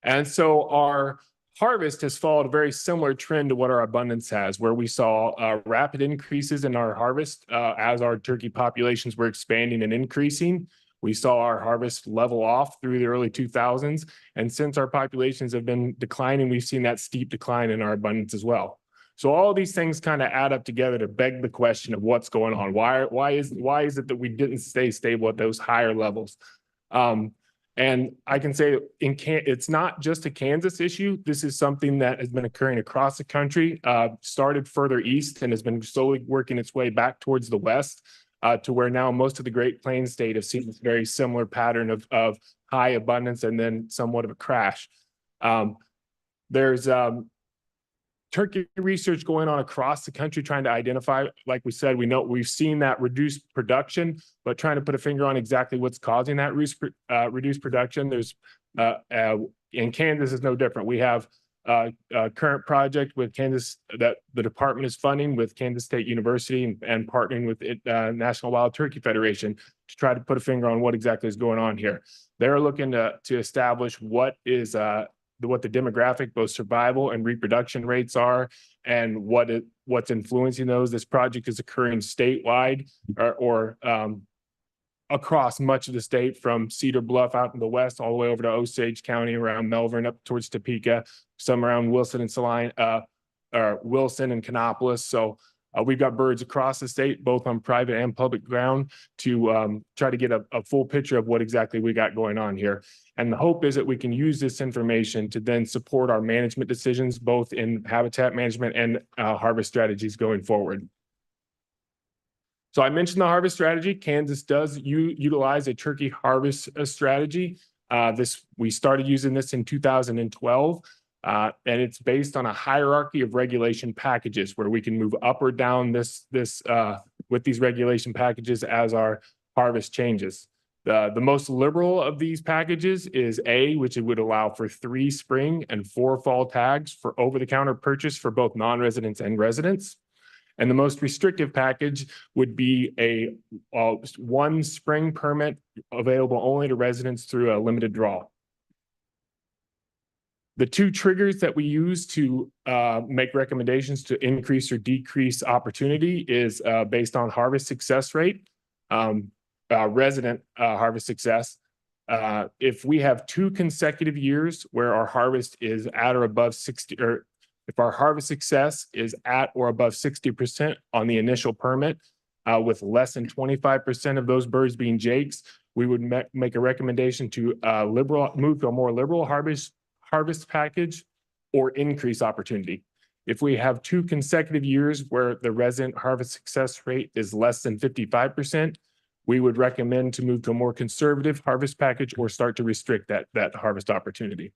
And so our harvest has followed a very similar trend to what our abundance has, where we saw rapid increases in our harvest as our turkey populations were expanding and increasing. We saw our harvest level off through the early 2000s. And since our populations have been declining, we've seen that steep decline in our abundance as well. So all these things kind of add up together to beg the question of what's going on. Why is it that we didn't stay stable at those higher levels? And I can say it's not just a Kansas issue. This is something that has been occurring across the country, started further east and has been slowly working its way back towards the west, to where now most of the Great Plains state have seen this very similar pattern of high abundance and then somewhat of a crash. There's turkey research going on across the country trying to identify, like we said, we've seen that reduced production, but trying to put a finger on exactly what's causing that reduced production. There's in Kansas is no different. We have a current project with Kansas that the department is funding with Kansas State University and partnering with National Wild Turkey Federation to try to put a finger on what exactly is going on here. They're looking to establish what the demographic, both survival and reproduction rates are, and what's influencing those. This project is occurring statewide or across much of the state, from Cedar Bluff out in the west all the way over to Osage County, around Melbourne up towards Topeka, some around Wilson and Saline, or Wilson and Kannapolis. So we've got birds across the state, both on private and public ground, to try to get a full picture of what exactly we got going on here. And the hope is that we can use this information to then support our management decisions, both in habitat management and harvest strategies going forward. So I mentioned the harvest strategy. Kansas does utilize a turkey harvest strategy. We started using this in 2012. And it's based on a hierarchy of regulation packages where we can move up or down with these regulation packages as our harvest changes. The most liberal of these packages is A, which it would allow for 3 spring and 4 fall tags for over-the-counter purchase for both non-residents and residents. And the most restrictive package would be a 1 spring permit available only to residents through a limited draw. The 2 triggers that we use to make recommendations to increase or decrease opportunity is based on harvest success rate, resident harvest success. If we have 2 consecutive years where our harvest is at or above 60, or if our harvest success is at or above 60% on the initial permit, with less than 25% of those birds being jakes, we would make a recommendation to move to a more liberal harvest package or increase opportunity. If we have 2 consecutive years where the resident harvest success rate is less than 55%, we would recommend to move to a more conservative harvest package or start to restrict that harvest opportunity.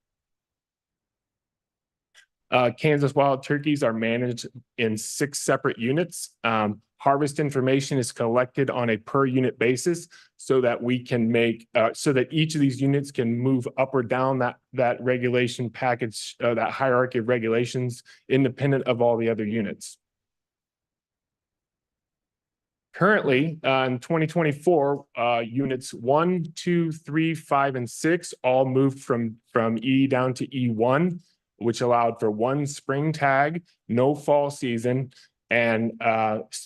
Kansas wild turkeys are managed in 6 separate units. Harvest information is collected on a per unit basis so that we can so that each of these units can move up or down that regulation package, that hierarchy of regulations, independent of all the other units. Currently, in 2024, units 1, 2, 3, 5, and 6 all moved from E down to E1, which allowed for 1 spring tag, no fall season, and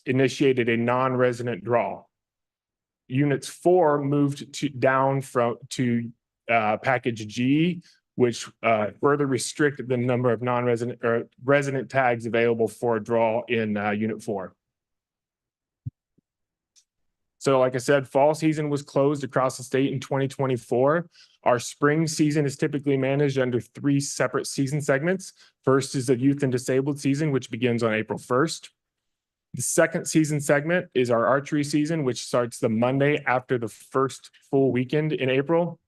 initiated a non-resident draw. Units 4 moved down to package G, which further restricted the number of non-resident or resident tags available for a draw in unit 4. So like I said, fall season was closed across the state in 2024. Our spring season is typically managed under 3 separate season segments. First is the youth and disabled season, which begins on April 1st. The second season segment is our archery season, which starts the Monday after the first full weekend in April.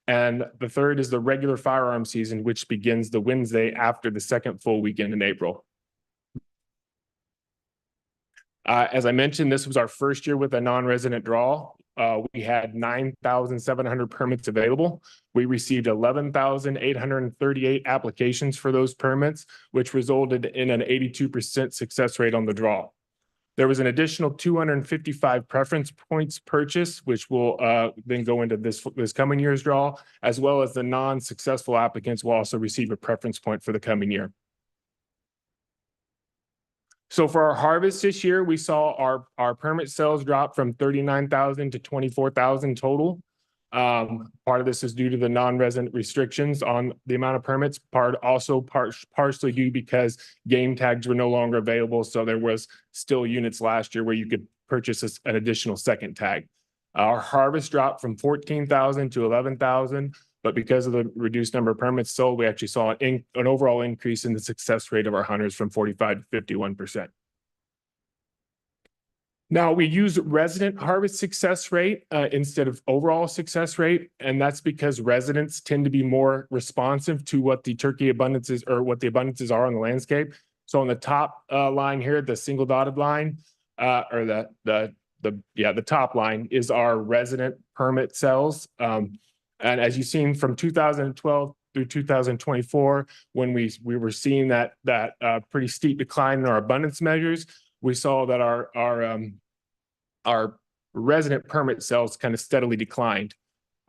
And the third is the regular firearm season, which begins the Wednesday after the second full weekend in April. As I mentioned, this was our first year with a non-resident draw. We had 9,700 permits available. We received 11,838 applications for those permits, which resulted in an 82% success rate on the draw. There was an additional 255 preference points purchased, which will then go into this coming year's draw, as well as the non-successful applicants will also receive a preference point for the coming year. So for our harvest this year, we saw our permit sales drop from 39,000 to 24,000 total. Part of this is due to the non-resident restrictions on the amount of permits, partially due because game tags were no longer available. So there was still units last year where you could purchase an additional second tag. Our harvest dropped from 14,000 to 11,000. But because of the reduced number of permits sold, we actually saw an overall increase in the success rate of our hunters from 45 to 51%. Now, we use resident harvest success rate instead of overall success rate, and that's because residents tend to be more responsive to what the turkey abundances or what the abundances are on the landscape. So on the top line here, the single dotted line, or the top line is our resident permit sales. And as you've seen from 2012 through 2024, when we were seeing that pretty steep decline in our abundance measures, we saw that our resident permit sales kind of steadily declined.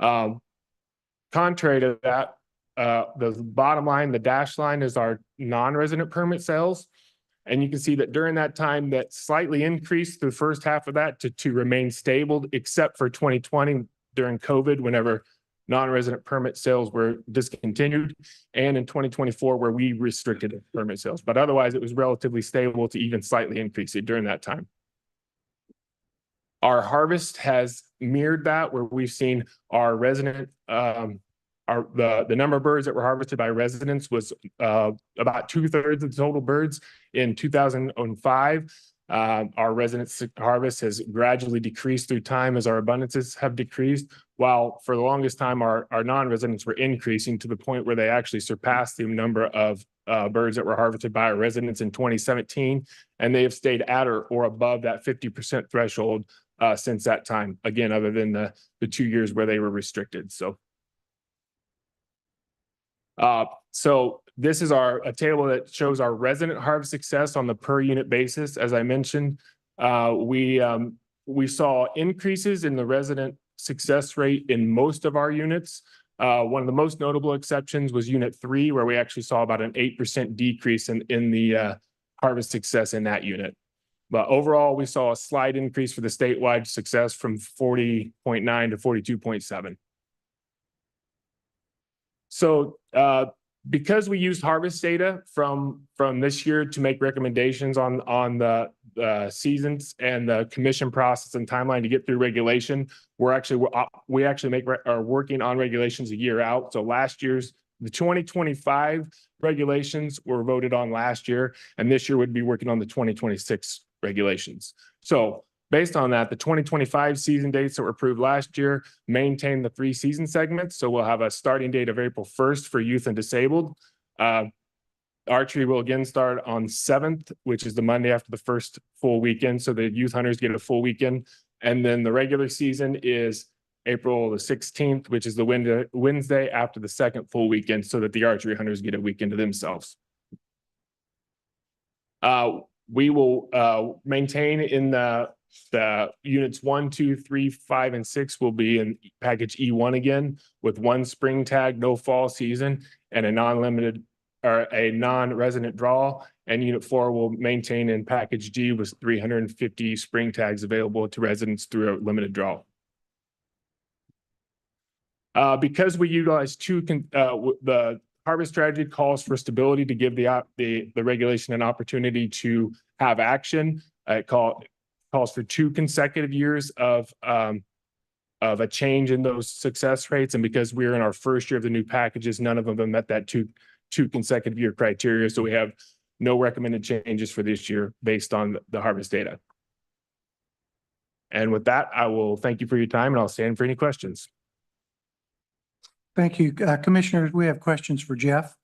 Contrary to that, the bottom line, the dashed line, is our non-resident permit sales. And you can see that during that time that slightly increased the first half of that to remain stable, except for 2020 during COVID, whenever non-resident permit sales were discontinued, and in 2024 where we restricted permit sales. But otherwise, it was relatively stable to even slightly increasing during that time. Our harvest has mirrored that, where we've seen our resident, the number of birds that were harvested by residents was about 2/3 of the total birds in 2005. Our resident harvest has gradually decreased through time as our abundances have decreased. while for the longest time, our non-residents were increasing to the point where they actually surpassed the number of birds that were harvested by our residents in 2017. And they have stayed at or above that 50% threshold since that time, again, other than the 2 years where they were restricted. So this is a table that shows our resident harvest success on the per unit basis. As I mentioned, we saw increases in the resident success rate in most of our units. One of the most notable exceptions was Unit 3, where we actually saw about an 8% decrease in the harvest success in that unit. But overall, we saw a slight increase for the statewide success from 40.9 to 42.7. So because we used harvest data from this year to make recommendations on the seasons and the commission process and timeline to get through regulation, we actually are working on regulations a year out. So the 2025 regulations were voted on last year, and this year would be working on the 2026 regulations. So based on that, the 2025 season dates that were approved last year maintain the 3 season segments. So we'll have a starting date of April 1st for youth and disabled. Archery will again start on 7th, which is the Monday after the first full weekend. So the youth hunters get a full weekend. And then the regular season is April the 16th, which is the Wednesday after the second full weekend, so that the archery hunters get a weekend to themselves. We will maintain in the units 1, 2, 3, 5, and 6 will be in package E1 again, with 1 spring tag, no fall season, and a non-limited or a non-resident draw. And unit 4 will maintain in package G with 350 spring tags available to residents through a limited draw. Because we utilize the harvest strategy calls for stability to give the regulation an opportunity to have action. It calls for 2 consecutive years of a change in those success rates. And because we're in our first year of the new packages, none of them have met that two consecutive year criteria. So we have no recommended changes for this year based on the harvest data. And with that, I will thank you for your time, and I'll stand for any questions. Thank you. Commissioners, we have questions for Jeff.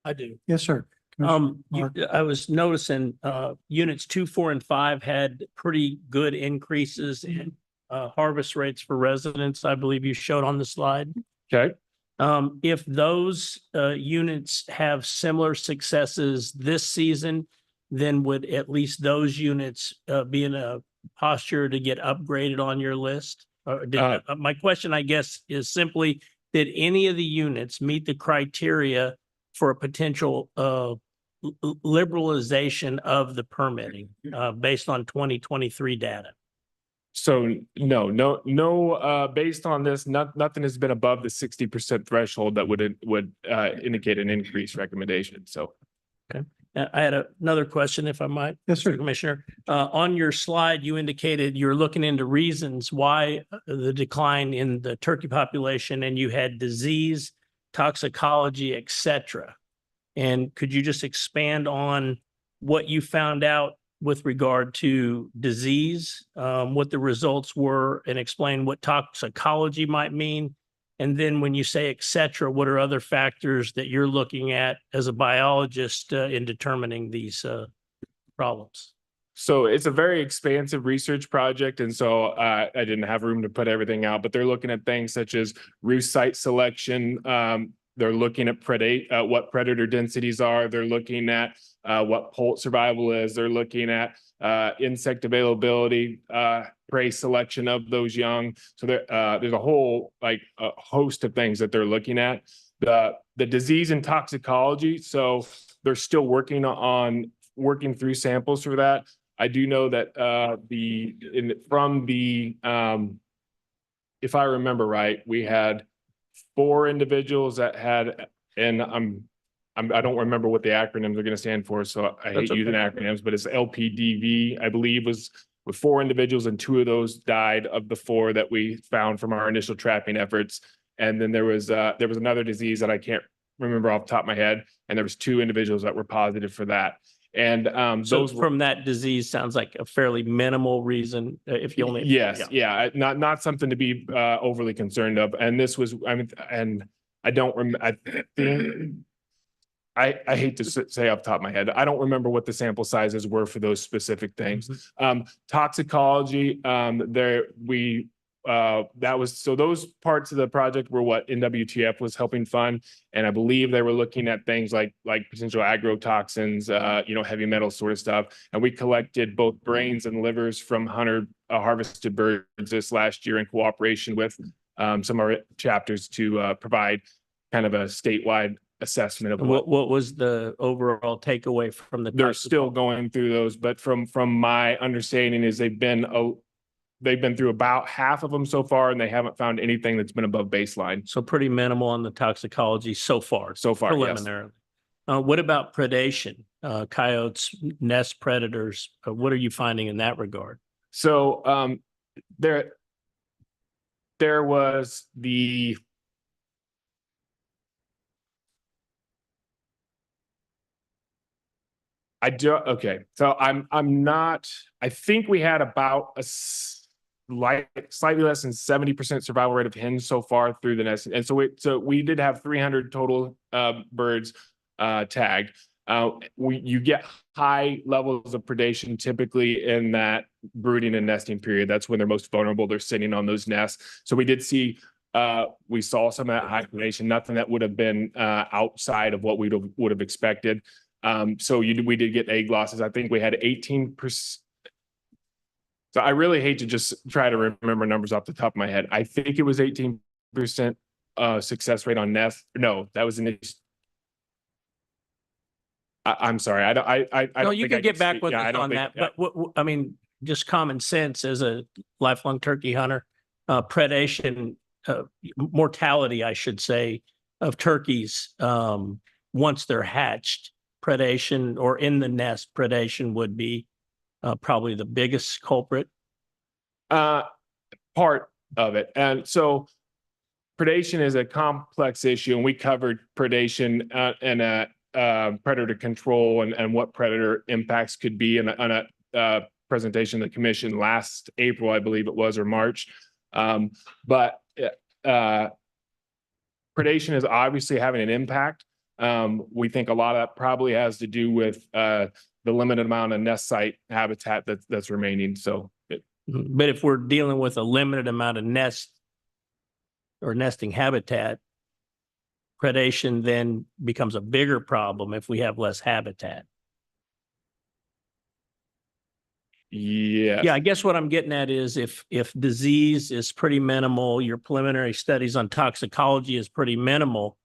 I do. Yes, sir. I was noticing units 2, 4, and 5 had pretty good increases in harvest rates for residents. I believe you showed on the slide. Okay. If those units have similar successes this season, then would at least those units be in a posture to get upgraded on your list? My question, I guess, is simply, did any of the units meet the criteria for a potential liberalization of the permitting based on 2023 data? So no, based on this, nothing has been above the 60% threshold that would indicate an increased recommendation. So. Okay. I had another question, if I might. Yes, sir. Commissioner, on your slide, you indicated you're looking into reasons why the decline in the turkey population, and you had disease, toxicology, et cetera. And could you just expand on what you found out with regard to disease, what the results were, and explain what toxicology might mean? And then when you say et cetera, what are other factors that you're looking at as a biologist in determining these problems? So it's a very expansive research project. And so I didn't have room to put everything out, but they're looking at things such as roost site selection. They're looking at what predator densities are. They're looking at what poult survival is. They're looking at insect availability, prey selection of those young. So there's a whole a host of things that they're looking at. The disease and toxicology. So they're still working through samples for that. I do know that if I remember right, we had 4 individuals that had, and I don't remember what the acronyms are going to stand for, so I hate using acronyms, but it's LPDV, I believe, was with 4 individuals, and 2 of those died of the 4 that we found from our initial trapping efforts. And then there was another disease that I can't remember off the top of my head, and there was 2 individuals that were positive for that. And So those were. from that disease sounds like a fairly minimal reason, if you only. Yes, yeah, not something to be overly concerned of. And this was, I mean, and I don't I think, I hate to say off the top of my head, I don't remember what the sample sizes were for those specific things. Toxicology, that was, so those parts of the project were what NWTF was helping fund. And I believe they were looking at things like potential agrotoxins, heavy metal sort of stuff. And we collected both brains and livers from harvested birds this last year in cooperation with some of our chapters to provide kind of a statewide assessment of What was the overall takeaway from the? They're still going through those, but from my understanding is they've been through about half of them so far, and they haven't found anything that's been above baseline. So pretty minimal on the toxicology so far. So far, yes. Preliminarily. What about predation? Coyotes, nest predators, what are you finding in that regard? So there was the okay. So I think we had about a slightly less than 70% survival rate of hens so far through the nest. And so we did have 300 total birds tagged. You get high levels of predation typically in that brooding and nesting period. That's when they're most vulnerable. They're sitting on those nests. So we saw some of that high predation, nothing that would have been outside of what we would have expected. So we did get egg losses. I think we had 18%. So I really hate to just try to remember numbers off the top of my head. I think it was 18% success rate on nest. No, that was I'm sorry. I don't. No, you think can I get back speak- with yeah, I us don't on think- that, but I mean, just common sense as a lifelong turkey hunter, predation, mortality, I should say, of turkeys once they're hatched, predation or in the nest, predation would be probably the biggest culprit. Part of it. And so predation is a complex issue, and we covered predation and predator control and what predator impacts could be on a presentation to the commission last April, I believe it was, or March. But predation is obviously having an impact. We think a lot of that probably has to do with the limited amount of nest site habitat that's remaining. So, But if we're dealing with a limited amount of nest or nesting habitat, predation then becomes a bigger problem if we have less habitat. yeah. Yeah, I guess what I'm getting at is if disease is pretty minimal, your preliminary studies on toxicology is pretty minimal,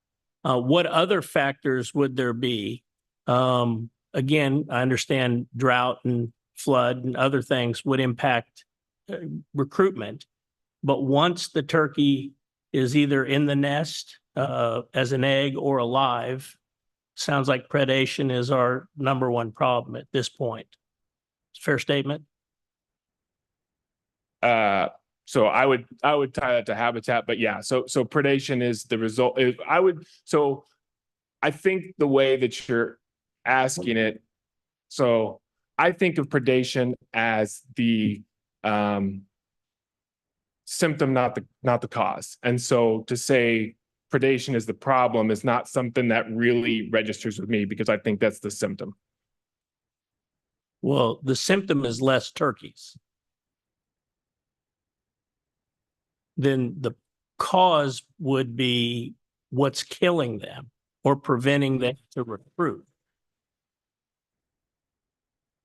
what other factors would there be? Again, I understand drought and flood and other things would impact recruitment, but once the turkey is either in the nest as an egg or alive, sounds like predation is our number one problem at this point. Fair statement? So I would tie that to habitat, but yeah, so predation is the result. I think the way that you're asking it, so I think of predation as the symptom, not the cause. And so to say predation is the problem is not something that really registers with me, because I think that's the symptom. Well, the symptom is less turkeys. Then the cause would be what's killing them or preventing them to recruit.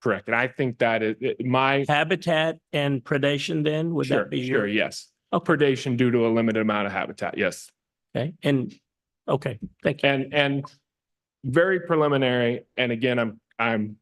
Correct. And I think that my habitat and predation then, would that be sure, yes. Predation due to a limited amount of habitat, yes. Okay. And okay, thank you. And very preliminary. And again, I'm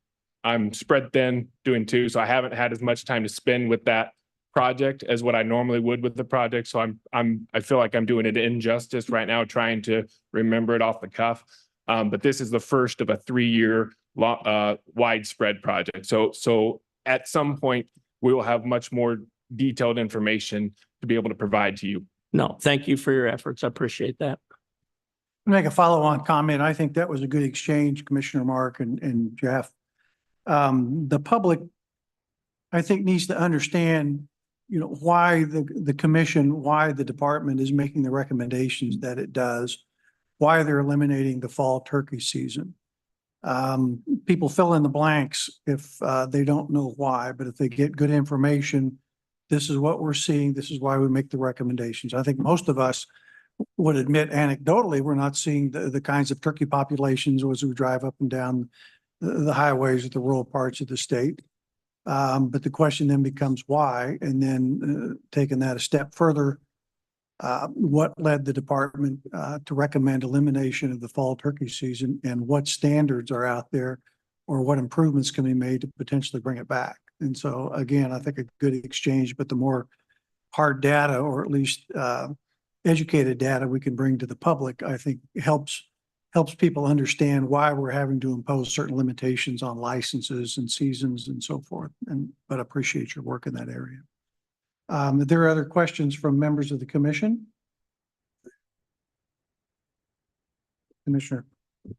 spread thin doing two, so I haven't had as much time to spend with that project as what I normally would with the project. So I feel like I'm doing it injustice right now, trying to remember it off the cuff. But this is the first of a 3-year widespread project. So at some point we will have much more detailed information to be able to provide to you. No, thank you for your efforts. I appreciate that. Make a follow-on comment. I think that was a good exchange, Commissioner Mark and Jeff. The public, I think, needs to understand, why the commission, why the department is making the recommendations that it does, why they're eliminating the fall turkey season. People fill in the blanks if they don't know why, but if they get good information, this is what we're seeing, this is why we make the recommendations. I think most of us would admit anecdotally, we're not seeing the kinds of turkey populations as we drive up and down the highways of the rural parts of the state. But the question then becomes why, and then taking that a step further, what led the department to recommend elimination of the fall turkey season, and what standards are out there or what improvements can be made to potentially bring it back. And so again, I think a good exchange, but the more hard data, or at least educated data we can bring to the public, I think helps people understand why we're having to impose certain limitations on licenses and seasons and so forth. But appreciate your work in that area. Are there other questions from members of the commission? Commissioner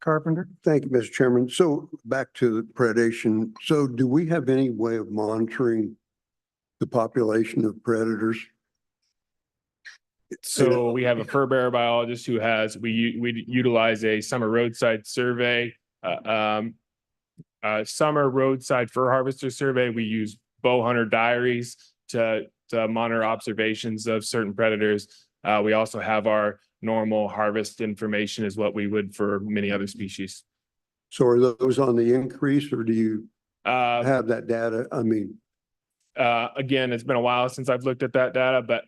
Carpenter? Thank you, Mr. Chairman. So back to the predation. So do we have any way of monitoring the population of predators? So we have a fur bearer biologist who we utilize a summer roadside survey, summer roadside fur harvester survey. We use bow hunter diaries to monitor observations of certain predators. We also have our normal harvest information is what we would for many other species. So are those on the increase, or do you have that data? I mean, again, it's been a while since I've looked at that data, but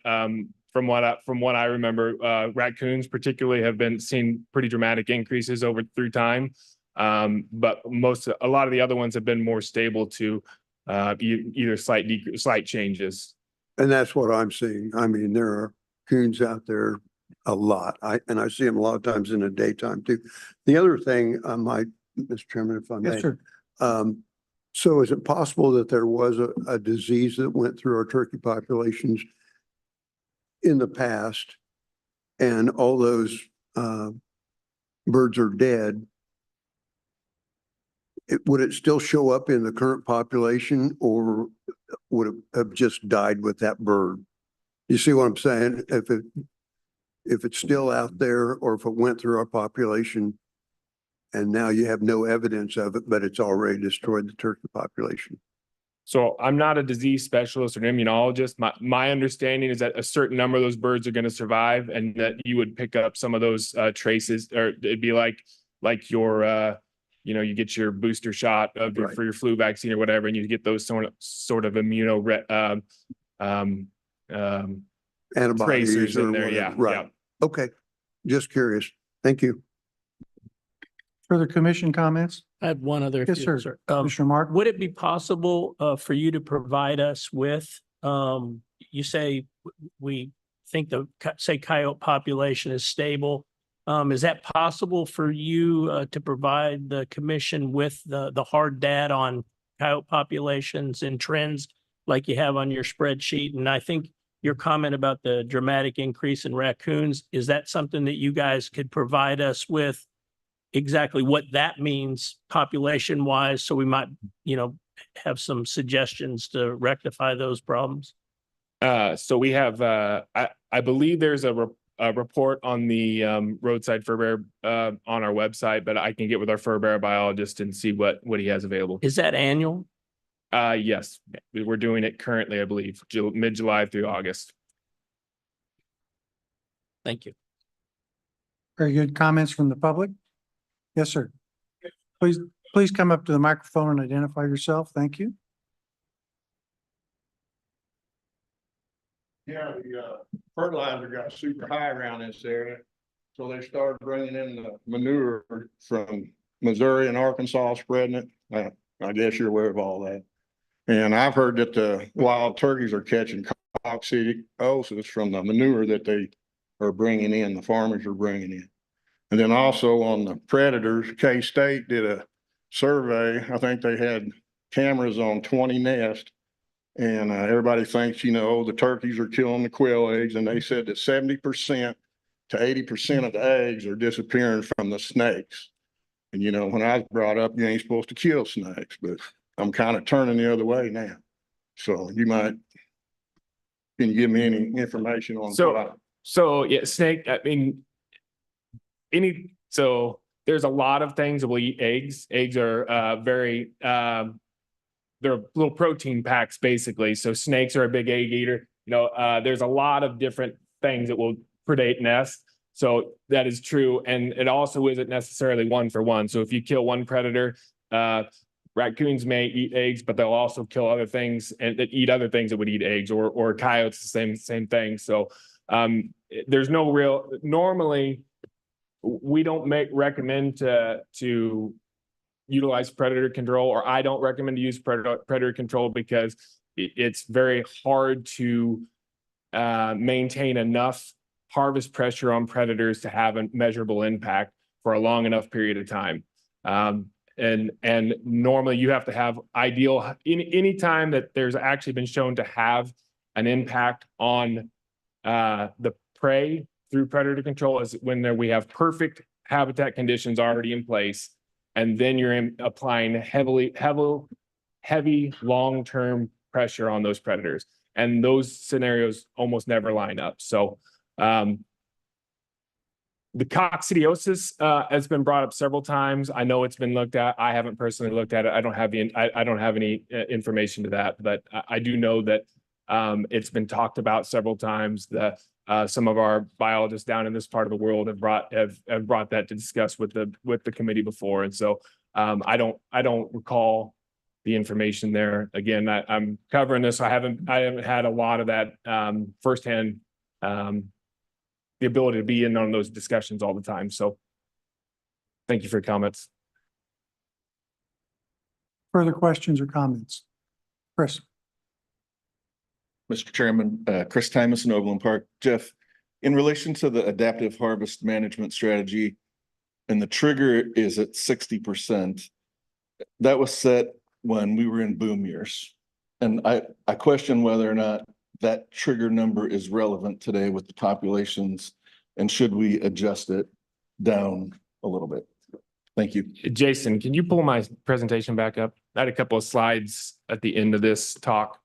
from what I remember, raccoons particularly have been seeing pretty dramatic increases through time. But a lot of the other ones have been more stable to either slight changes. and that's what I'm seeing. I mean, there are coons out there a lot. I see them a lot of times in the daytime too. The other thing, Mr. Chairman, if I may. Yes, sir. So is it possible that there was a disease that went through our turkey populations in the past, and all those birds are dead? Would it still show up in the current population, or would it have just died with that bird? You see what I'm saying? If it's still out there, or if it went through our population and now you have no evidence of it, but it's already destroyed the turkey population. So I'm not a disease specialist or an immunologist. My understanding is that a certain number of those birds are going to survive, and that you would pick up some of those traces, or it'd be like your you get your booster shot for your flu vaccine or whatever, and you get those sort of immuno Antibodies tracers or in there. whatever. Yeah. Right. Yeah. Okay. Just curious. Thank you. Further commission comments? I had one other. Yes, few, sir. Commissioner Mark? Would it be possible for you to provide us with, you say we think the coyote population is stable. Is that possible for you to provide the commission with the hard data on coyote populations and trends like you have on your spreadsheet? And I think your comment about the dramatic increase in raccoons, is that something that you guys could provide us with? Exactly what that means population wise, so we might, have some suggestions to rectify those problems. So we have, I believe there's a report on the roadside fur bear on our website, but I can get with our fur bear biologist and see what he has available. Is that annual? Yes, we're doing it currently, I believe, mid-July through August. Thank you. Very good comments from the public. Yes, sir. Please come up to the microphone and identify yourself. Thank you. Yeah, the fertilizer got super high around this area. So they started bringing in the manure from Missouri and Arkansas, spreading it. I guess you're aware of all that. And I've heard that the wild turkeys are catching coccidiosis from the manure that they are bringing in, the farmers are bringing in. And then also on the predators, K-State did a survey. I think they had cameras on 20 nests. And everybody thinks, the turkeys are killing the quail eggs. And they said that 70% to 80% of the eggs are disappearing from the snakes. And when I was brought up, you ain't supposed to kill snakes, but I'm kind of turning the other way now. So can you give me any information on what I? So yeah, snake, I mean, so there's a lot of things that will eat eggs. Eggs are very, they're little protein packs basically. So snakes are a big egg eater. There's a lot of different things that will predate nests. So that is true. And it also isn't necessarily one for one. So if you kill one predator, raccoons may eat eggs, but they'll also kill other things and that eat other things that would eat eggs, or coyotes, the same thing. So there's no real, normally we don't recommend to utilize predator control, or I don't recommend to use predator control because it's very hard to maintain enough harvest pressure on predators to have a measurable impact for a long enough period of time. And normally you have to have ideal, any time that there's actually been shown to have an impact on the prey through predator control is when we have perfect habitat conditions already in place. And then you're applying heavy long-term pressure on those predators. And those scenarios almost never line up. So the coccidiosis has been brought up several times. I know it's been looked at. I haven't personally looked at it. I don't have any information to that, but I do know that it's been talked about several times. That some of our biologists down in this part of the world have brought that to discuss with the committee before. And so I don't recall the information there. Again, I'm covering this. I haven't had a lot of that firsthand. The ability to be in on those discussions all the time. So thank you for your comments. Further questions or comments? Chris. Mr. Chairman, Chris Tymus in Overland Park. Jeff, in relation to the adaptive harvest management strategy, and the trigger is at 60%, that was set when we were in boom years. And I question whether or not that trigger number is relevant today with the populations, and should we adjust it down a little bit? Thank you. Jason, can you pull my presentation back up? I had a couple of slides at the end of this talk.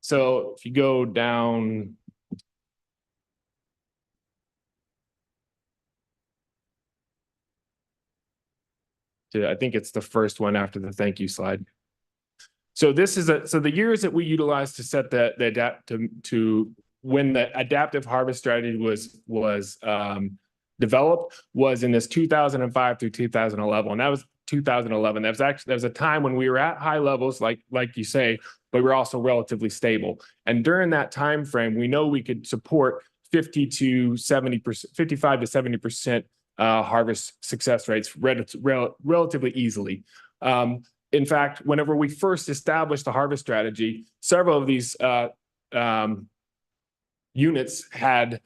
So if you go down to, I think it's the first one after the thank you slide. So this is so the years that we utilized to set to when the adaptive harvest strategy was developed was in this 2005 through 2011. And that was 2011. That was a time when we were at high levels, like you say, but we were also relatively stable. And during that time frame, we know we could support 55 to 70% harvest success rates relatively easily. In fact, whenever we first established the harvest strategy, several of these units had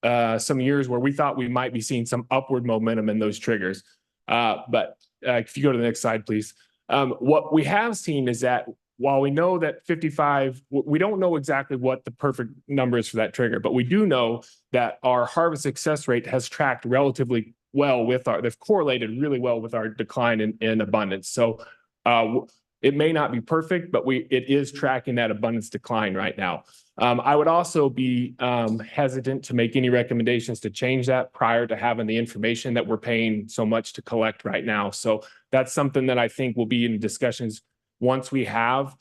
some years where we thought we might be seeing some upward momentum in those triggers. But if you go to the next slide, please. What we have seen is that while we know that 55, we don't know exactly what the perfect number is for that trigger, but we do know that our harvest success rate has tracked relatively well with they've correlated really well with our decline in abundance. So it may not be perfect, but it is tracking that abundance decline right now. I would also be hesitant to make any recommendations to change that prior to having the information that we're paying so much to collect right now. So that's something that I think will be in discussions once we have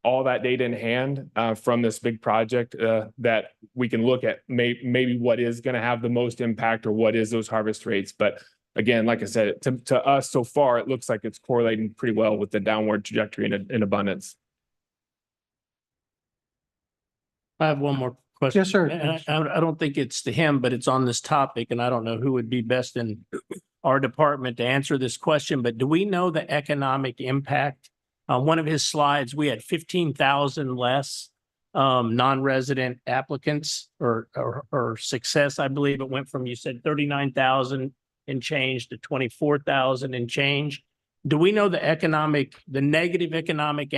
all that data in hand from this big project that we can look at maybe what is going to have the most impact or what is those harvest rates. But again, like I said, to us so far, it looks like it's correlating pretty well with the downward trajectory in abundance. I have one more question. Yes, sir. And I don't think it's to him, but it's on this topic, and I don't know who would be best in our department to answer this question, but do we know the economic impact? One of his slides, we had 15,000 less non-resident applicants or success. I believe it went from, you said 39,000 and change to 24,000 and change. Do we know the negative economic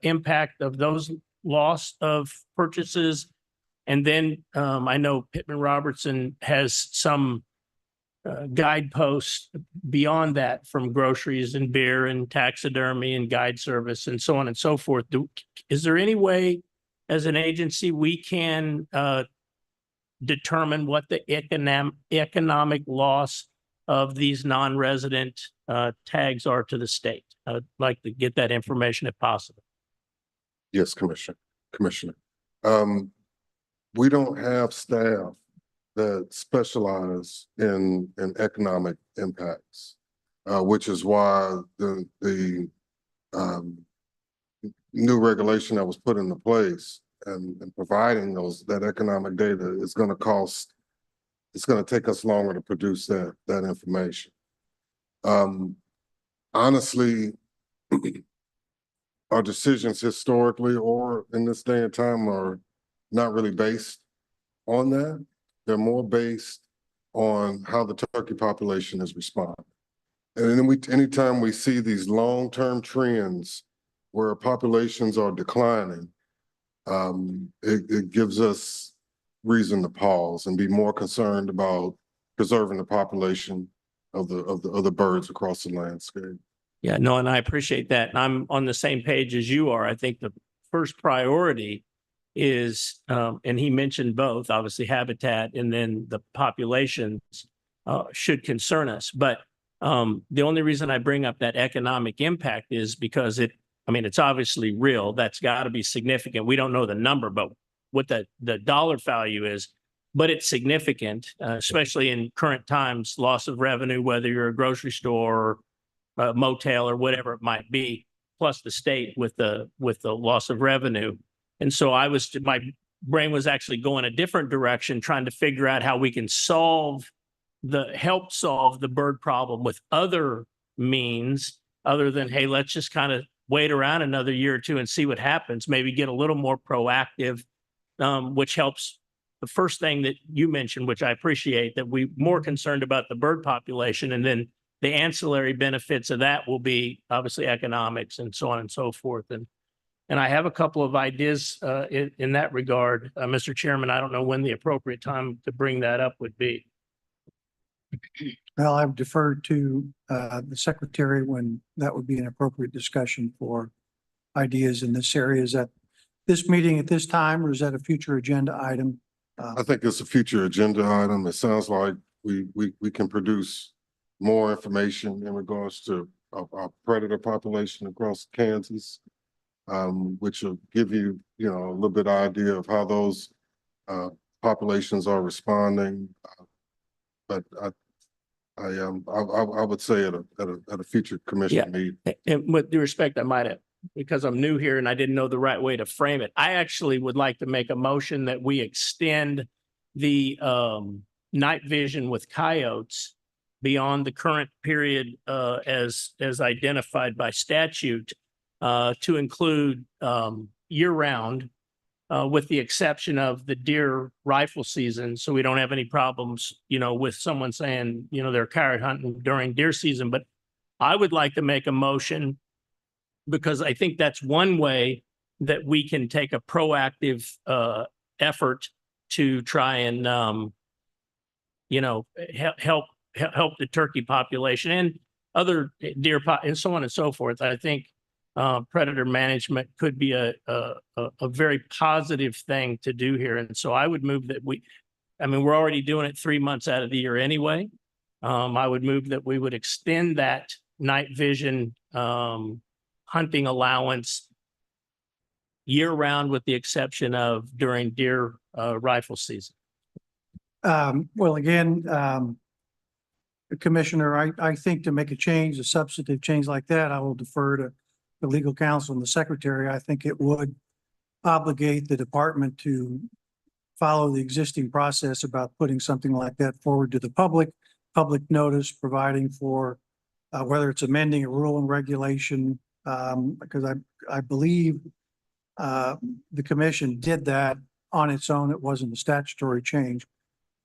impact of those loss of purchases? And then I know Pittman Robertson has some guideposts beyond that, from groceries and beer and taxidermy and guide service and so on and so forth. Is there any way as an agency we can determine what the economic loss of these non-resident tags are to the state? I'd like to get that information if possible. Yes, Commissioner. We don't have staff that specialize in economic impacts, which is why the new regulation that was put into place and providing that economic data is going to cost. It's going to take us longer to produce that information. Honestly, our decisions historically or in this day and time are not really based on that. They're more based on how the turkey population is responding. And then anytime we see these long-term trends where populations are declining, it gives us reason to pause and be more concerned about preserving the population of the birds across the landscape. Yeah, no, and I appreciate that. And I'm on the same page as you are. I think the first priority is, and he mentioned both, obviously habitat and then the populations should concern us. But the only reason I bring up that economic impact is because it's obviously real. That's got to be significant. We don't know the number, but what the dollar value is, but it's significant, especially in current times, loss of revenue, whether you're a grocery store or a motel or whatever it might be, plus the state with the loss of revenue. And so my brain was actually going a different direction, trying to figure out how we can help solve the bird problem with other means other than, hey, let's just kind of wait around another year or two and see what happens, maybe get a little more proactive, which helps. The first thing that you mentioned, which I appreciate, that we're more concerned about the bird population, and then the ancillary benefits of that will be obviously economics and so on and so forth. And I have a couple of ideas in that regard. Mr. Chairman, I don't know when the appropriate time to bring that up would be. Well, I've deferred to the secretary when that would be an appropriate discussion for ideas in this area. Is that this meeting at this time, or is that a future agenda item? I think it's a future agenda item. It sounds like we can produce more information in regards to our predator population across Kansas, which will give you, a little bit of idea of how those populations are responding. But I would say at a future commission meeting. And with due respect, I might have, because I'm new here and I didn't know the right way to frame it. I actually would like to make a motion that we extend the night vision with coyotes beyond the current period as identified by statute to include year-round, with the exception of the deer rifle season. So we don't have any problems, with someone saying, they're carrot hunting during deer season. But I would like to make a motion, because I think that's one way that we can take a proactive effort to try and, help the turkey population and other deer and so on and so forth. I think predator management could be a very positive thing to do here. And so I would move that we're already doing it 3 months out of the year anyway. I would move that we would extend that night vision hunting allowance year-round, with the exception of during deer rifle season. Well, again, Commissioner, I think to make a substantive change like that, I will defer to the legal counsel and the secretary. I think it would obligate the department to follow the existing process about putting something like that forward to the public notice, providing for whether it's amending a rule and regulation, because I believe the commission did that on its own. It wasn't a statutory change.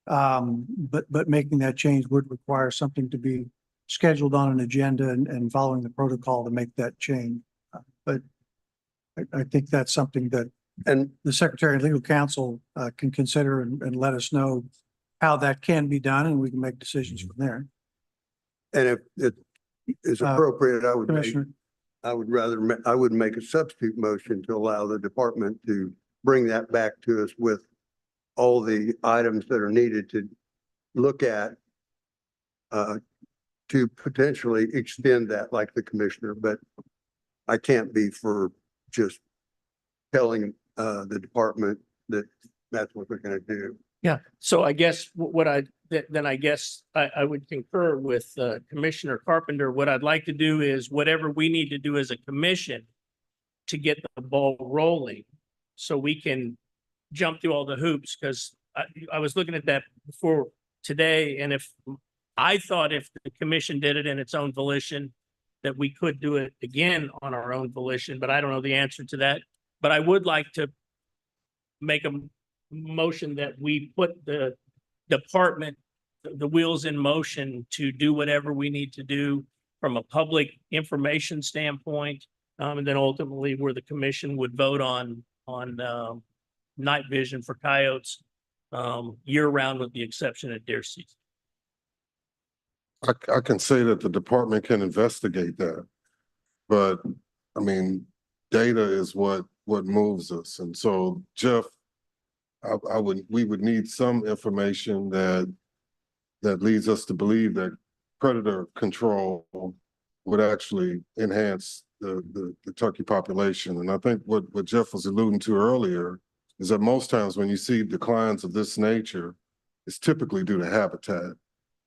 But making that change would require something to be scheduled on an agenda and following the protocol to make that change. But I think that's something that the secretary and legal counsel can consider and let us know how that can be done and we can make decisions from there. And if it is Uh, appropriate, I would make, Commissioner, I would rather, I would make a substitute motion to allow the department to bring that back to us with all the items that are needed to look at to potentially extend that like the commissioner, but I can't be for just telling the department that that's what they're gonna do. Yeah, so I guess what then I guess I would concur with Commissioner Carpenter. What I'd like to do is whatever we need to do as a commission to get the ball rolling, so we can jump through all the hoops, because I was looking at that before today, and I thought if the commission did it in its own volition, that we could do it again on our own volition, but I don't know the answer to that. But I would like to make a motion that we put the department, the wheels in motion to do whatever we need to do from a public information standpoint. And then ultimately where the commission would vote on night vision for coyotes year round with the exception of deer season. I can say that the department can investigate that, but I mean, data is what moves us. And so Jeff, we would need some information that leads us to believe that predator control would actually enhance the turkey population. And I think what Jeff was alluding to earlier is that most times when you see declines of this nature, it's typically due to habitat.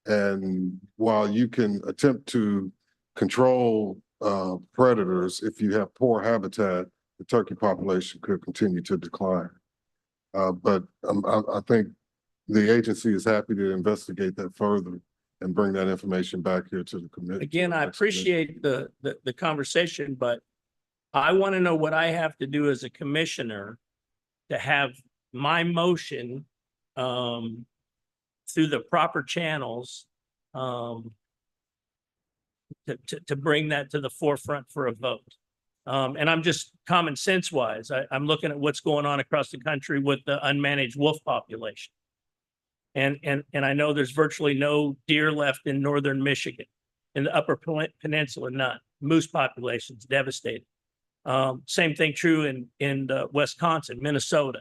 And while you can attempt to control predators, if you have poor habitat, the turkey population could continue to decline. But I think the agency is happy to investigate that further and bring that information back here to the committee. Again, I appreciate the conversation, but I want to know what I have to do as a commissioner to have my motion through the proper channels to bring that to the forefront for a vote. And I'm just common sense wise, I'm looking at what's going on across the country with the unmanaged wolf population. And I know there's virtually no deer left in northern Michigan, in the upper peninsula, none. Moose population's devastated. Same thing true in Wisconsin, Minnesota.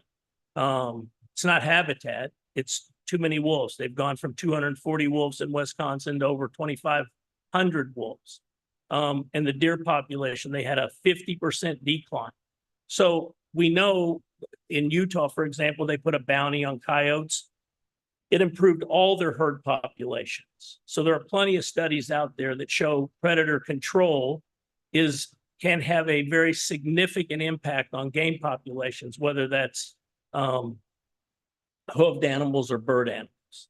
It's not habitat, it's too many wolves. They've gone from 240 wolves in Wisconsin to over 2,500 wolves. And the deer population, they had a 50% decline. So we know in Utah, for example, they put a bounty on coyotes. It improved all their herd populations. So there are plenty of studies out there that show predator control can have a very significant impact on game populations, whether that's hoofed animals or bird animals.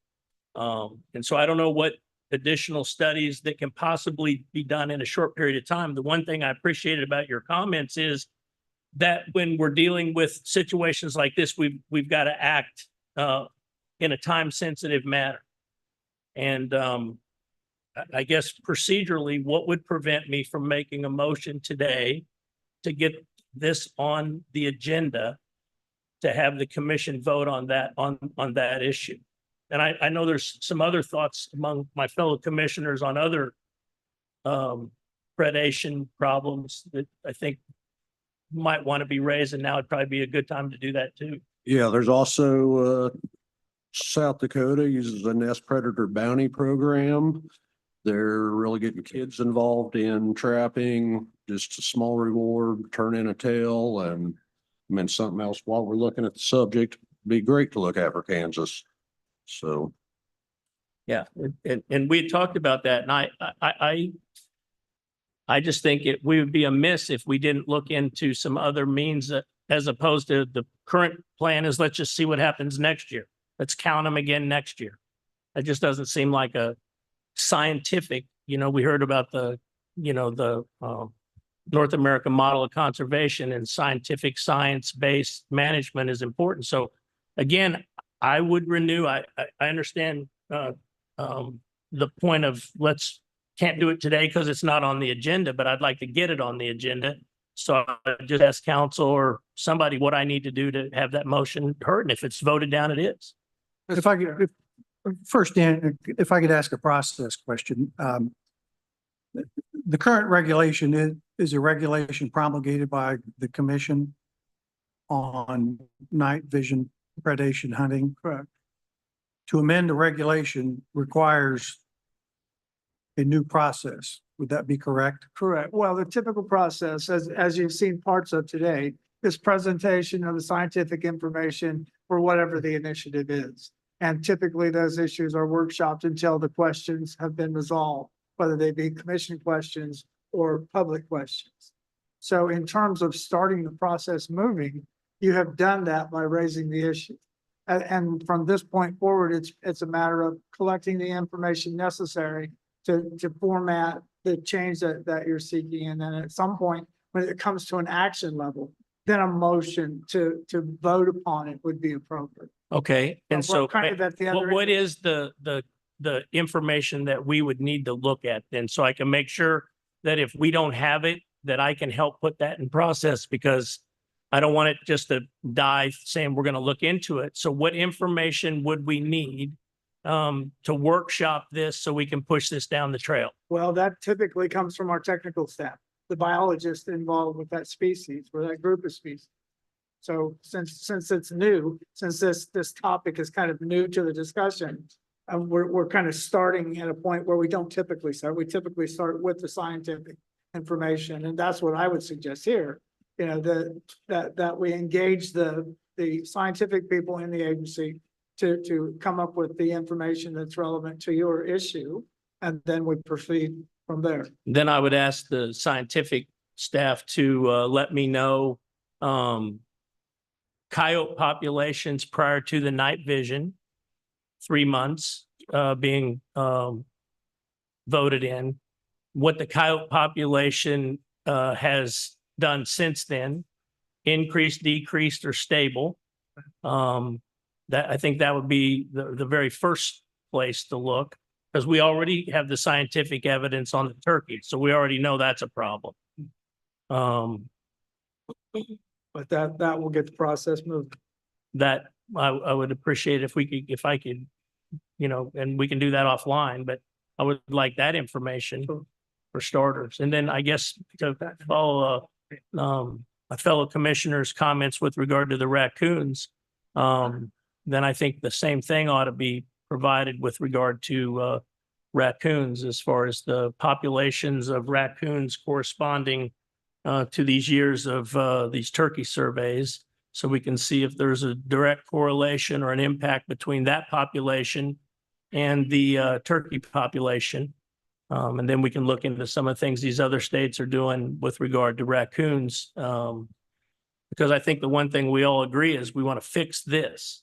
And so I don't know what additional studies that can possibly be done in a short period of time. The one thing I appreciated about your comments is that when we're dealing with situations like this, we've got to act in a time-sensitive manner. And I guess procedurally, what would prevent me from making a motion today to get this on the agenda to have the commission vote on that issue? And I know there's some other thoughts among my fellow commissioners on other predation problems that I think might want to be raised, and now would probably be a good time to do that too. Yeah, there's also South Dakota uses a nest predator bounty program. They're really getting kids involved in trapping, just a small reward, turn in a tail, and I mean, something else while we're looking at the subject, be great to look at for Kansas. So. Yeah, and we had talked about that, and I just think we would be amiss if we didn't look into some other means as opposed to the current plan is let's just see what happens next year. Let's count them again next year. That just doesn't seem like a scientific, we heard about the North American model of conservation, and scientific science-based management is important. So again, I would renew, I understand the point of can't do it today because it's not on the agenda, but I'd like to get it on the agenda. So I just ask council or somebody what I need to do to have that motion heard. And if it's voted down, it is. If I could, First, Dan, if I could ask a process question. The current regulation is a regulation promulgated by the commission on night vision predation hunting. Correct. To amend the regulation requires a new process. Would that be correct? Correct. Well, the typical process, as you've seen parts of today, is presentation of the scientific information for whatever the initiative is. And typically those issues are workshopped until the questions have been resolved, whether they be commission questions or public questions. So in terms of starting the process moving, you have done that by raising the issue. And from this point forward, it's a matter of collecting the information necessary to format the change that you're seeking. And then at some point, when it comes to an action level, then a motion to vote upon it would be appropriate. Okay, and But we're so kind of at the other what end. is the information that we would need to look at then? So I can make sure that if we don't have it, that I can help put that in process, because I don't want it just to die saying we're going to look into it. So what information would we need to workshop this so we can push this down the trail? Well, that typically comes from our technical staff, the biologists involved with that species or that group of species. So since it's new, since this topic is kind of new to the discussion, we're kind of starting at a point where we don't typically start. We typically start with the scientific information, and that's what I would suggest here. You know, that we engage the scientific people in the agency to come up with the information that's relevant to your issue, and then we proceed from there. Then I would ask the scientific staff to let me know coyote populations prior to the night vision, 3 months being voted in, what the coyote population has done since then, increased, decreased, or stable. That I think that would be the very first place to look, because we already have the scientific evidence on the turkey, so we already know that's a problem. But that will get the process moved. That I would appreciate if I could, you know, and we can do that offline, but I would like that information for starters. And then I guess to follow a fellow commissioner's comments with regard to the raccoons, then I think the same thing ought to be provided with regard to raccoons, as far as the populations of raccoons corresponding to these years of these turkey surveys, so we can see if there's a direct correlation or an impact between that population and the turkey population. And then we can look into some of the things these other states are doing with regard to raccoons. Because I think the one thing we all agree is we want to fix this.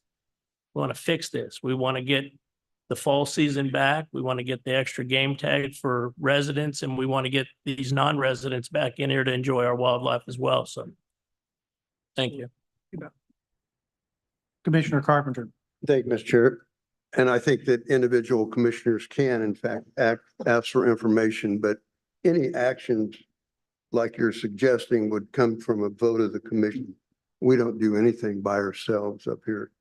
We want to fix this. We want to get the fall season back. We want to get the extra game tag for residents, and we want to get these non-residents back in here to enjoy our wildlife as well. So thank you. Commissioner Carpenter. Thank you, Mr. Chair. And I think that individual commissioners can in fact ask for information, but any actions like you're suggesting would come from a vote of the commission. We don't do anything by ourselves up here.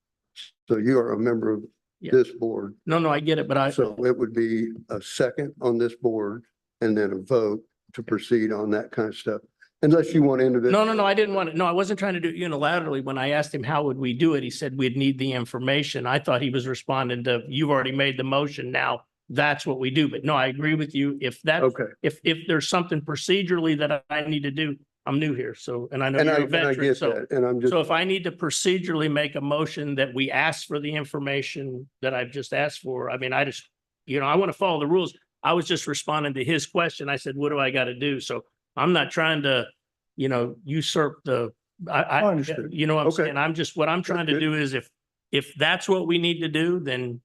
So you are a member of this board. No, I get it, but So it would be a second on this board and then a vote to proceed on that kind of stuff. Unless you want individual. No, I didn't want it. No, I wasn't trying to do it unilaterally. When I asked him, how would we do it? He said we'd need the information. I thought he was responding to, you've already made the motion. Now that's what we do. But no, I agree with you. If that, if there's something procedurally that I need to do, I'm new here. So, and I know you're a veteran. get So, that, and I'm just. so if I need to procedurally make a motion that we ask for the information that I've just asked for, I mean, I just, you know, I want to follow the rules. I was just responding to his question. I said, what do I got to do? So I'm not trying to, you know, usurp the, I understood. You know what I'm Okay. saying? I'm just, what I'm trying to good. do is if that's what we need to do, then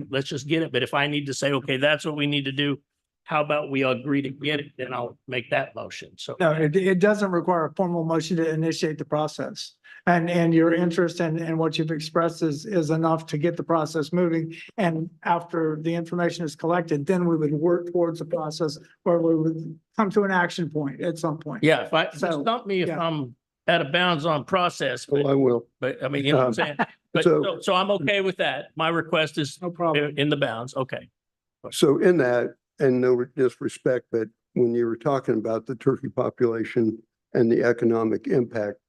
let's just get it. But if I need to say, okay, that's what we need to do, how about we agree to get it? Then I'll make that motion. So. No, it doesn't require a formal motion to initiate the process. And your interest and what you've expressed is enough to get the process moving. And after the information is collected, then we would work towards a process where we would come to an action point at some point. Yeah, if I, So, stop me if yeah. I'm out of bounds on process, Oh, I will. but I mean, you know what I'm saying? But so I'm okay with that. My request is No problem. in the bounds. Okay. So in that, and no disrespect, but when you were talking about the turkey population and the economic impact,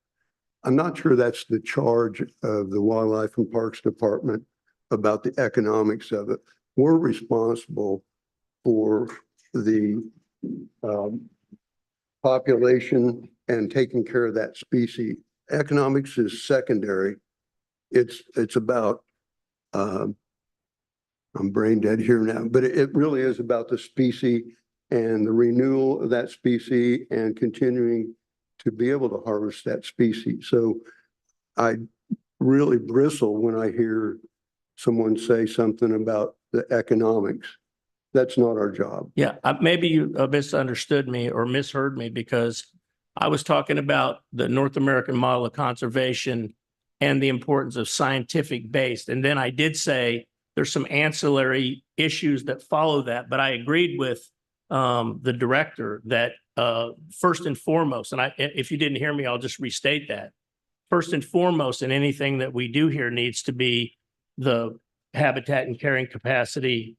I'm not sure that's the charge of the Wildlife and Parks Department about the economics of it. We're responsible for the population and taking care of that species. Economics is secondary. It's about, I'm brain dead here now, but it really is about the species and the renewal of that species and continuing to be able to harvest that species. So I really bristle when I hear someone say something about the economics. That's not our job. Yeah, maybe you misunderstood me or misheard me because I was talking about the North American model of conservation and the importance of scientific based. And then I did say there's some ancillary issues that follow that, but I agreed with the director that first and foremost, and if you didn't hear me, I'll just restate that. First and foremost in anything that we do here needs to be the habitat and carrying capacity,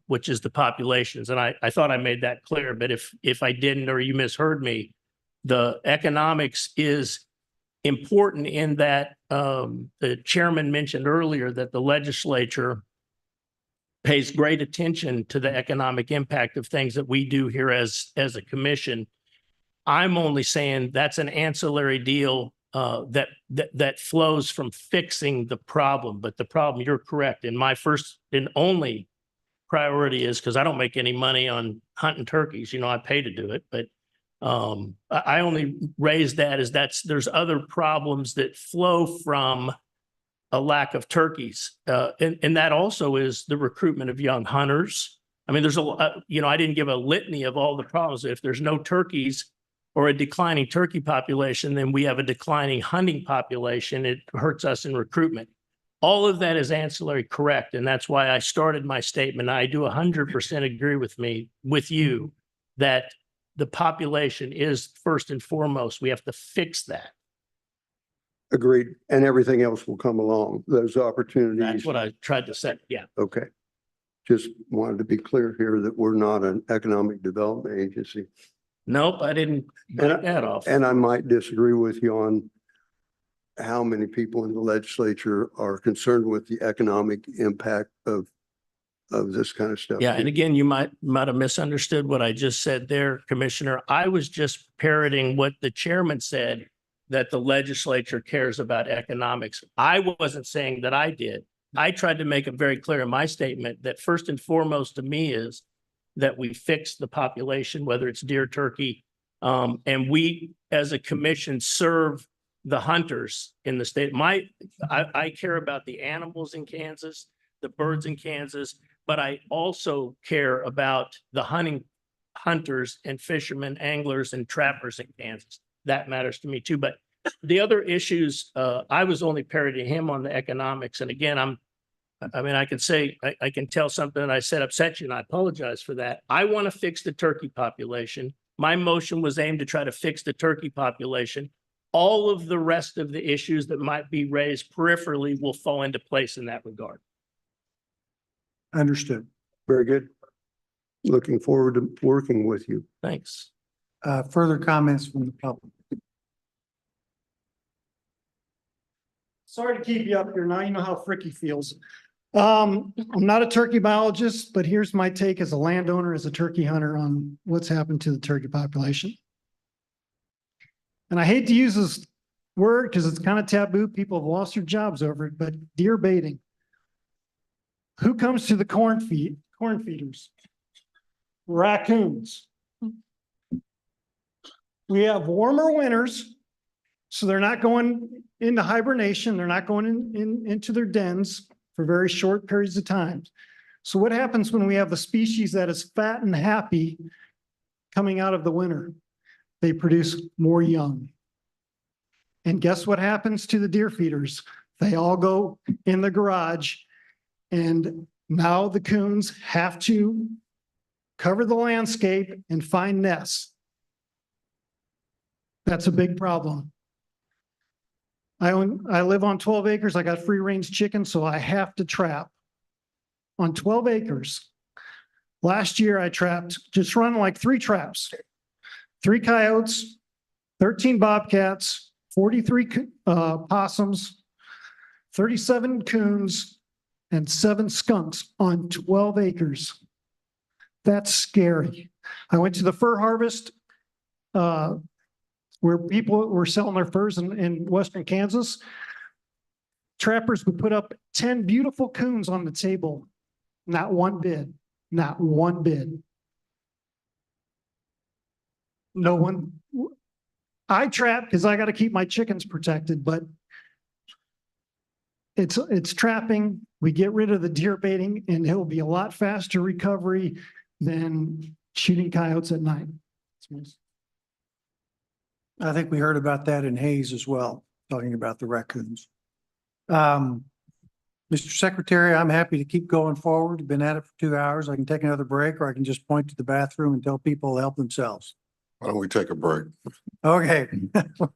which is the populations. And I thought I made that clear, but if I didn't or you misheard me, the economics is important in that the chairman mentioned earlier that the legislature pays great attention to the economic impact of things that we do here as a commission. I'm only saying that's an ancillary deal that flows from fixing the problem. But the problem, you're correct. And my first and only priority is because I don't make any money on hunting turkeys. You know, I pay to do it, but I only raise that as there's other problems that flow from a lack of turkeys. And that also is the recruitment of young hunters. I mean, there's I didn't give a litany of all the problems. If there's no turkeys or a declining turkey population, then we have a declining hunting population. It hurts us in recruitment. All of that is ancillary, correct. And that's why I started my statement. I do 100% agree with you that the population is first and foremost. We have to fix that. Agreed. And everything else will come along. Those opportunities. That's what I tried to say. Yeah. Okay. Just wanted to be clear here that we're not an economic development agency. Nope, I didn't back that off. And I might disagree with you on how many people in the legislature are concerned with the economic impact of this kind of stuff. Yeah, and again, you might have misunderstood what I just said there, Commissioner. I was just parroting what the chairman said, that the legislature cares about economics. I wasn't saying that I did. I tried to make it very clear in my statement that first and foremost to me is that we fix the population, whether it's deer, turkey, and we as a commission serve the hunters in the state. I care about the animals in Kansas, the birds in Kansas, but I also care about the hunters and fishermen, anglers and trappers in Kansas. That matters to me too. But the other issues, I was only parroting him on the economics. And again, I can say, I can tell something that I said upset you, and I apologize for that. I want to fix the turkey population. My motion was aimed to try to fix the turkey population. All of the rest of the issues that might be raised peripherally will fall into place in that regard. Understood. Very good. Looking forward to working with you. Thanks. Further comments from the public? Sorry to keep you up here. Now you know how Fricky feels. I'm not a turkey biologist, but here's my take as a landowner, as a turkey hunter on what's happened to the turkey population. And I hate to use this word because it's kind of taboo. People have lost their jobs over it, but deer baiting. Who comes to the corn feeders? Raccoons. We have warmer winters, so they're not going into hibernation. They're not going into their dens for very short periods of time. So what happens when we have a species that is fat and happy coming out of the winter? They produce more young. And guess what happens to the deer feeders? They all go in the garage, and now the coons have to cover the landscape and find nests. That's a big problem. I live on 12 acres. I got free range chickens, so I have to trap on 12 acres. Last year I trapped, just run like 3 traps, 3 coyotes, 13 bobcats, 43 possums, 37 coons, and 7 skunks on 12 acres. That's scary. I went to the fur harvest where people were selling their furs in western Kansas. Trappers would put up 10 beautiful coons on the table. Not one bid, not one bid. No one, I trap because I got to keep my chickens protected, but it's trapping. We get rid of the deer baiting and it'll be a lot faster recovery than shooting coyotes at night. I think we heard about that in Hayes as well, talking about the raccoons. Mr. Secretary, I'm happy to keep going forward. We've been at it for 2 hours. I can take another break or I can just point to the bathroom and tell people to help themselves. Why don't we take a break? Okay.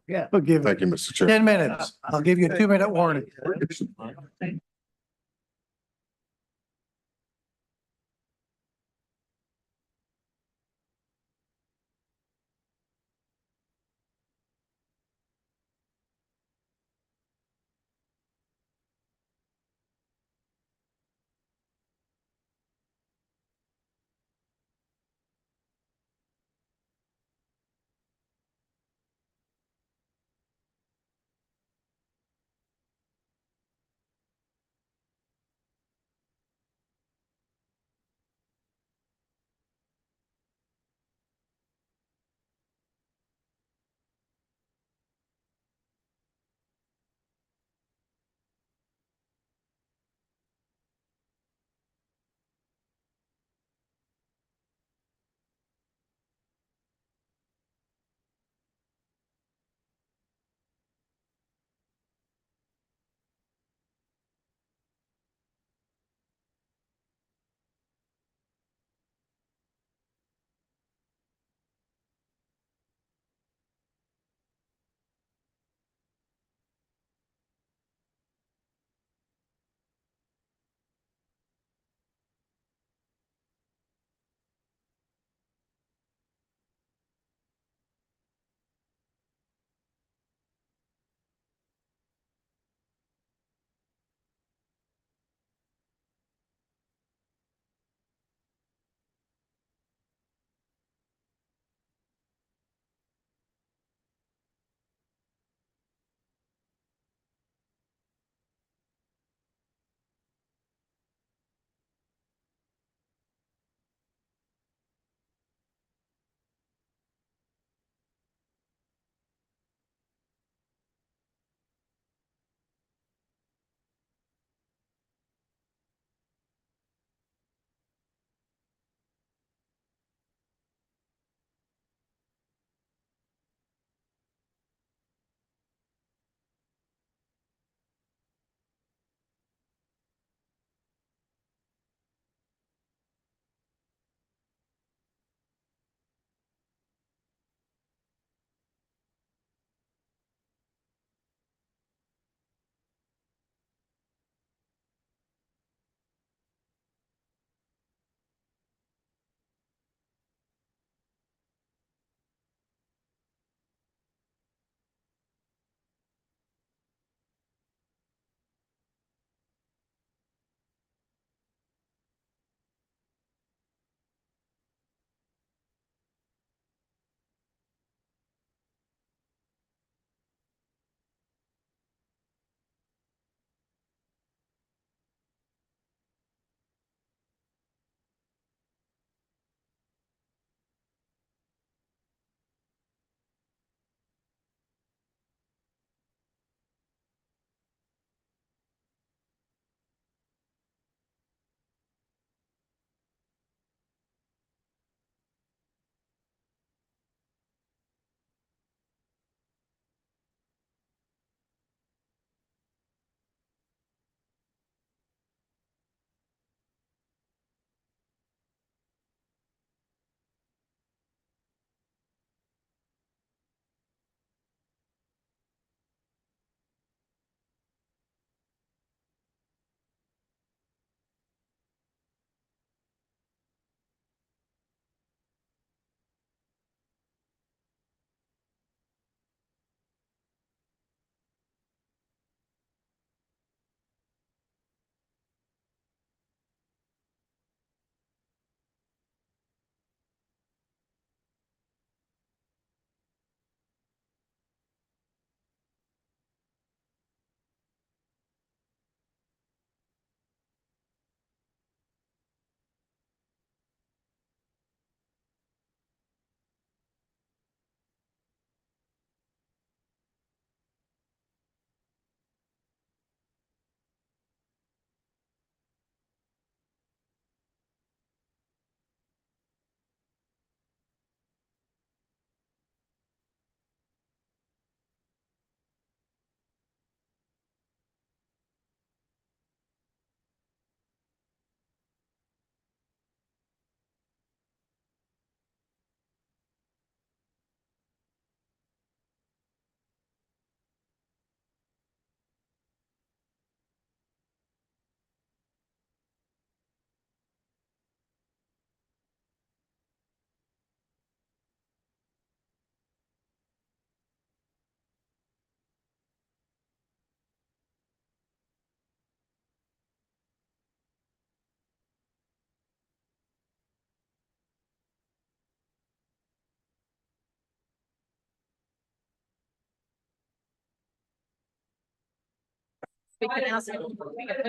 Yeah. We'll give Thank you, Mr. Chair. 10 minutes. I'll give you a 2-minute warning.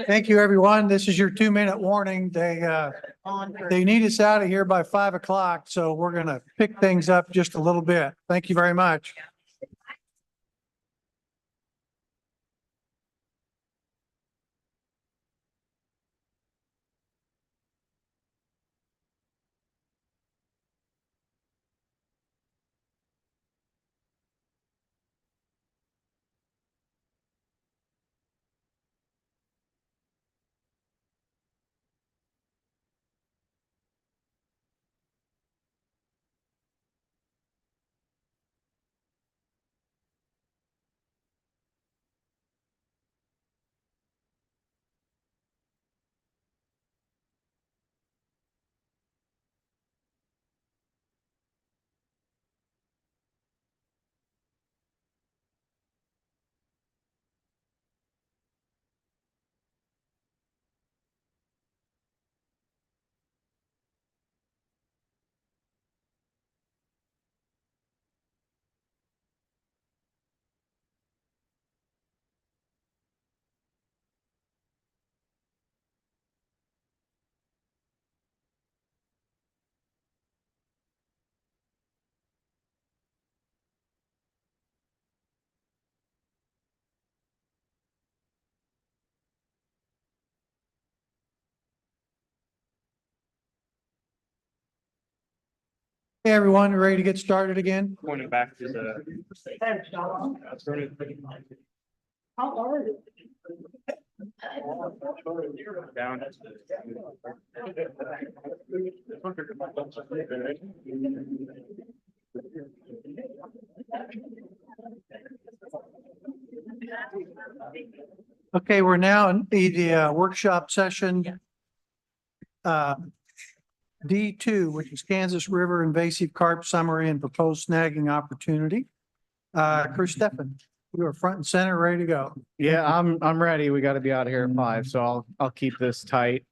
Thank you, everyone. This is your 2-minute warning. They need us out of here by 5 o'clock, so we're gonna pick things up just a little bit. Thank you very much. Hey, everyone, ready to get started again? Pointing back to the. Down. Okay, we're now in the workshop session. D2, which is Kansas River invasive carp summary and proposed snagging opportunity. Chris Steffen, you are front and center, ready to go. Yeah, I'm ready. We got to be out of here at 5, so I'll keep this tight.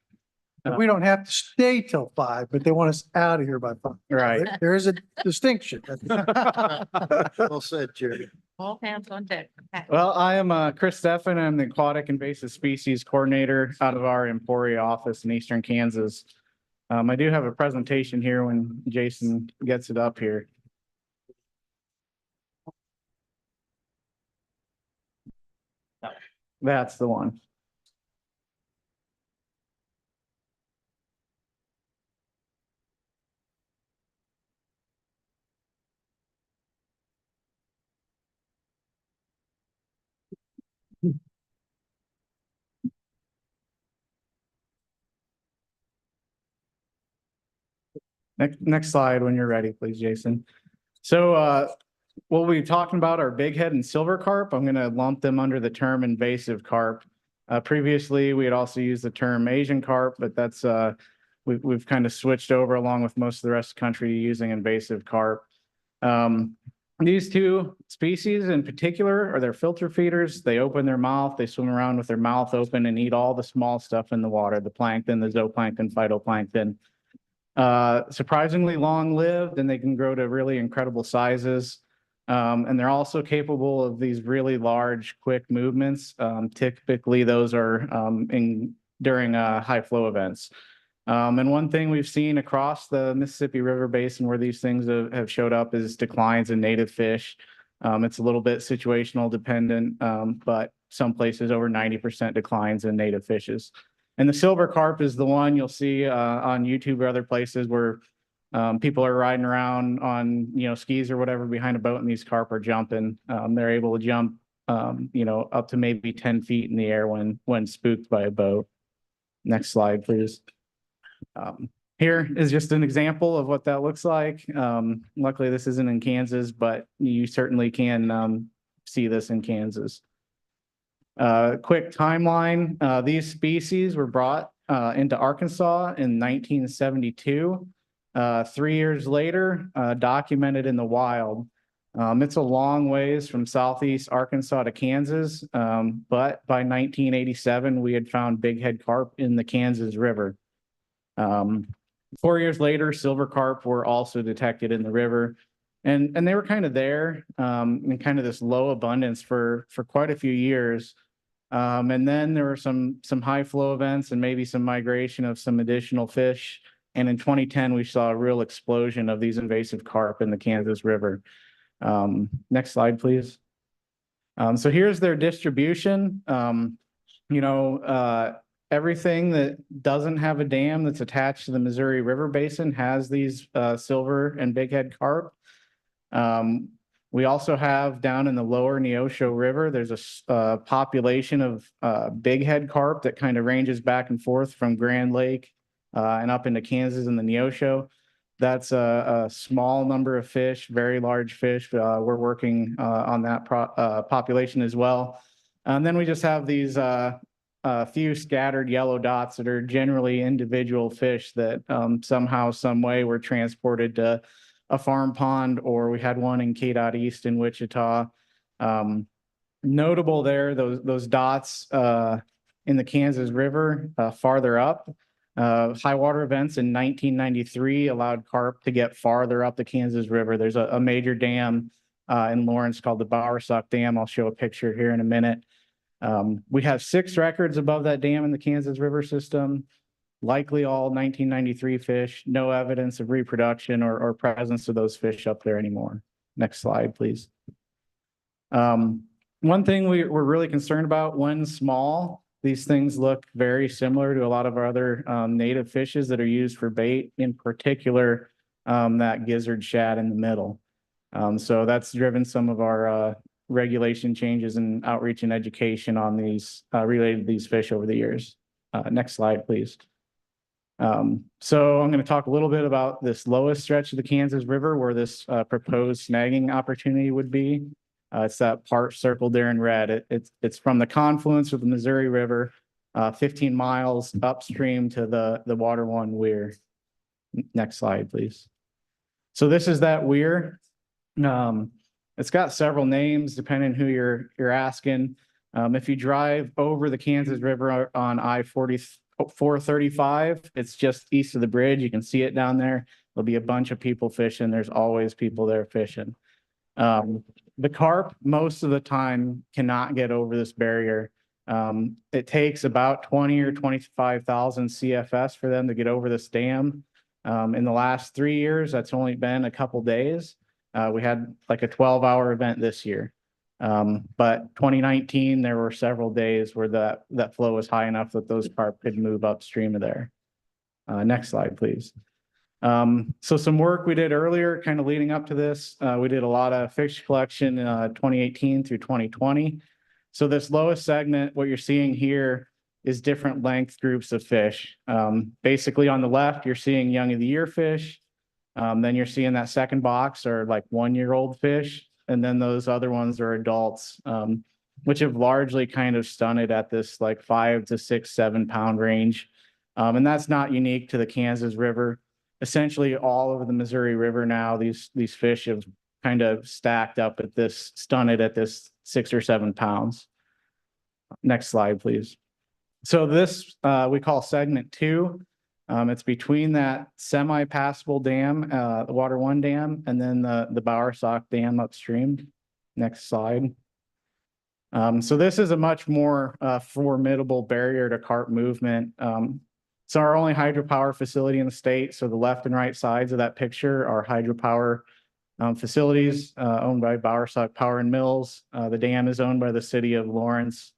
We don't have to stay till 5, but they want us out of here by 5. Right. There is a distinction. Well said, Jerry. All hands on deck. Well, I am Chris Steffen. I'm the Aquatic Invasive Species Coordinator out of our Emporia office in Eastern Kansas. I do have a presentation here when Jason gets it up here. That's the one. Next slide when you're ready, please, Jason. So what we're talking about are bighead and silver carp. I'm going to lump them under the term invasive carp. Previously, we had also used the term Asian carp, but that's we've kind of switched over along with most of the rest of the country to using invasive carp. These two species in particular are their filter feeders. They open their mouth, they swim around with their mouth open and eat all the small stuff in the water, the plankton, the zooplankton, phytoplankton. Surprisingly long-lived, and they can grow to really incredible sizes. And they're also capable of these really large, quick movements. Typically, those are during high flow events. And one thing we've seen across the Mississippi River Basin where these things have showed up is declines in native fish. It's a little bit situational dependent, but some places over 90% declines in native fishes. And the silver carp is the one you'll see on YouTube or other places where people are riding around on, skis or whatever behind a boat, and these carp are jumping. They're able to jump, up to maybe 10 feet in the air when spooked by a boat. Next slide, please. Here is just an example of what that looks like. Luckily, this isn't in Kansas, but you certainly can see this in Kansas. Quick timeline. These species were brought into Arkansas in 1972. 3 years later, documented in the wild. It's a long ways from southeast Arkansas to Kansas, but by 1987, we had found bighead carp in the Kansas River. 4 years later, silver carp were also detected in the river. And they were kind of there in kind of this low abundance for quite a few years. And then there were some high flow events and maybe some migration of some additional fish. And in 2010, we saw a real explosion of these invasive carp in the Kansas River. Next slide, please. So here's their distribution. Everything that doesn't have a dam that's attached to the Missouri River Basin has these silver and bighead carp. We also have down in the lower Neosho River, there's a population of bighead carp that kind of ranges back and forth from Grand Lake and up into Kansas and the Neosho. That's a small number of fish, very large fish. We're working on that population as well. And then we just have these few scattered yellow dots that are generally individual fish that somehow, some way were transported to a farm pond, or we had one in KDOT East in Wichita. Notable there, those dots in the Kansas River farther up. High water events in 1993 allowed carp to get farther up the Kansas River. There's a major dam in Lawrence called the Bowersock Dam. I'll show a picture here in a minute. We have 6 records above that dam in the Kansas River system, likely all 1993 fish, no evidence of reproduction or presence of those fish up there anymore. Next slide, please. One thing we're really concerned about, when small, these things look very similar to a lot of our other native fishes that are used for bait, in particular, that gizzard shad in the middle. So that's driven some of our regulation changes and outreach and education on these related to these fish over the years. Next slide, please. So I'm going to talk a little bit about this lowest stretch of the Kansas River where this proposed snagging opportunity would be. It's that part circled there in red. It's from the confluence of the Missouri River, 15 miles upstream to the Water One weir. Next slide, please. So this is that weir. It's got several names depending who you're asking. If you drive over the Kansas River on I-435, it's just east of the bridge. You can see it down there. There'll be a bunch of people fishing. There's always people there fishing. The carp, most of the time, cannot get over this barrier. It takes about 20 or 25,000 CFS for them to get over this dam. In the last 3 years, that's only been a couple days. We had like a 12-hour event this year. But 2019, there were several days where that flow was high enough that those carp could move upstream of there. Next slide, please. So some work we did earlier, kind of leading up to this, we did a lot of fish collection 2018 through 2020. So this lowest segment, what you're seeing here is different length groups of fish. Basically on the left, you're seeing young of the year fish. Then you're seeing that second box are like 1-year-old fish. And then those other ones are adults, which have largely kind of stunted at this like 5 to 6, 7 pound range. And that's not unique to the Kansas River. Essentially all over the Missouri River now, these fish have kind of stacked up at this, stunted at this 6 or 7 pounds. Next slide, please. So this we call segment 2. It's between that semi-passable dam, the Water One Dam, and then the Bowersock Dam upstream. Next slide. So this is a much more formidable barrier to carp movement. It's our only hydropower facility in the state. So the left and right sides of that picture are hydropower facilities owned by Bowersock Power and Mills. The dam is owned by the city of Lawrence.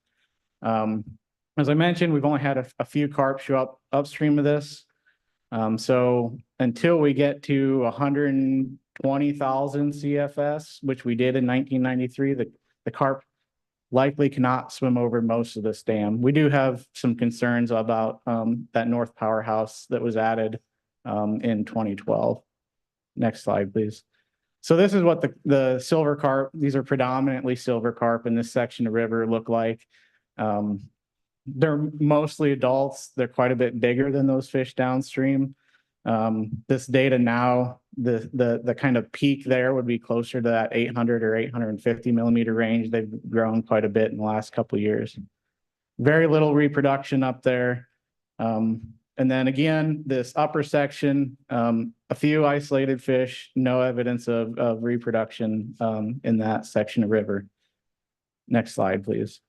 As I mentioned, we've only had a few carp show up upstream of this. So until we get to 120,000 CFS, which we did in 1993, the carp likely cannot swim over most of this dam. We do have some concerns about that North Powerhouse that was added in 2012. Next slide, please. So this is what the silver carp, these are predominantly silver carp in this section of river look like. They're mostly adults. They're quite a bit bigger than those fish downstream. This data now, the kind of peak there would be closer to that 800 or 850 millimeter range. They've grown quite a bit in the last couple of years. Very little reproduction up there. And then again, this upper section, a few isolated fish, no evidence of reproduction in that section of river. Next slide, please.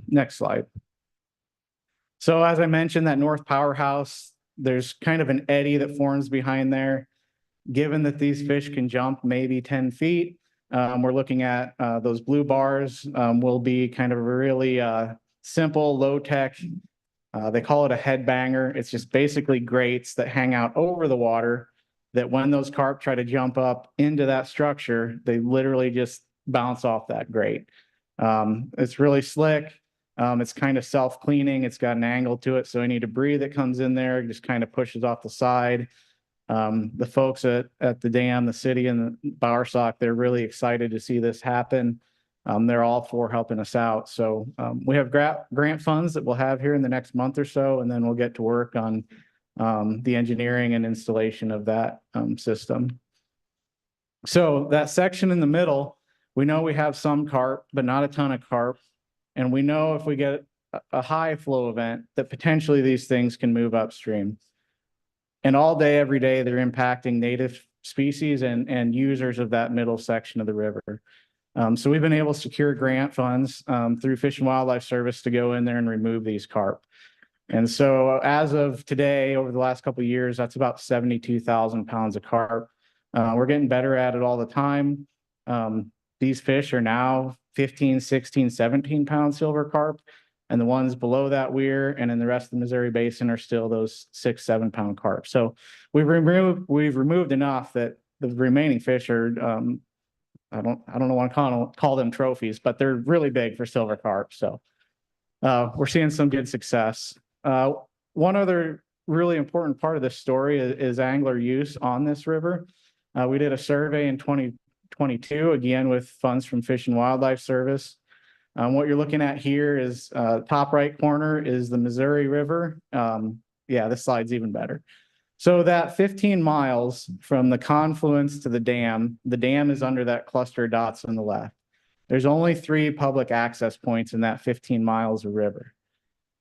Next slide. So as I mentioned, that north powerhouse, there's kind of an eddy that forms behind there. Given that these fish can jump maybe 10 feet, we're looking at those blue bars will be kind of a really simple, low tech. They call it a headbanger. It's just basically grates that hang out over the water that when those carp try to jump up into that structure, they literally just bounce off that grate. It's really slick. It's kind of self-cleaning. It's got an angle to it. So any debris that comes in there just kind of pushes off the side. The folks at the dam, the city and the Bowersock, they're really excited to see this happen. They're all for helping us out. So we have grant funds that we'll have here in the next month or so, and then we'll get to work on the engineering and installation of that system. So that section in the middle, we know we have some carp, but not a ton of carp. And we know if we get a high flow event that potentially these things can move upstream. And all day, every day, they're impacting native species and users of that middle section of the river. So we've been able to secure grant funds through Fish and Wildlife Service to go in there and remove these carp. And so as of today, over the last couple of years, that's about 72,000 pounds of carp. We're getting better at it all the time. These fish are now 15, 16, 17 pound silver carp. And the ones below that weir and in the rest of the Missouri Basin are still those 6, 7 pound carp. So we've removed enough that the remaining fish are, I don't want to call them trophies, but they're really big for silver carp. So we're seeing some good success. One other really important part of this story is angler use on this river. We did a survey in 2022, again, with funds from Fish and Wildlife Service. What you're looking at here is top right corner is the Missouri River. Yeah, this slide's even better. So that 15 miles from the confluence to the dam is under that cluster of dots on the left. There's only 3 public access points in that 15 miles of river.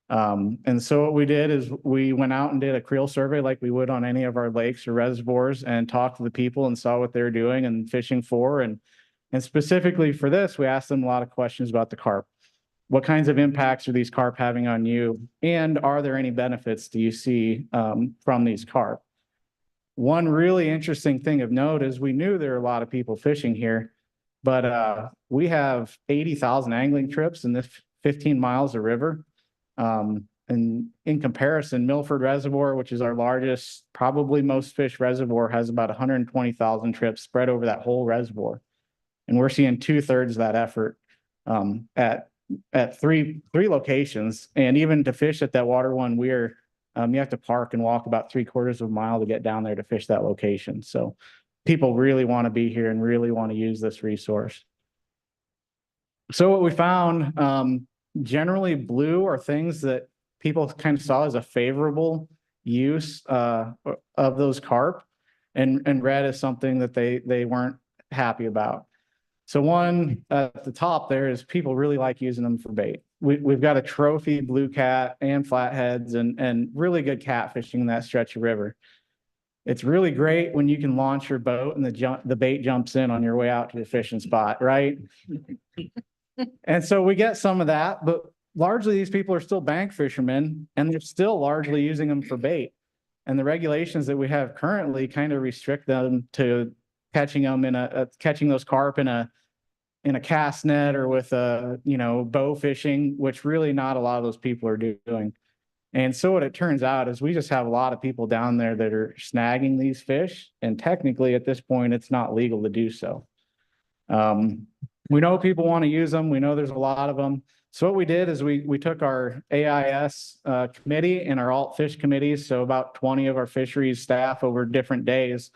And so what we did is we went out and did a creel survey like we would on any of our lakes or reservoirs and talked to the people and saw what they're doing and fishing for. And specifically for this, we asked them a lot of questions about the carp. What kinds of impacts are these carp having on you? And are there any benefits do you see from these carp? One really interesting thing of note is we knew there are a lot of people fishing here, but we have 80,000 angling trips in this 15 miles of river. And in comparison, Milford Reservoir, which is our largest, probably most fish reservoir, has about 120,000 trips spread over that whole reservoir. And we're seeing 2/3 of that effort at three locations. And even to fish at that Water One weir, you have to park and walk about 3/4 of a mile to get down there to fish that location. So people really want to be here and really want to use this resource. So what we found, generally blue are things that people kind of saw as a favorable use of those carp, and red is something that they weren't happy about. So one at the top there is people really like using them for bait. We've got a trophy blue cat and flatheads and really good catfishing in that stretch of river. It's really great when you can launch your boat and the bait jumps in on your way out to the fishing spot, right? And so we get some of that, but largely these people are still bank fishermen and they're still largely using them for bait. And the regulations that we have currently kind of restrict them to catching them catching those carp in a cast net or with bow fishing, which really not a lot of those people are doing. And so what it turns out is we just have a lot of people down there that are snagging these fish, and technically at this point it's not legal to do so. We know people want to use them. We know there's a lot of them. So what we did is we took our AIS committee and our alt fish committees, so about 20 of our fisheries staff over different days,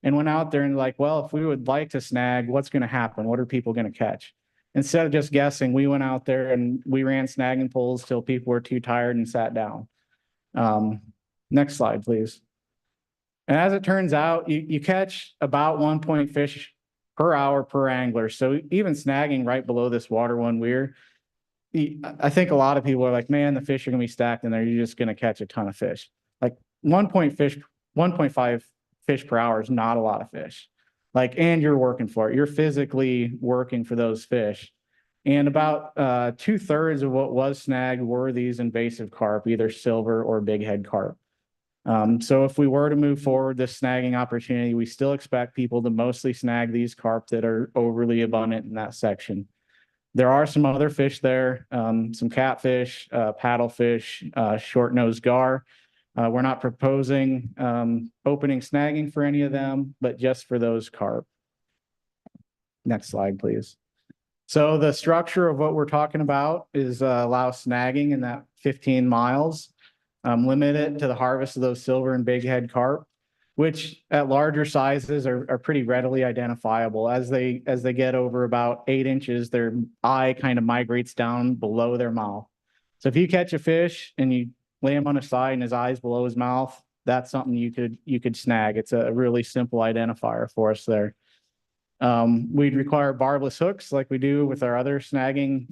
and went out there and like, well, if we would like to snag, what's going to happen? What are people going to catch? Instead of just guessing, we went out there and we ran snagging poles till people were too tired and sat down. Next slide, please. And as it turns out, you catch about 1 point fish per hour per angler. So even snagging right below this Water One weir, I think a lot of people are like, man, the fish are going to be stacked in there. You're just going to catch a ton of fish. Like 1.5 fish per hour is not a lot of fish. And you're working for it. You're physically working for those fish. And about 2/3 of what was snagged were these invasive carp, either silver or big head carp. So if we were to move forward this snagging opportunity, we still expect people to mostly snag these carp that are overly abundant in that section. There are some other fish there, some catfish, paddlefish, short-nosed gar. We're not proposing opening snagging for any of them, but just for those carp. Next slide, please. So the structure of what we're talking about is allow snagging in that 15 miles, limit it to the harvest of those silver and big head carp, which at larger sizes are pretty readily identifiable. As they get over about 8 inches, their eye kind of migrates down below their mouth. So if you catch a fish and you lay him on his side and his eye's below his mouth, that's something you could snag. It's a really simple identifier for us there. We'd require barbless hooks like we do with our other snagging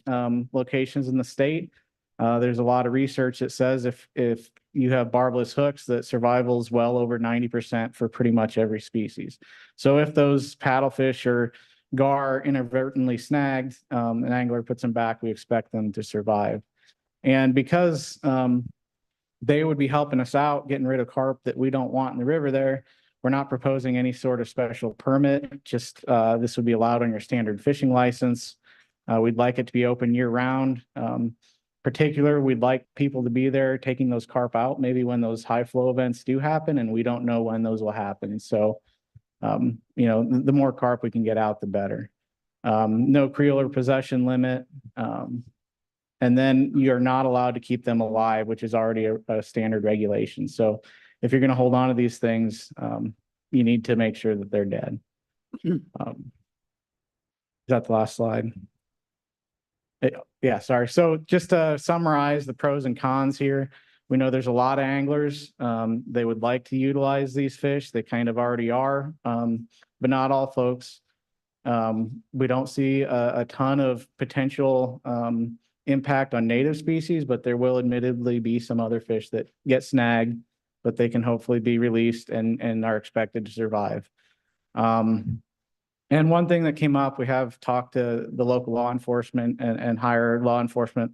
locations in the state. There's a lot of research that says if you have barbless hooks, that survival is well over 90% for pretty much every species. So if those paddlefish or gar inadvertently snagged, an angler puts them back, we expect them to survive. And because they would be helping us out getting rid of carp that we don't want in the river there, we're not proposing any sort of special permit. Just this would be allowed on your standard fishing license. We'd like it to be open year round. Particular, we'd like people to be there taking those carp out, maybe when those high flow events do happen, and we don't know when those will happen. So, you know, the more carp we can get out, the better. No creel or possession limit. And then you're not allowed to keep them alive, which is already a standard regulation. So if you're going to hold on to these things, you need to make sure that they're dead. Is that the last slide? Yeah, sorry. So just to summarize the pros and cons here, we know there's a lot of anglers. They would like to utilize these fish. They kind of already are, but not all folks. We don't see a ton of potential impact on native species, but there will admittedly be some other fish that get snagged, but they can hopefully be released and are expected to survive. And one thing that came up, we have talked to the local law enforcement and higher law enforcement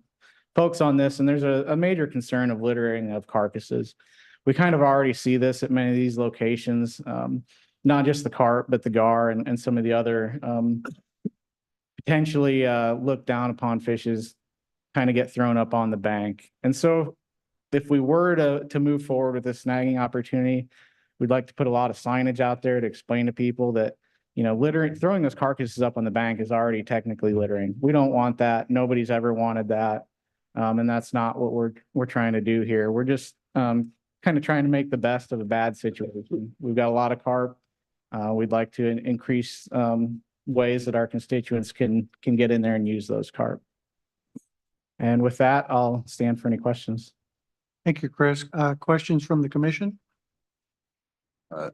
folks on this, and there's a major concern of littering of carcasses. We kind of already see this at many of these locations, not just the carp, but the gar and some of the other potentially looked down upon fishes kind of get thrown up on the bank. And so if we were to move forward with this snagging opportunity, we'd like to put a lot of signage out there to explain to people that, you know, littering, throwing those carcasses up on the bank is already technically littering. We don't want that. Nobody's ever wanted that. And that's not what we're trying to do here. We're just kind of trying to make the best of a bad situation. We've got a lot of carp. We'd like to increase ways that our constituents can get in there and use those carp. And with that, I'll stand for any questions. Thank you, Chris. Questions from the commission?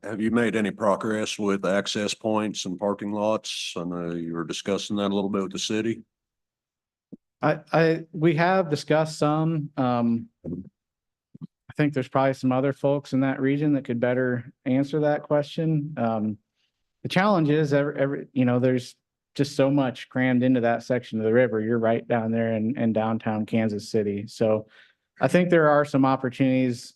Have you made any progress with access points and parking lots? I know you were discussing that a little bit with the city. We have discussed some. I think there's probably some other folks in that region that could better answer that question. The challenge is you know, there's just so much crammed into that section of the river. You're right down there in downtown Kansas City. So I think there are some opportunities.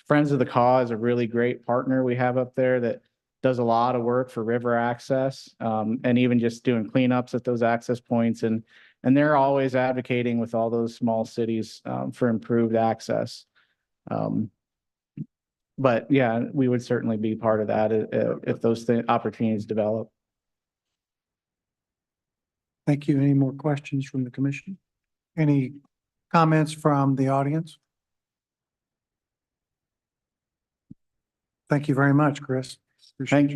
Friends of the Cause is a really great partner we have up there that does a lot of work for river access, and even just doing cleanups at those access points. And they're always advocating with all those small cities for improved access. But yeah, we would certainly be part of that if those opportunities develop. Thank you. Any more questions from the commission? Any comments from the audience? Thank you very much, Chris. Thank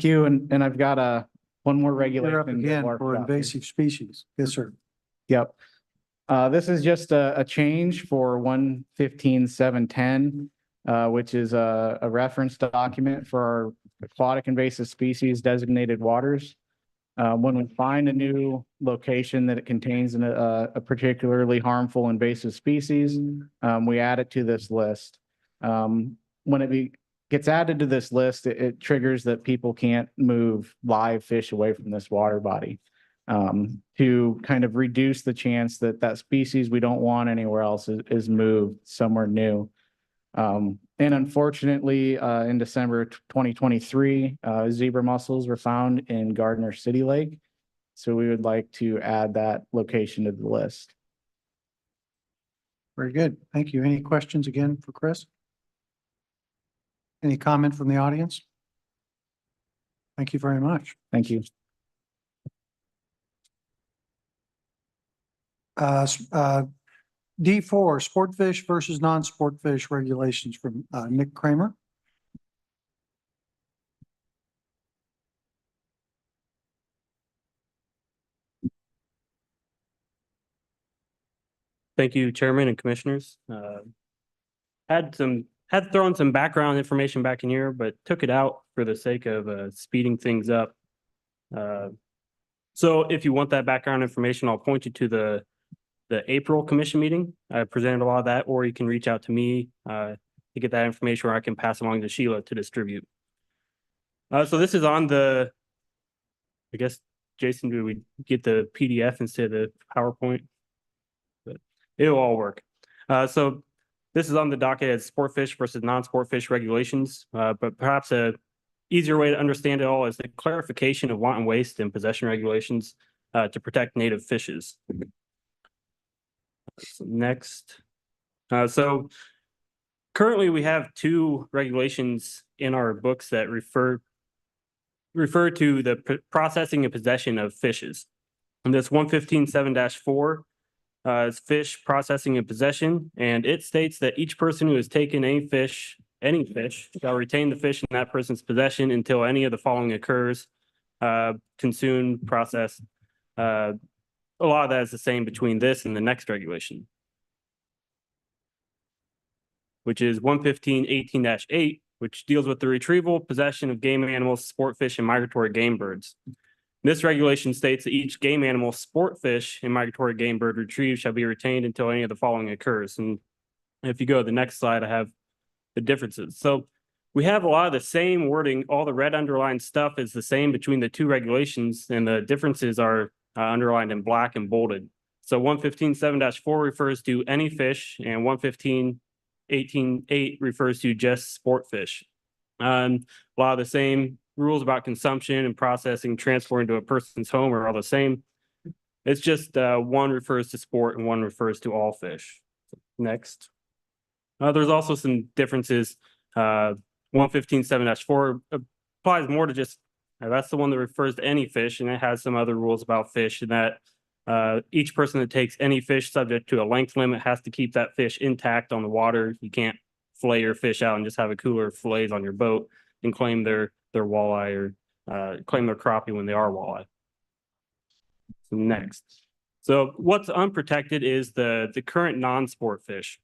you. And I've got one more regulation. You're up again for invasive species. Yes, sir. Yep. This is just a change for 115.710, which is a reference document for our aquatic invasive species designated waters. When we find a new location that it contains a particularly harmful invasive species, we add it to this list. When it gets added to this list, it triggers that people can't move live fish away from this water body. to kind of reduce the chance that that species we don't want anywhere else is moved somewhere new. And unfortunately, in December 2023, zebra mussels were found in Gardner City Lake. So we would like to add that location to the list. Very good. Thank you. Any questions again for Chris? Any comment from the audience? Thank you very much. Thank you. D4, sport fish versus non-sport fish regulations from Nick Kramer. Thank you, Chairman and Commissioners. Had thrown some background information back in here, but took it out for the sake of speeding things up. So if you want that background information, I'll point you to the April commission meeting. I presented a lot of that, or you can reach out to me to get that information, or I can pass along to Sheila to distribute. So this is on the, I guess, Jason, do we get the PDF instead of the PowerPoint? But it'll all work. So this is on the docket as sport fish versus non-sport fish regulations, but perhaps a easier way to understand it all is the clarification of wanton waste and possession regulations to protect native fishes. So next. So currently we have two regulations in our books that refer to the processing and possession of fishes. And this 115.7-4 is fish processing and possession, and it states that each person who has taken any fish shall retain the fish in that person's possession until any of the following occurs: consumed, processed. A lot of that is the same between this and the next regulation, which is 115.18-8, which deals with the retrieval, possession of game animals, sport fish, and migratory game birds. This regulation states that each game animal, sport fish, and migratory game bird retrieved shall be retained until any of the following occurs. And if you go to the next slide, I have the differences. So we have a lot of the same wording. All the red underlined stuff is the same between the two regulations, and the differences are underlined in black and bolded. So 115.7-4 refers to any fish, and 115.18.8 refers to just sport fish. A lot of the same rules about consumption and processing, transporting to a person's home are all the same. It's just one refers to sport and one refers to all fish. Next. There's also some differences. 115.7-4 applies more to just, that's the one that refers to any fish, and it has some other rules about fish, and that each person that takes any fish subject to a length limit has to keep that fish intact on the water. You can't fillet your fish out and just have a cooler of fillets on your boat and claim their walleye or claim their crappie when they are walleye. So next. So what's unprotected is the current non-sport fish.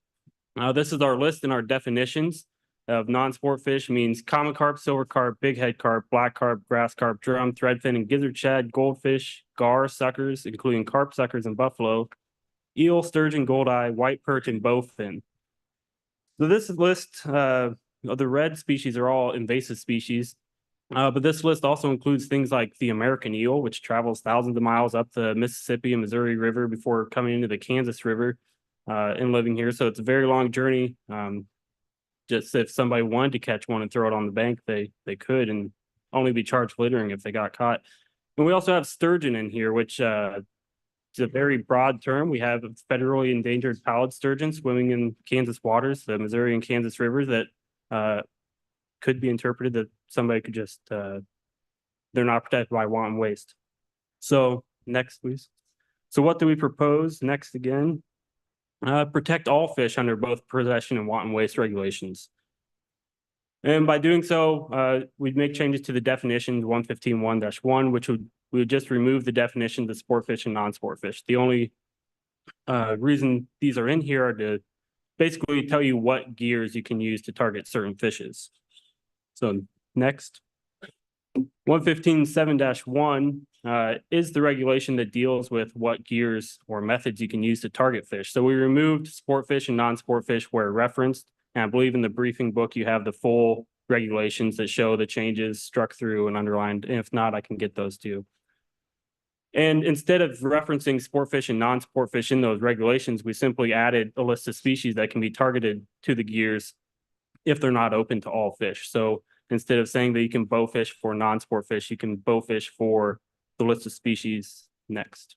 This is our list and our definitions of non-sport fish. Means common carp, silver carp, big head carp, black carp, grass carp, drum, threadfin, and gizzard shad, goldfish, gar, suckers, including carp, suckers, and buffalo, eel, sturgeon, goldeye, white perch, and bowfin. So this list of the red species are all invasive species, but this list also includes things like the American eel, which travels thousands of miles up the Mississippi and Missouri River before coming into the Kansas River and living here. So it's a very long journey. Just if somebody wanted to catch one and throw it on the bank, they could, and only be charged littering if they got caught. And we also have sturgeon in here, which it's a very broad term. We have federally endangered pallid sturgeon swimming in Kansas waters, the Missouri and Kansas rivers, that could be interpreted that somebody could just, they're not protected by wanton waste. So next, please. So what do we propose next again? Protect all fish under both possession and wanton waste regulations. And by doing so, we'd make changes to the definitions 115.1-1, which we would just remove the definitions of sport fish and non-sport fish. The only reason these are in here are to basically tell you what gears you can use to target certain fishes. So next. 115.7-1 is the regulation that deals with what gears or methods you can use to target fish. So we removed sport fish and non-sport fish where referenced. And I believe in the briefing book, you have the full regulations that show the changes struck through and underlined. And if not, I can get those too. And instead of referencing sport fish and non-sport fish in those regulations, we simply added a list of species that can be targeted to the gears if they're not open to all fish. So instead of saying that you can bow fish for non-sport fish, you can bow fish for the list of species next,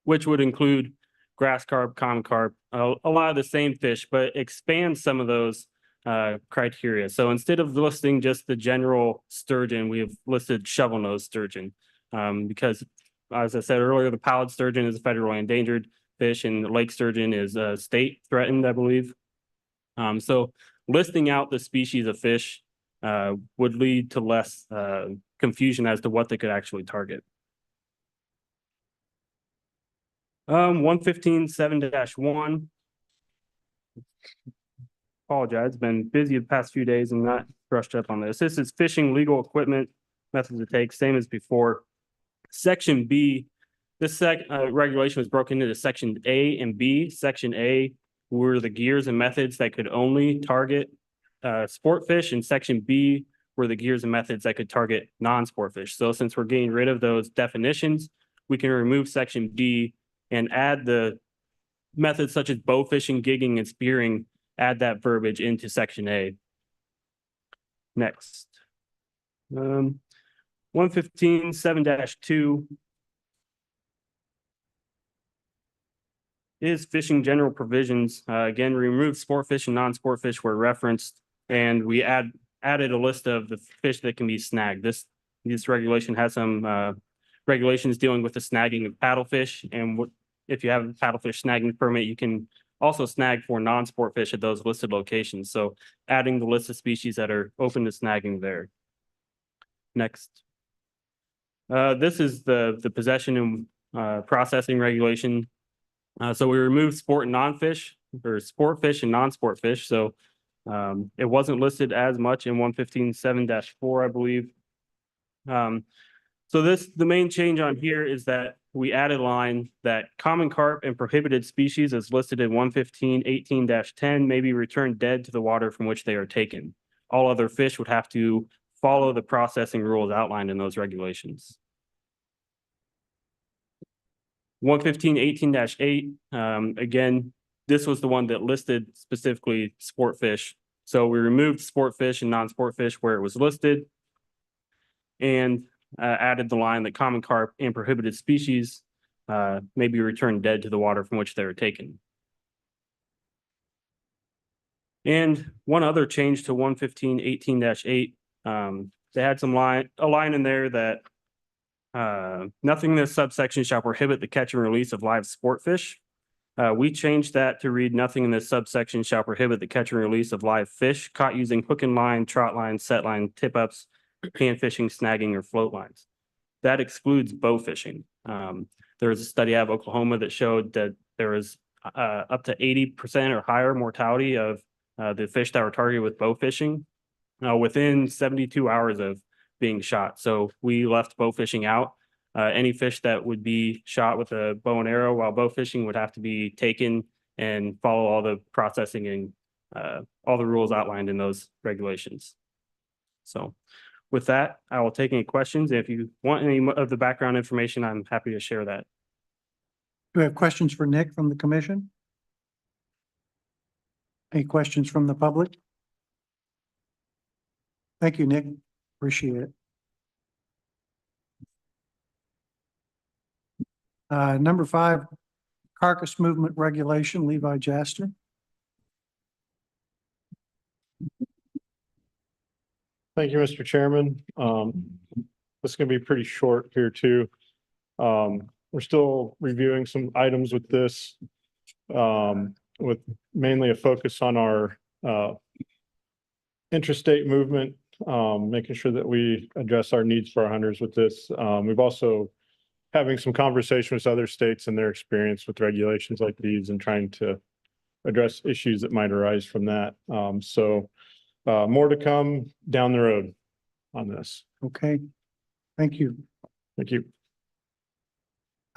which would include grass carp, common carp, a lot of the same fish, but expand some of those criteria. So instead of listing just the general sturgeon, we have listed shovel-nosed sturgeon because, as I said earlier, the pallid sturgeon is a federally endangered fish, and the lake sturgeon is state threatened, I believe. So listing out the species of fish would lead to less confusion as to what they could actually target. 115.7-1. Apologize, been busy the past few days and not brushed up on this. This is fishing legal equipment, methods to take, same as before. Section B, this regulation was broken into Section A and B. Section A were the gears and methods that could only target sport fish, and Section B were the gears and methods that could target non-sport fish. So since we're getting rid of those definitions, we can remove Section B and add the methods such as bow fishing, gigging, and spearing, add that verbiage into Section A. Next. 115.7-2 is fishing general provisions. Again, remove sport fish and non-sport fish were referenced, and we added a list of the fish that can be snagged. This regulation has some regulations dealing with the snagging of paddlefish, and if you have a paddlefish snagging permit, you can also snag for non-sport fish at those listed locations. So adding the list of species that are open to snagging there. Next. This is the possession and processing regulation. So we removed sport and non-fish, or sport fish and non-sport fish. So it wasn't listed as much in 115.7-4, I believe. So the main change on here is that we added a line that common carp and prohibited species as listed in 115.18-10 may be returned dead to the water from which they are taken. All other fish would have to follow the processing rules outlined in those regulations. 115.18-8, again, this was the one that listed specifically sport fish. So we removed sport fish and non-sport fish where it was listed, and added the line that common carp and prohibited species may be returned dead to the water from which they were taken. And one other change to 115.18-8, they had a line in there that nothing in this subsection shall prohibit the catch and release of live sport fish. We changed that to read nothing in this subsection shall prohibit the catch and release of live fish caught using hook and line, trot line, set line, tip ups, pan fishing, snagging, or float lines. That excludes bow fishing. There was a study out of Oklahoma that showed that there was up to 80% or higher mortality of the fish that were targeted with bow fishing within 72 hours of being shot. So we left bow fishing out. Any fish that would be shot with a bow and arrow while bow fishing would have to be taken and follow all the processing and all the rules outlined in those regulations. So with that, I will take any questions. If you want any of the background information, I'm happy to share that. Do we have questions for Nick from the commission? Any questions from the public? Thank you, Nick. Appreciate it. Number 5, carcass movement regulation, Levi Jaster. Thank you, Mr. Chairman. This is going to be pretty short here too. We're still reviewing some items with this, with mainly a focus on our interstate movement, making sure that we address our needs for our hunters with this. We've also having some conversation with other states and their experience with regulations like these and trying to address issues that might arise from that. More to come down the road on this. Okay, thank you. Thank you.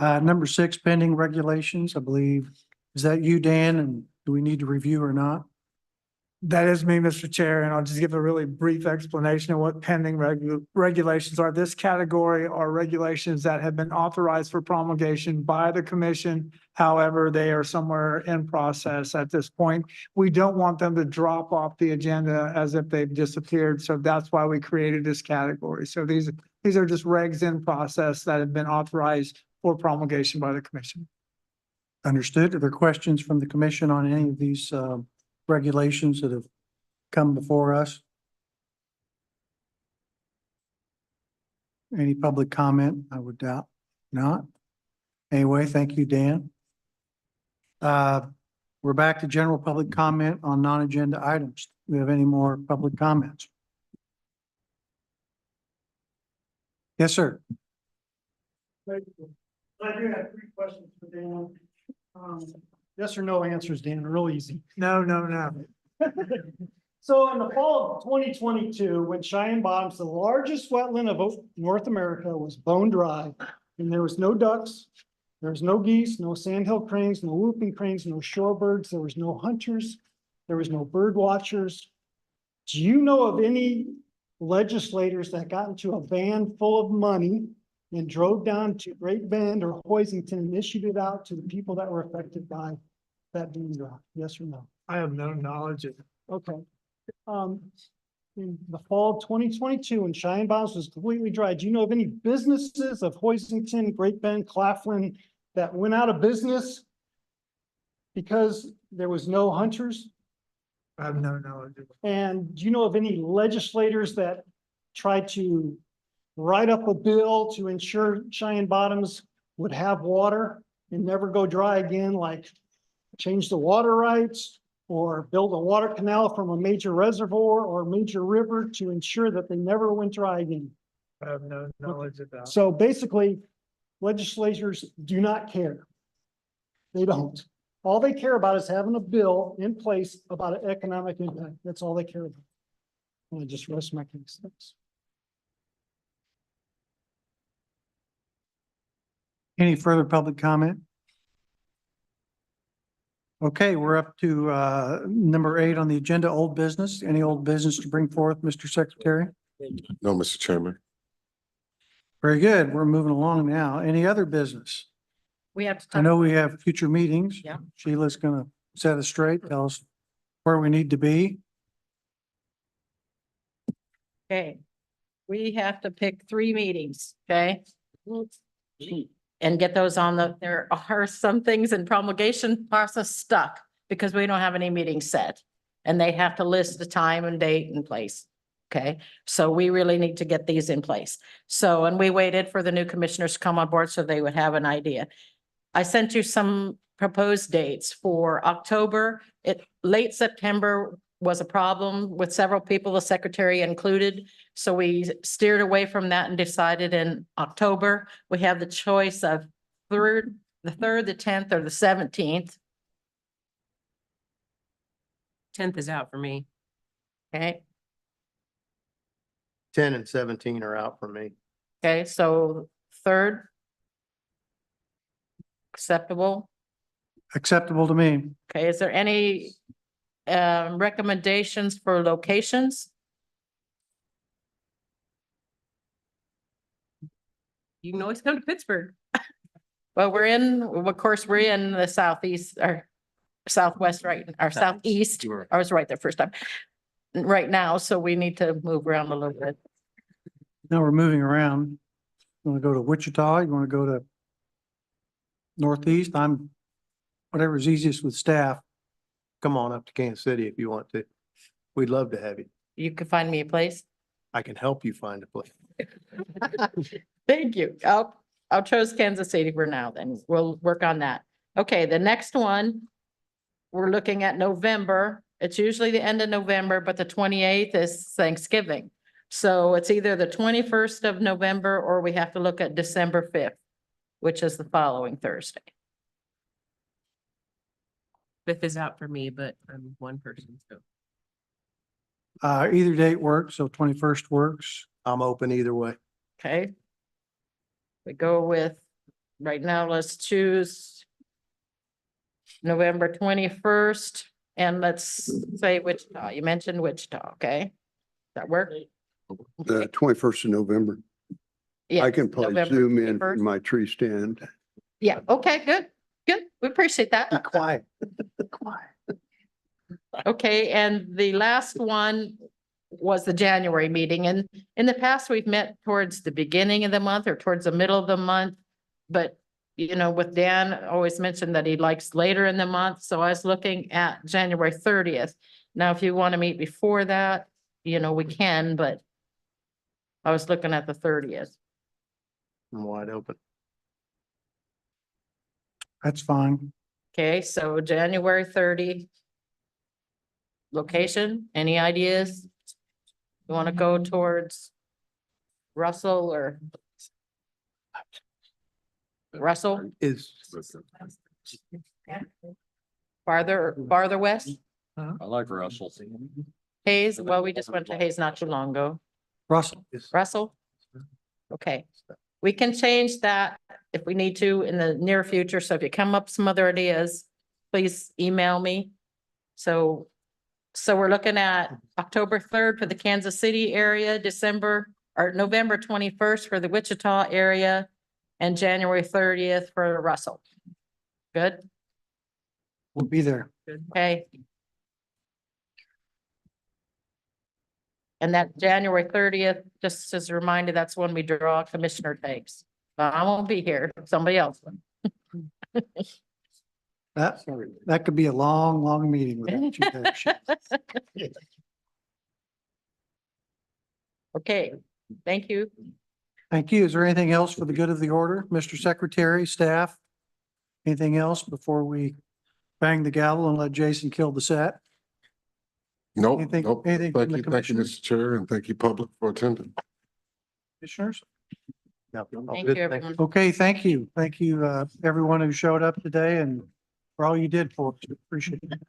Number 6, pending regulations, I believe. Is that you, Dan? And do we need to review or not? That is me, Mr. Chair, and I'll just give a really brief explanation of what pending regulations are. This category are regulations that have been authorized for promulgation by the commission. However, they are somewhere in process at this point. We don't want them to drop off the agenda as if they've disappeared. So that's why we created this category. So these are just regs in process that have been authorized for promulgation by the commission. Understood. Are there questions from the commission on any of these regulations that have come before us? Any public comment? I would doubt not. Anyway, thank you, Dan. We're back to general public comment on non-agenda items. Do we have any more public comments? Yes, sir. I do have 3 questions for Dan. Yes or no answers, Dan, real easy. No, no, no. So in the fall of 2022, when Cheyenne Bottoms, the largest wetland of North America, was bone dry, and there was no ducks, there was no geese, no sandhill cranes, no whooping cranes, no shorebirds, there was no hunters, there was no bird watchers. Do you know of any legislators that got into a van full of money and drove down to Great Bend or Hoisington and issued it out to the people that were affected by that being dry? Yes or no? I have no knowledge of it. Okay. In the fall of 2022, when Cheyenne Bottoms was completely dry, do you know of any businesses of Hoisington, Great Bend, Claflin that went out of business because there was no hunters? I have no knowledge of it. And do you know of any legislators that tried to write up a bill to ensure Cheyenne Bottoms would have water and never go dry again, like change the water rights or build a water canal from a major reservoir or major river to ensure that they never went dry again? I have no knowledge of that. So basically, legislators do not care. They don't. All they care about is having a bill in place about an economic impact. That's all they care about. And I just rest my case. Thanks. Any further public comment? Okay, we're up to number 8 on the agenda, old business. Any old business to bring forth, Mr. Secretary? No, Mr. Chairman. Very good. We're moving along now. Any other business? We have to I know we have future meetings. Yeah. Sheila's gonna set us straight, tell us where we need to be. Okay, we have to pick 3 meetings, okay? And get those on there are some things in promulgation process stuck because we don't have any meetings set. And they have to list the time and date and place. Okay, so we really need to get these in place. So, and we waited for the new commissioners to come on board so they would have an idea. I sent you some proposed dates for October. Late September was a problem with several people, the secretary included. So we steered away from that and decided in October, we have the choice of the 3rd, the 10th, or the 17th. 10th is out for me. Okay, 10 and 17 are out for me. okay, so 3rd. Acceptable. Acceptable to me. Okay, is there any recommendations for locations? You can always come to Pittsburgh. Well, of course, we're in the southeast or southwest, right, or southeast. I was right there first time. Right now, so we need to move around a little bit. Now we're moving around. You want to go to Wichita? You want to go to Northeast? Whatever's easiest with staff. Come on up to Kansas City if you want to. We'd love to have you. You can find me a place. I can help you find a place. Thank you. I'll choose Kansas City for now, then we'll work on that. Okay, the next one, we're looking at November. It's usually the end of November, but the 28th is Thanksgiving. So it's either the 21st of November or we have to look at December 5th, which is the following Thursday. 5th is out for me, but I'm one person, so. Either date works, so 21st works. I'm open either way. Okay. We go with, right now, let's choose November 21st. And let's say Wichita. You mentioned Wichita, okay? That work? The 21st of November. Yeah. I can probably November zoom in 21st. from my tree stand. Yeah, okay, good, good. We appreciate that. Quiet. Okay, and the last one was the January meeting, and in the past, we've met towards the beginning of the month or towards the middle of the month. But, you know, with Dan always mentioned that he likes later in the month, so I was looking at January 30th. Now, if you want to meet before that, you know, we can, but I was looking at the 30th. I'm wide open. That's fine. Okay, so January 30. Location, any ideas? You want to go towards Russell or? Russell, Is. farther west? I like Russell. Hayes, well, we just went to Hayes not too long ago. Russell. Russell? Okay, we can change that if we need to in the near future. So if you come up with some other ideas, please email me. So we're looking at October 3rd for the Kansas City area, November 21st for the Wichita area, and January 30th for Russell. Good? We'll be there. Okay. And that January 30th, just as a reminder, that's when we draw commissioner takes. I won't be here, somebody else will. That could be a long, long meeting with that two pair. Okay, thank you. Thank you. Is there anything else for the good of the order? Mr. Secretary, staff? Anything else before we bang the gavel and let Jason kill the set? Nope, Anything- nope. anything from Thank the you, commissioners? Mr. Chair, and thank you, public, for attending. Commissioners? No, all Thank good. you, Thank everyone. Okay, thank you. Thank you, everyone who showed up today and for all you did for us. Appreciate it.